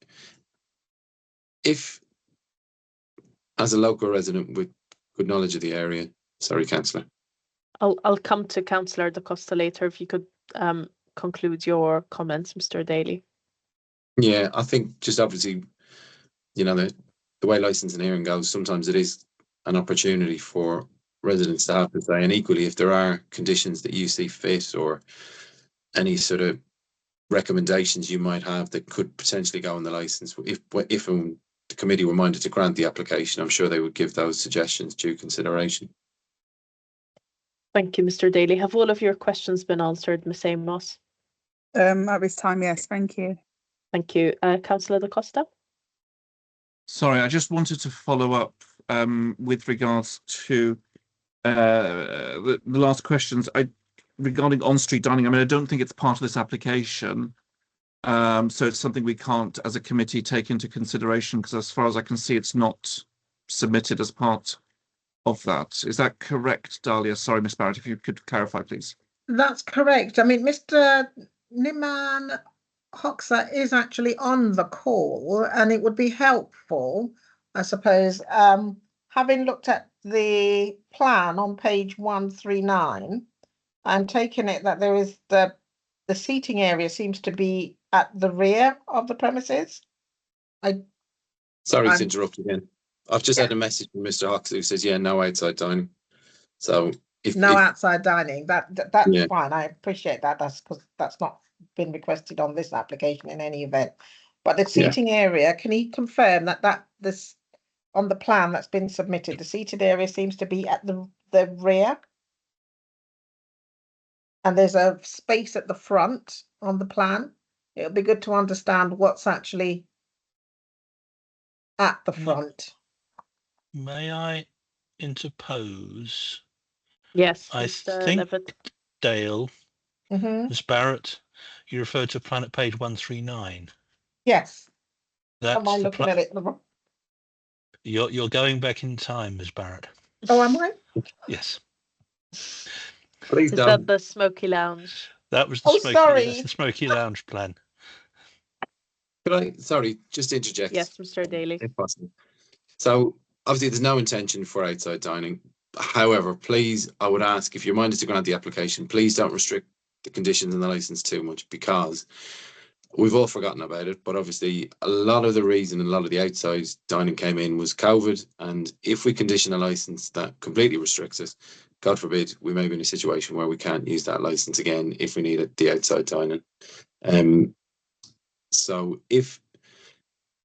as a local resident with good knowledge of the area, sorry, councillor. I'll come to Councillor Da Costa later if you could conclude your comments, Mr. Daly. Yeah, I think just obviously, you know, the way licensing hearing goes, sometimes it is an opportunity for residents to have to say, and equally if there are conditions that you see fit or any sort of recommendations you might have that could potentially go on the license, if the committee were minded to grant the application, I'm sure they would give those suggestions due consideration. Thank you, Mr. Daly. Have all of your questions been answered, Ms. Amos? At this time, yes. Thank you. Thank you. Councillor Da Costa? Sorry, I just wanted to follow up with regards to the last questions regarding on-street dining. I mean, I don't think it's part of this application, so it's something we can't, as a committee, take into consideration because, as far as I can see, it's not submitted as part of that. Is that correct, Dahlia? Sorry, Ms. Barrett, if you could clarify, please. That's correct. I mean, Mr. Niman Hoxha is actually on the call, and it would be helpful, I suppose, having looked at the plan on page 139 and taking it that there is the seating area seems to be at the rear of the premises. Sorry to interrupt again. I've just had a message from Mr. Hoxha who says, yeah, no outside dining. So if outside dining, that's Yeah. fine. I appreciate that. That's because that's not been requested on this application in any event. But the seating area, can he confirm that this on the plan that's been submitted, the seated area seems to be at the rear? And there's a space at the front on the plan. It'll be good to understand what's actually at the front. May I interpose? Yes, I Mr. think, Levitt. Dale, Mm-hmm. Ms. Barrett, you referred to plan at page 139. Yes. That's Am I the looking plan. at it? The wrong- You're going back in time, Ms. Barrett. Oh, am I? Yes, Please Is don't. that the Smoky Lounge? that was the Oh, smoky. sorry. That's the Smoky Lounge plan. Could I, sorry, just interject? Yes, Mr. Daly. If possible. So obviously there's no intention for outside dining. However, please, I would ask if you're minded to grant the application, please don't restrict the conditions in the license too much, because we've all forgotten about it. But obviously a lot of the reason a lot of the outside dining came in was COVID. And if we condition a license that completely restricts it, God forbid, we may be in a situation where we can't use that license again if we need the outside dining. So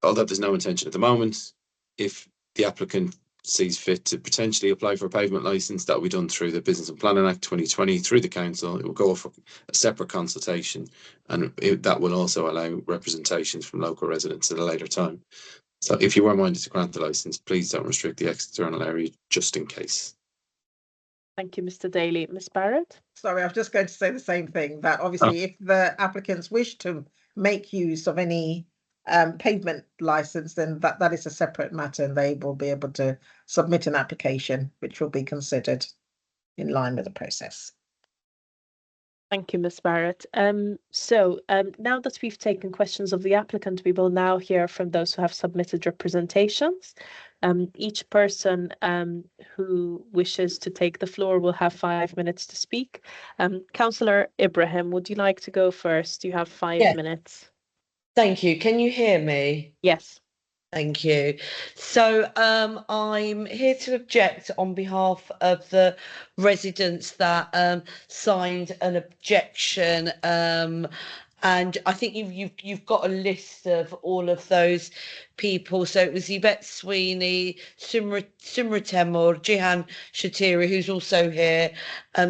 although there's no intention at the moment, if the applicant sees fit to potentially apply for a pavement licence, that will be done through the Business and Planning Act 2020 through the council. It will go for a separate consultation, and that will also allow representations from local residents at a later time. So if you were minded to grant the licence, please don't restrict the external area just in case. Thank you, Mr. Daly. Ms. Barrett? Sorry, I was just going to say the same thing, that obviously if the applicants wish to make use of any pavement license, then that is a separate matter, and they will be able to submit an application which will be considered in line with the process. Thank you, Ms. Barrett. So now that we've taken questions of the applicant, we will now hear from those who have submitted representations. Each person who wishes to take the floor will have 5 minutes to speak. Councillor Ibrahim, would you like to go first? You have 5 minutes. Thank you. Can you hear me? Yes. Thank you. So I'm here to object on behalf of the residents that signed an objection, and I think you've got a list of all of those people. So it was Yvette Sweeney, Simra Temur, Jihan Shatiri, who's also here,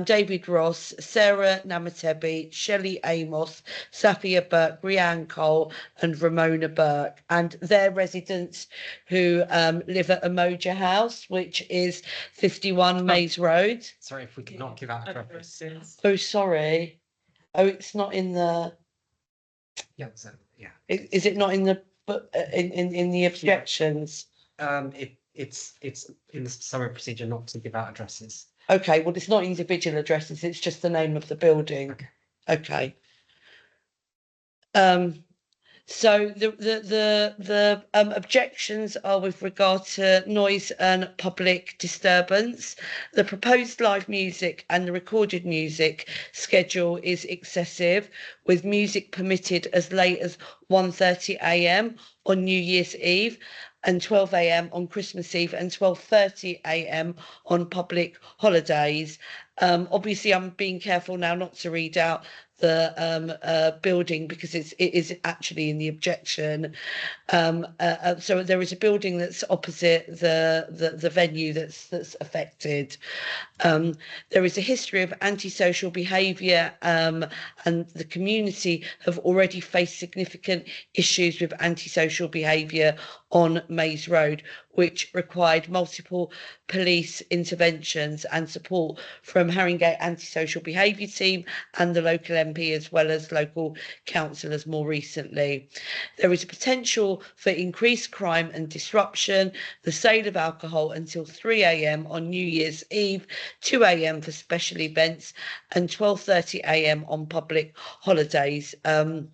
David Ross, Sarah Namatebi, Shelley Amos, Safia Burke, Brianne Cole and Ramona Burke. And they're residents who live at Umoja House, which is 51 Maze Road. Sorry if we could not give out addresses. Oh, sorry. Oh, it's not in the, Yeah, so, yeah. is it not in the, in the objections? It's in the summary procedure not to give out addresses. Okay, well, it's not individual addresses, it's just the name of the building. Okay. So the objections are with regard to noise and public disturbance. The proposed live music and the recorded music schedule is excessive, with music permitted as late as 1:30 a.m. on New Year's Eve and 12 a.m. on Christmas Eve and 12:30 a.m. on public holidays. Obviously, I'm being careful now not to read out the building because it is actually in the objection. So there is a building that's opposite the venue that's affected. There is a history of antisocial behaviour, and the community have already faced significant issues with antisocial behaviour on Maze Road, which required multiple police interventions and support from Haringey Antisocial Behaviour Team and the local MP, as well as local councillors more recently. There is a potential for increased crime and disruption, the sale of alcohol until 3 a.m. on New Year's Eve, 2 a.m. for special events, and 12:30 a.m. on public holidays. And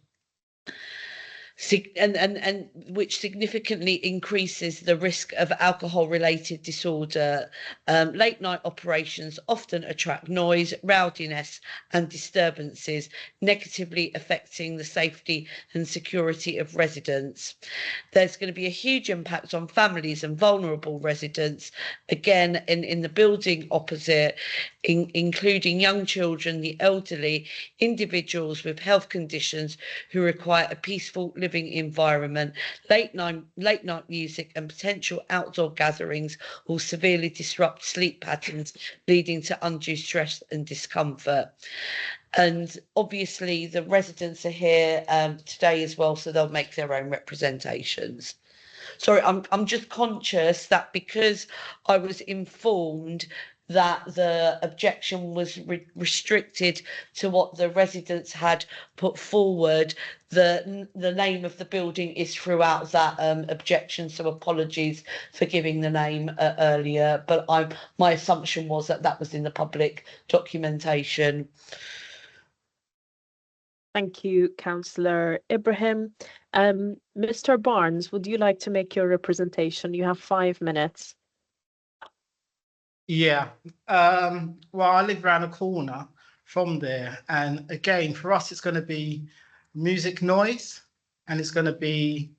which significantly increases the risk of alcohol-related disorder. Late night operations often attract noise, rowdiness and disturbances, negatively affecting the safety and security of residents. There's going to be a huge impact on families and vulnerable residents, again in the building opposite, including young children, the elderly, individuals with health conditions who require a peaceful living environment. Late night music and potential outdoor gatherings will severely disrupt sleep patterns, leading to undue stress and discomfort. And obviously the residents are here today as well, so they'll make their own representations. Sorry, I'm just conscious that because I was informed that the objection was restricted to what the residents had put forward, the name of the building is throughout that objection, so apologies for giving the name earlier, but my assumption was that that was in the public documentation. Thank you, Councillor Ibrahim. Mr. Barnes, would you like to make your representation? You have 5 minutes. Yeah, well, I live around the corner from there, and again, for us, it's going to be music noise, and it's going to be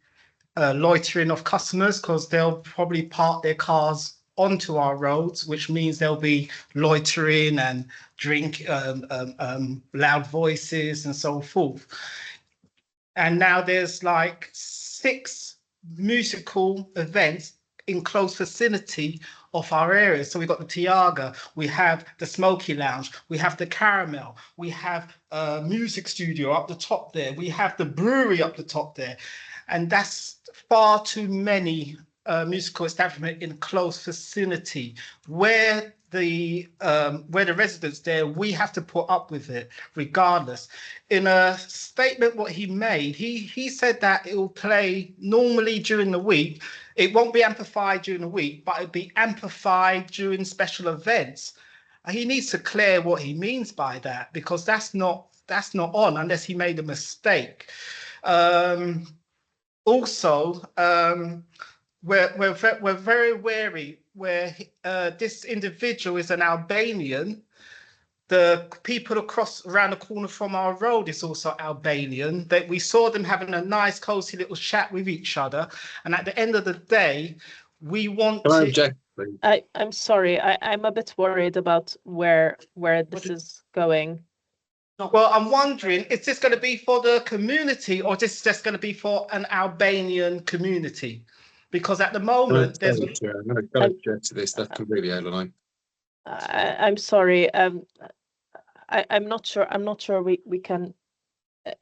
loitering of customers because they'll probably park their cars onto our roads, which means there'll be loitering and loud voices and so forth. And now there's like 6 musical events in close vicinity of our area. So we've got the Tiaga, we have the Smoky Lounge, we have the Caramel, we have a music studio up the top there, we have the brewery up the top there. And that's far too many musical establishments in close vicinity where the residents there, we have to put up with it regardless. In a statement what he made, he said that it will play normally during the week. It won't be amplified during the week, but it'll be amplified during special events. He needs to clear what he means by that, because that's not on unless he made a mistake. Also, we're very wary where this individual is an Albanian. The people around the corner from our road is also Albanian. That we saw them having a nice, cozy little chat with each other. And at the end of the day, we want Can I to. object, please? I'm sorry. I'm a bit worried about where this is going. Well, I'm wondering, is this going to be for the community or is this just going to be for an Albanian community? Because at the moment, there's. I'm going to object to this. That's completely out of line. I'm sorry. I'm not sure. I'm not sure we can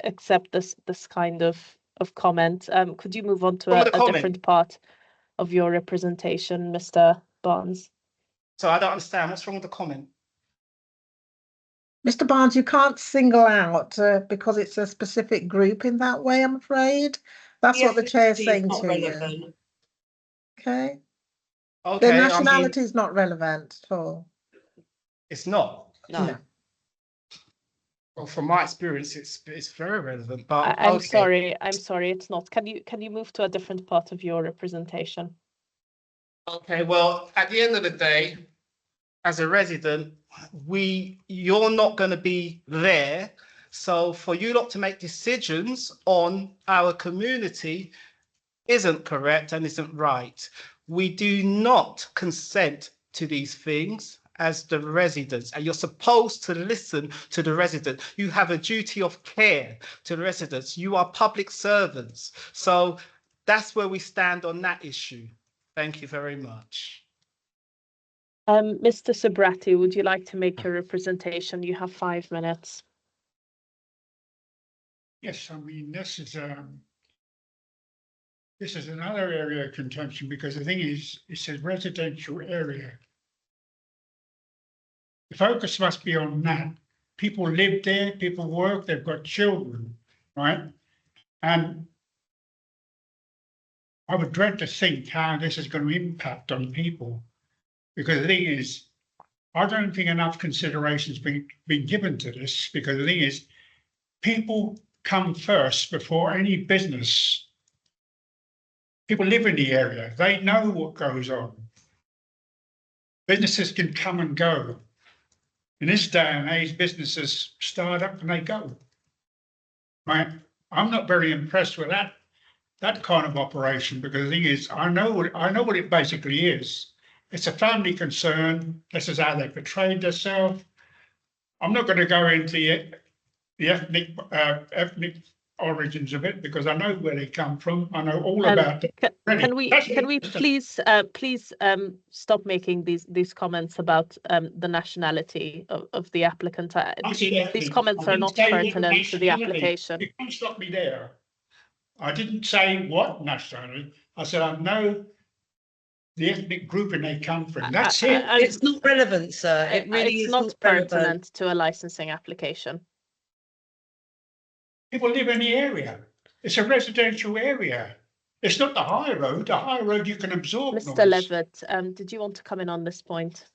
accept this kind of comment. Could you move on to a different part of your representation, Mr. Barnes? So I don't understand. What's wrong with the comment? Mr. Barnes, you can't single out because it's a specific group in that way, I'm afraid. That's what the chair's saying Not to you. relevant. Okay. Their Okay, I mean, nationality is not relevant at all. it's not. No. Well, from my experience, it's very relevant. But I'm okay. sorry, it's not. Can you move to a different part of your representation? Okay, well, at the end of the day, as a resident, you're not going to be there. So for you lot to make decisions on our community isn't correct and isn't right. We do not consent to these things as the residents, and you're supposed to listen to the resident. You have a duty of care to the residents. You are public servants. So that's where we stand on that issue. Thank you very much. Mr. Sabrati, would you like to make your representation? You have 5 minutes. Yes, I mean, this is another area of contention because the thing is, it's a residential area. The focus must be on that. People live there, people work, they've got children, right? And I would dread to think how this is going to impact on people. Because the thing is, I don't think enough consideration's been given to this, because the thing is, people come first before any business. People live in the area, they know what goes on. Businesses can come and go. In this day and age, businesses start up and they go. Right? I'm not very impressed with that kind of operation, because the thing is, I know what it basically is. It's a family concern. This is how they portrayed themselves. I'm not going to go into the ethnic origins of it, because I know where they come from. I know all about it. Can we please stop making these comments about the nationality of the applicant? These comments are not pertinent to the application. You can't stop me there. I didn't say what nationality. I said I know the ethnic grouping they come from. That's it. It's not relevant, sir. It really it's is not relevant. pertinent to a licensing application. People live in the area. It's a residential area. It's not the high road. The high road you can absorb. Mr. Levitt, did you want to come in on this point?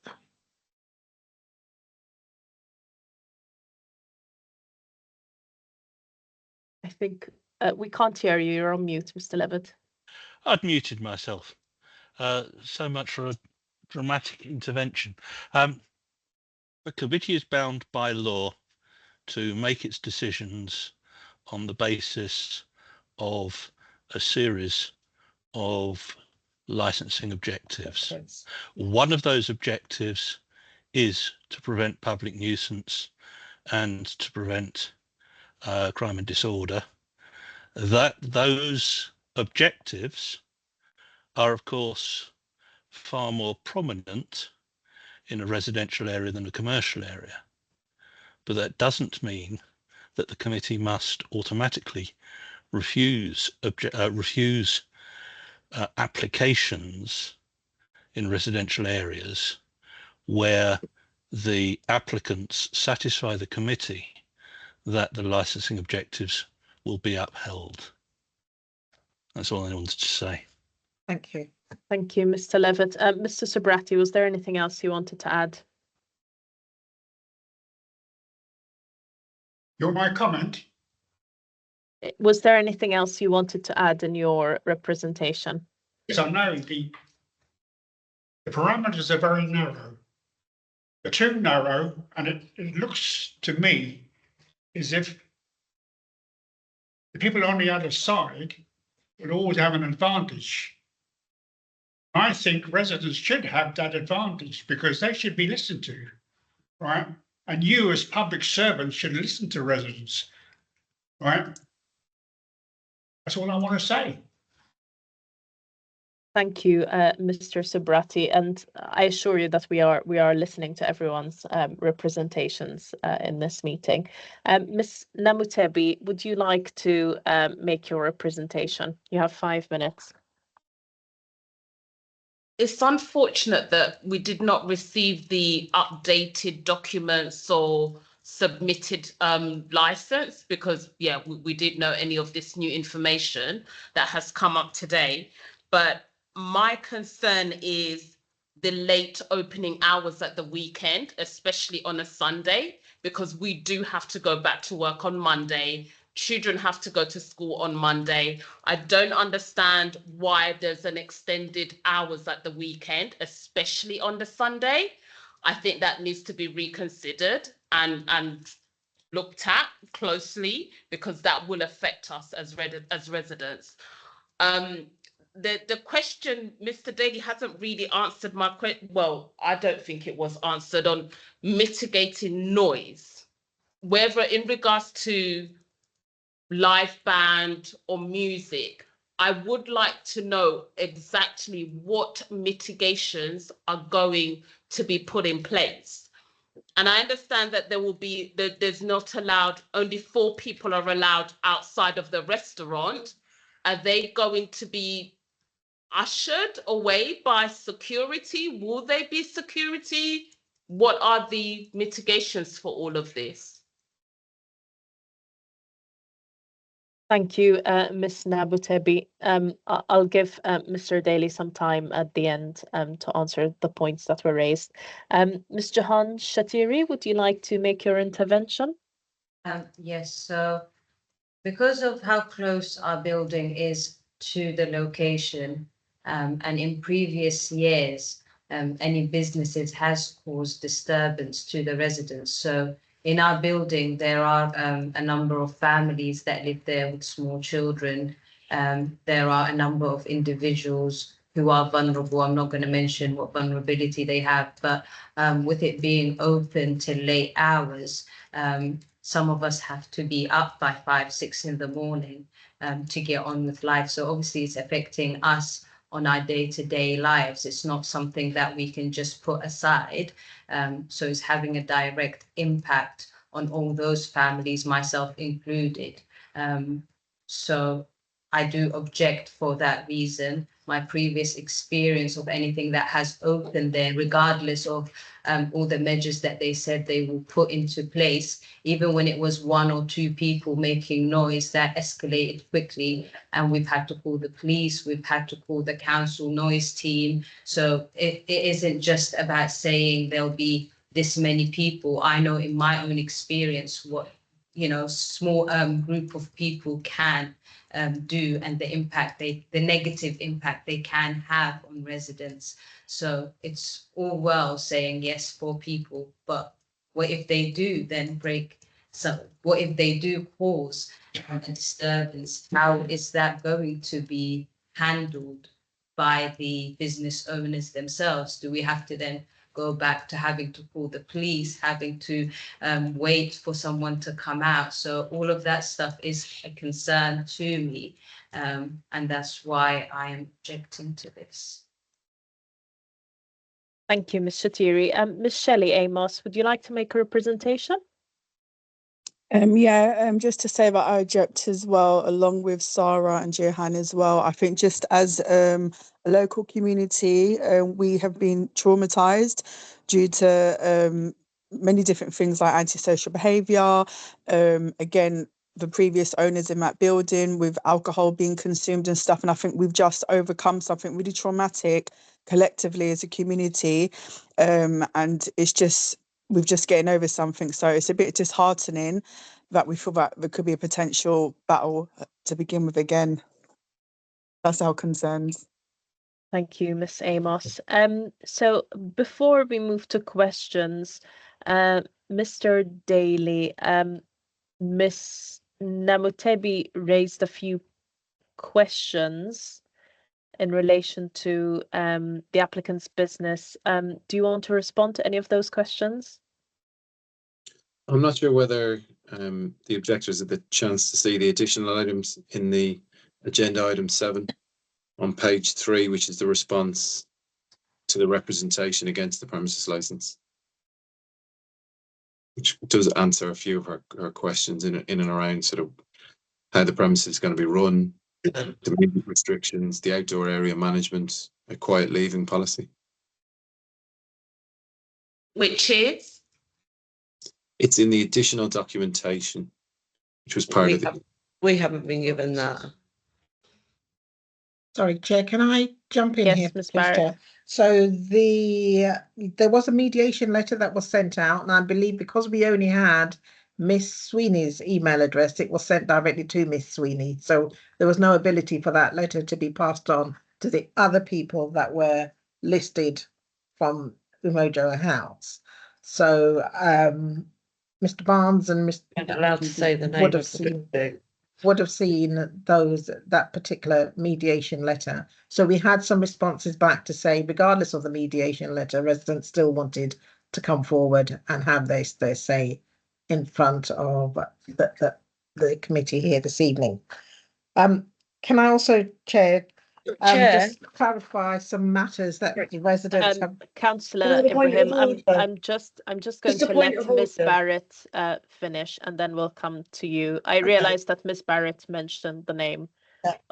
I think we can't hear you. You're on mute, Mr. Levitt. I'd muted myself. So much for a dramatic intervention. The committee is bound by law to make its decisions on the basis of a series of licensing objectives. One of those objectives is to prevent public nuisance and to prevent crime and disorder. Those objectives are, of course, far more prominent in a residential area than a commercial area. But that doesn't mean that the committee must automatically refuse applications in residential areas where the applicants satisfy the committee that the licensing objectives will be upheld. That's all I wanted to say. Thank you. Thank you, Mr. Levitt. Mr. Sabrati, was there anything else you wanted to add? You're my comment. Was there anything else you wanted to add in your representation? Yes, I know the parameters are very narrow. They're too narrow, and it looks to me as if the people on the other side would always have an advantage. I think residents should have that advantage because they should be listened to, right? And you as public servants should listen to residents, right? That's all I want to say. Thank you, Mr. Sabrati, and I assure you that we are listening to everyone's representations in this meeting. Ms. Namutebi, would you like to make your representation? You have 5 minutes. It's unfortunate that we did not receive the updated documents or submitted license, because yeah, we didn't know any of this new information that has come up today. But my concern is the late opening hours at the weekend, especially on a Sunday, because we do have to go back to work on Monday. Children have to go to school on Monday. I don't understand why there's an extended hours at the weekend, especially on the Sunday. I think that needs to be reconsidered and looked at closely, because that will affect us as residents. The question, Mr. Daly hasn't really answered my question. Well, I don't think it was answered on mitigating noise, whether in regards to live band or music. I would like to know exactly what mitigations are going to be put in place. And I understand that there will be, there's not allowed, only 4 people are allowed outside of the restaurant. Are they going to be ushered away by security? Will they be security? What are the mitigations for all of this? Thank you, Ms. Nabutebi. I'll give Mr. Daly some time at the end to answer the points that were raised. Ms. Jahan Shatiri, would you like to make your intervention? Yes, so because of how close our building is to the location, and in previous years, any businesses has caused disturbance to the residents. So in our building, there are a number of families that live there with small children. There are a number of individuals who are vulnerable. I'm not going to mention what vulnerability they have, but with it being open till late hours, some of us have to be up by 5, 6 in the morning to get on with life. So obviously it's affecting us on our day-to-day lives. It's not something that we can just put aside. So it's having a direct impact on all those families, myself included. So I do object for that reason. My previous experience of anything that has opened there, regardless of all the measures that they said they will put into place, even when it was 1 or 2 people making noise, that escalated quickly, and we've had to call the police, we've had to call the council noise team. So it isn't just about saying there'll be this many people. I know in my own experience what, you know, small group of people can do, and the negative impact they can have on residents. So it's all well saying yes for people, but what if they do then break? So what if they do cause a disturbance? How is that going to be handled by the business owners themselves? Do we have to then go back to having to call the police, having to wait for someone to come out? So all of that stuff is a concern to me, and that's why I am objecting to this. Thank you, Ms. Shatiri. Ms. Shelley Amos, would you like to make a representation? Just to say that I object as well, along with Sarah and Johan as well. I think just as a local community, we have been traumatized due to many different things like antisocial behaviour. Again, the previous owners in that building with alcohol being consumed and stuff. And I think we've just overcome something really traumatic collectively as a community. And it's just, we've just getting over something. So it's a bit disheartening that we feel that there could be a potential battle to begin with again. That's our concerns. Thank you, Ms. Amos. So before we move to questions, Mr. Daly, Ms. Namutebi raised a few questions in relation to the applicant's business. Do you want to respond to any of those questions? I'm not sure whether the objectors had the chance to see the additional items in the agenda item 7 on page 3, which is the response to the representation against the premises license, which does answer a few of our questions in and around sort of how the premises is going to be run, the movement restrictions, the outdoor area management, a quiet leaving policy. Which is? It's in the additional documentation, which was part of the. We haven't been given that. Sorry, Chair, can I jump in Yes, here? Ms. please, Barrett. Chair? So there was a mediation letter that was sent out, and I believe because we only had Miss Sweeney's email address, it was sent directly to Miss Sweeney. So there was no ability for that letter to be passed on to the other people that were listed from Umoja House. So Mr. Barnes and Mr. You're not allowed to say the name of the would have seen that particular mediation letter. So we had some responses back to say, regardless of the mediation letter, residents still wanted to come forward and have their say in front of the committee here this evening. Can I also, Chair, just clarify some matters that the residents have. Councillor Ibrahim, I'm just going to let Miss Barrett finish, and then we'll come to you. I realized that Miss Barrett mentioned the name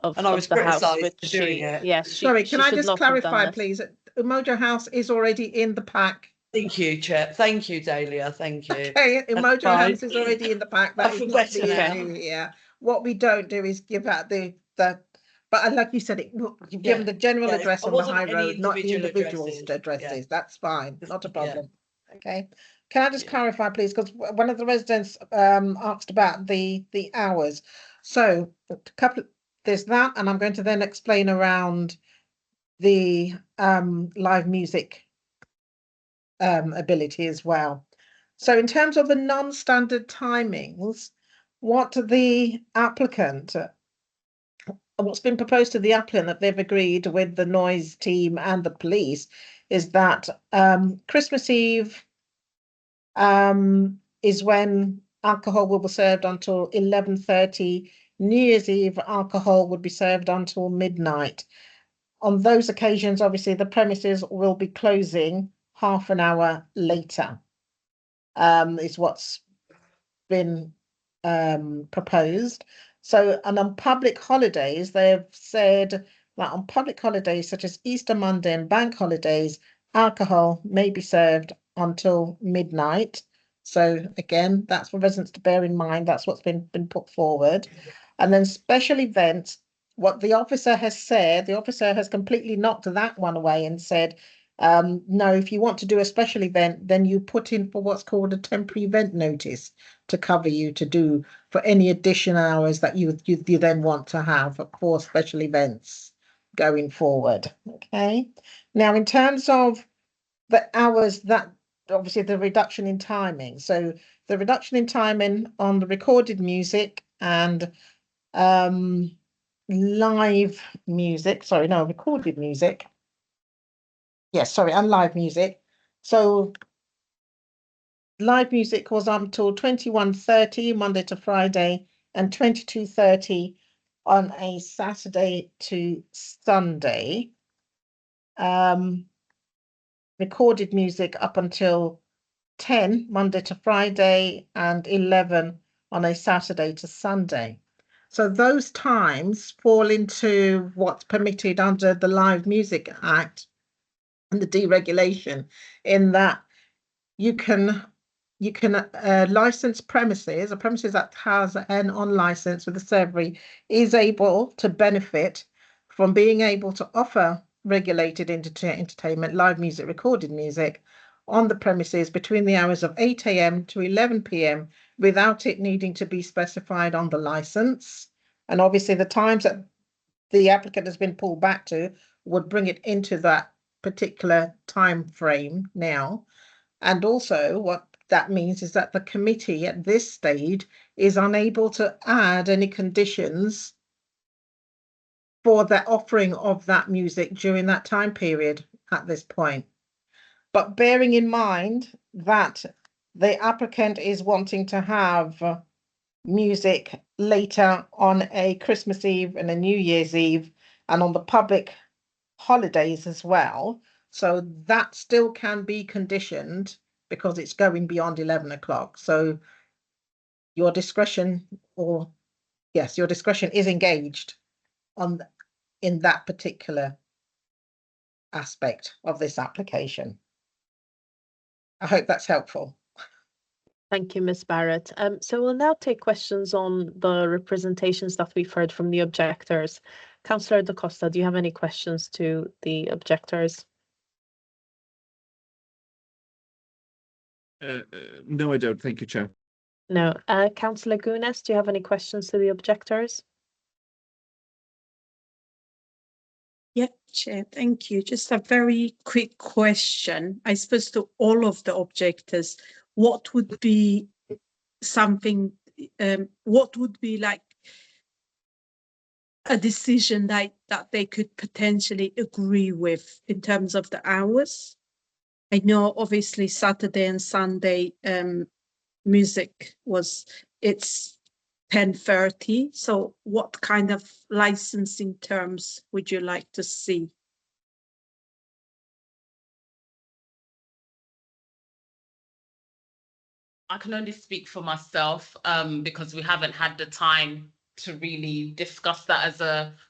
of and I was the house, criticised which for doing it. Yes, Sorry, can I should just not have done clarify, this. please? Umoja House is already in the pack. Thank you, Chair. Thank you, Dahlia. Thank you. Okay, Umoja House is already in the pack. That I is feel not better the now. issue here. What we don't do is give out but like you said, you've given the general address it on the wasn't high any road, not the individual individual's addresses. addresses. That's fine, not a problem. Okay. Can I just clarify, please? Because one of the residents asked about the hours. So there's that, and I'm going to then explain around the live music ability as well. So in terms of the non-standard timings, what the applicant, what's been proposed to the applicant that they've agreed with the noise team and the police is that Christmas Eve is when alcohol will be served until 11:30. New Year's Eve, alcohol would be served until midnight. On those occasions, obviously, the premises will be closing half an hour later, is what's been proposed. So, and on public holidays, they've said that on public holidays such as Easter Monday and bank holidays, alcohol may be served until midnight. So again, that's for residents to bear in mind. That's what's been put forward. And then special events, what the officer has said, the officer has completely knocked that one away and said, no, if you want to do a special event, then you put in for what's called a temporary event notice to cover you to do for any additional hours that you then want to have for special events going forward. Okay. Now, in terms of the hours, that obviously the reduction in timing. So the reduction in timing on the recorded music and live music, sorry, no, recorded music. Yes, sorry, and live music. So live music was until 21:30 Monday to Friday and 22:30 on a Saturday to Sunday. Recorded music up until 10 Monday to Friday and 11 on a Saturday to Sunday. So those times fall into what's permitted under the Live Music Act and the deregulation, in that you can license premises, a premises that has an on license with the SEVRI is able to benefit from being able to offer regulated entertainment, live music, recorded music on the premises between the hours of 8 a.m. to 11 p.m. without it needing to be specified on the license. And obviously the times that the applicant has been pulled back to would bring it into that particular time frame now. And also what that means is that the committee at this stage is unable to add any conditions for the offering of that music during that time period at this point. But bearing in mind that the applicant is wanting to have music later on a Christmas Eve and a New Year's Eve and on the public holidays as well. So that still can be conditioned because it's going beyond 11 o'clock. So your discretion, or yes, your discretion is engaged in that particular aspect of this application. I hope that's helpful. Thank you, Ms. Barrett. So we'll now take questions on the representations that we've heard from the objectors. Councillor Da Costa, do you have any questions to the objectors? No, I don't. Thank you, Chair. No. Councillor Gunas, do you have any questions to the objectors? Yeah, Chair, thank you. Just a very quick question, I suppose, to all of the objectors. What would be something, what would be like a decision that they could potentially agree with in terms of the hours? I know obviously Saturday and Sunday music it's 10:30. So what kind of licensing terms would you like to see? I can only speak for myself because we haven't had the time to really discuss that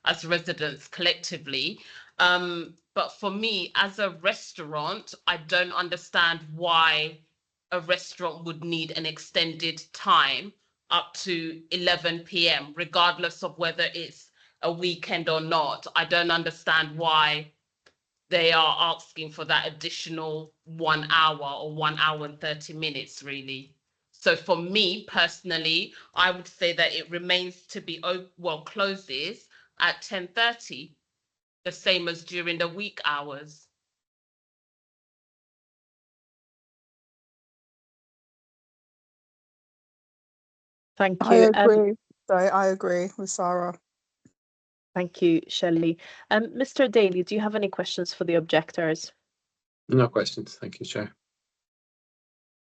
as residents collectively. But for me, as a restaurant, I don't understand why a restaurant would need an extended time up to 11 p.m., regardless of whether it's a weekend or not. I don't understand why they are asking for that additional 1 hour or 1 hour and 30 minutes, really. So for me personally, I would say that it remains to be, closes at 10:30, the same as during the week hours. Thank I you. agree. Sorry, I agree with Sarah. Thank you, Shelley. Mr. Daly, do you have any questions for the objectors? No questions. Thank you, Chair.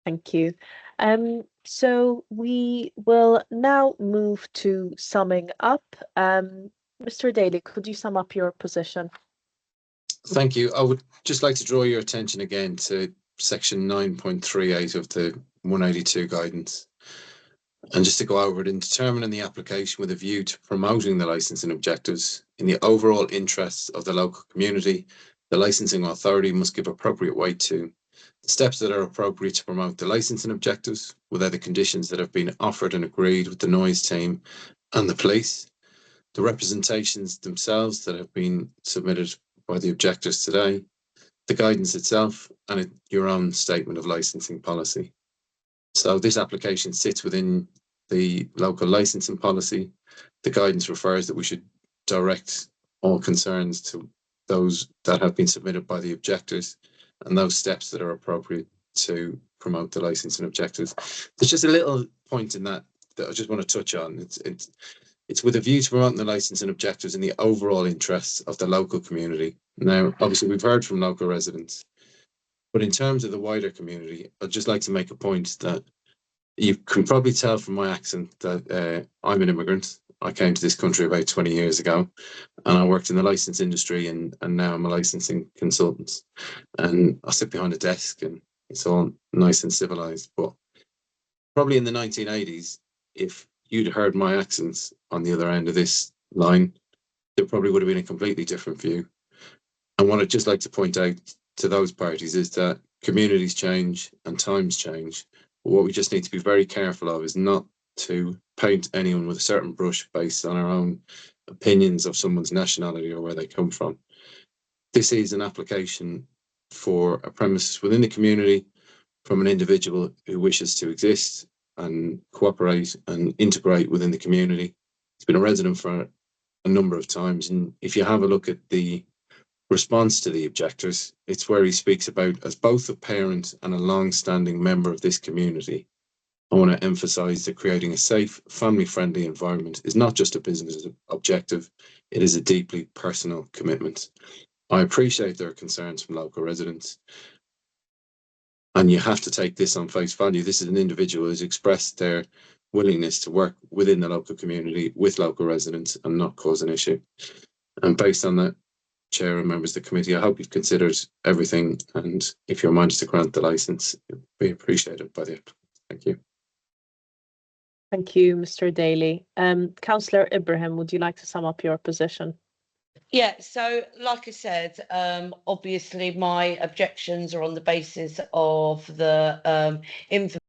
Thank you. So we will now move to summing up. Mr. Daly, could you sum up your position? Thank you. I would just like to draw your attention again to section 9.38 of the 182 guidance. And just to go over it, in determining the application with a view to promoting the licensing objectives in the overall interests of the local community, the licensing authority must give appropriate weight to the steps that are appropriate to promote the licensing objectives, whether the conditions that have been offered and agreed with the noise team and the police, the representations themselves that have been submitted by the objectors today, the guidance itself, and your own statement of licensing policy. So this application sits within the local licensing policy. The guidance refers that we should direct all concerns to those that have been submitted by the objectors and those steps that are appropriate to promote the licensing objectives. There's just a little point in that I just want to touch on. It's with a view to promoting the licensing objectives in the overall interests of the local community. Now, obviously, we've heard from local residents, but in terms of the wider community, I'd just like to make a point that you can probably tell from my accent that I'm an immigrant. I came to this country about 20 years ago, and I worked in the license industry, and now I'm a licensing consultant. And I sit behind a desk, and it's all nice and civilized. But probably in the 1980s, if you'd heard my accents on the other end of this line, there probably would have been a completely different view. And what I'd just like to point out to those parties is that communities change and times change. But what we just need to be very careful of is not to paint anyone with a certain brush based on our own opinions of someone's nationality or where they come from. This is an application for a premises within the community from an individual who wishes to exist and cooperate and integrate within the community. He's been a resident for a number of times, and if you have a look at the response to the objectors, it's where he speaks about as both a parent and a long-standing member of this community. I want to emphasize that creating a safe, family-friendly environment is not just a business objective, it is a deeply personal commitment. I appreciate there are concerns from local residents, and you have to take this on face value. This is an individual who's expressed their willingness to work within the local community with local residents and not cause an issue. And based on that, Chair and members of the committee, I hope you've considered everything, and if you're minded to grant the licence, it would be appreciated by the applicant. Thank you. Thank you, Mr. Daly. Councillor Ibrahim, would you like to sum up your position? Yeah, so like I said, obviously my objections are on the basis of the information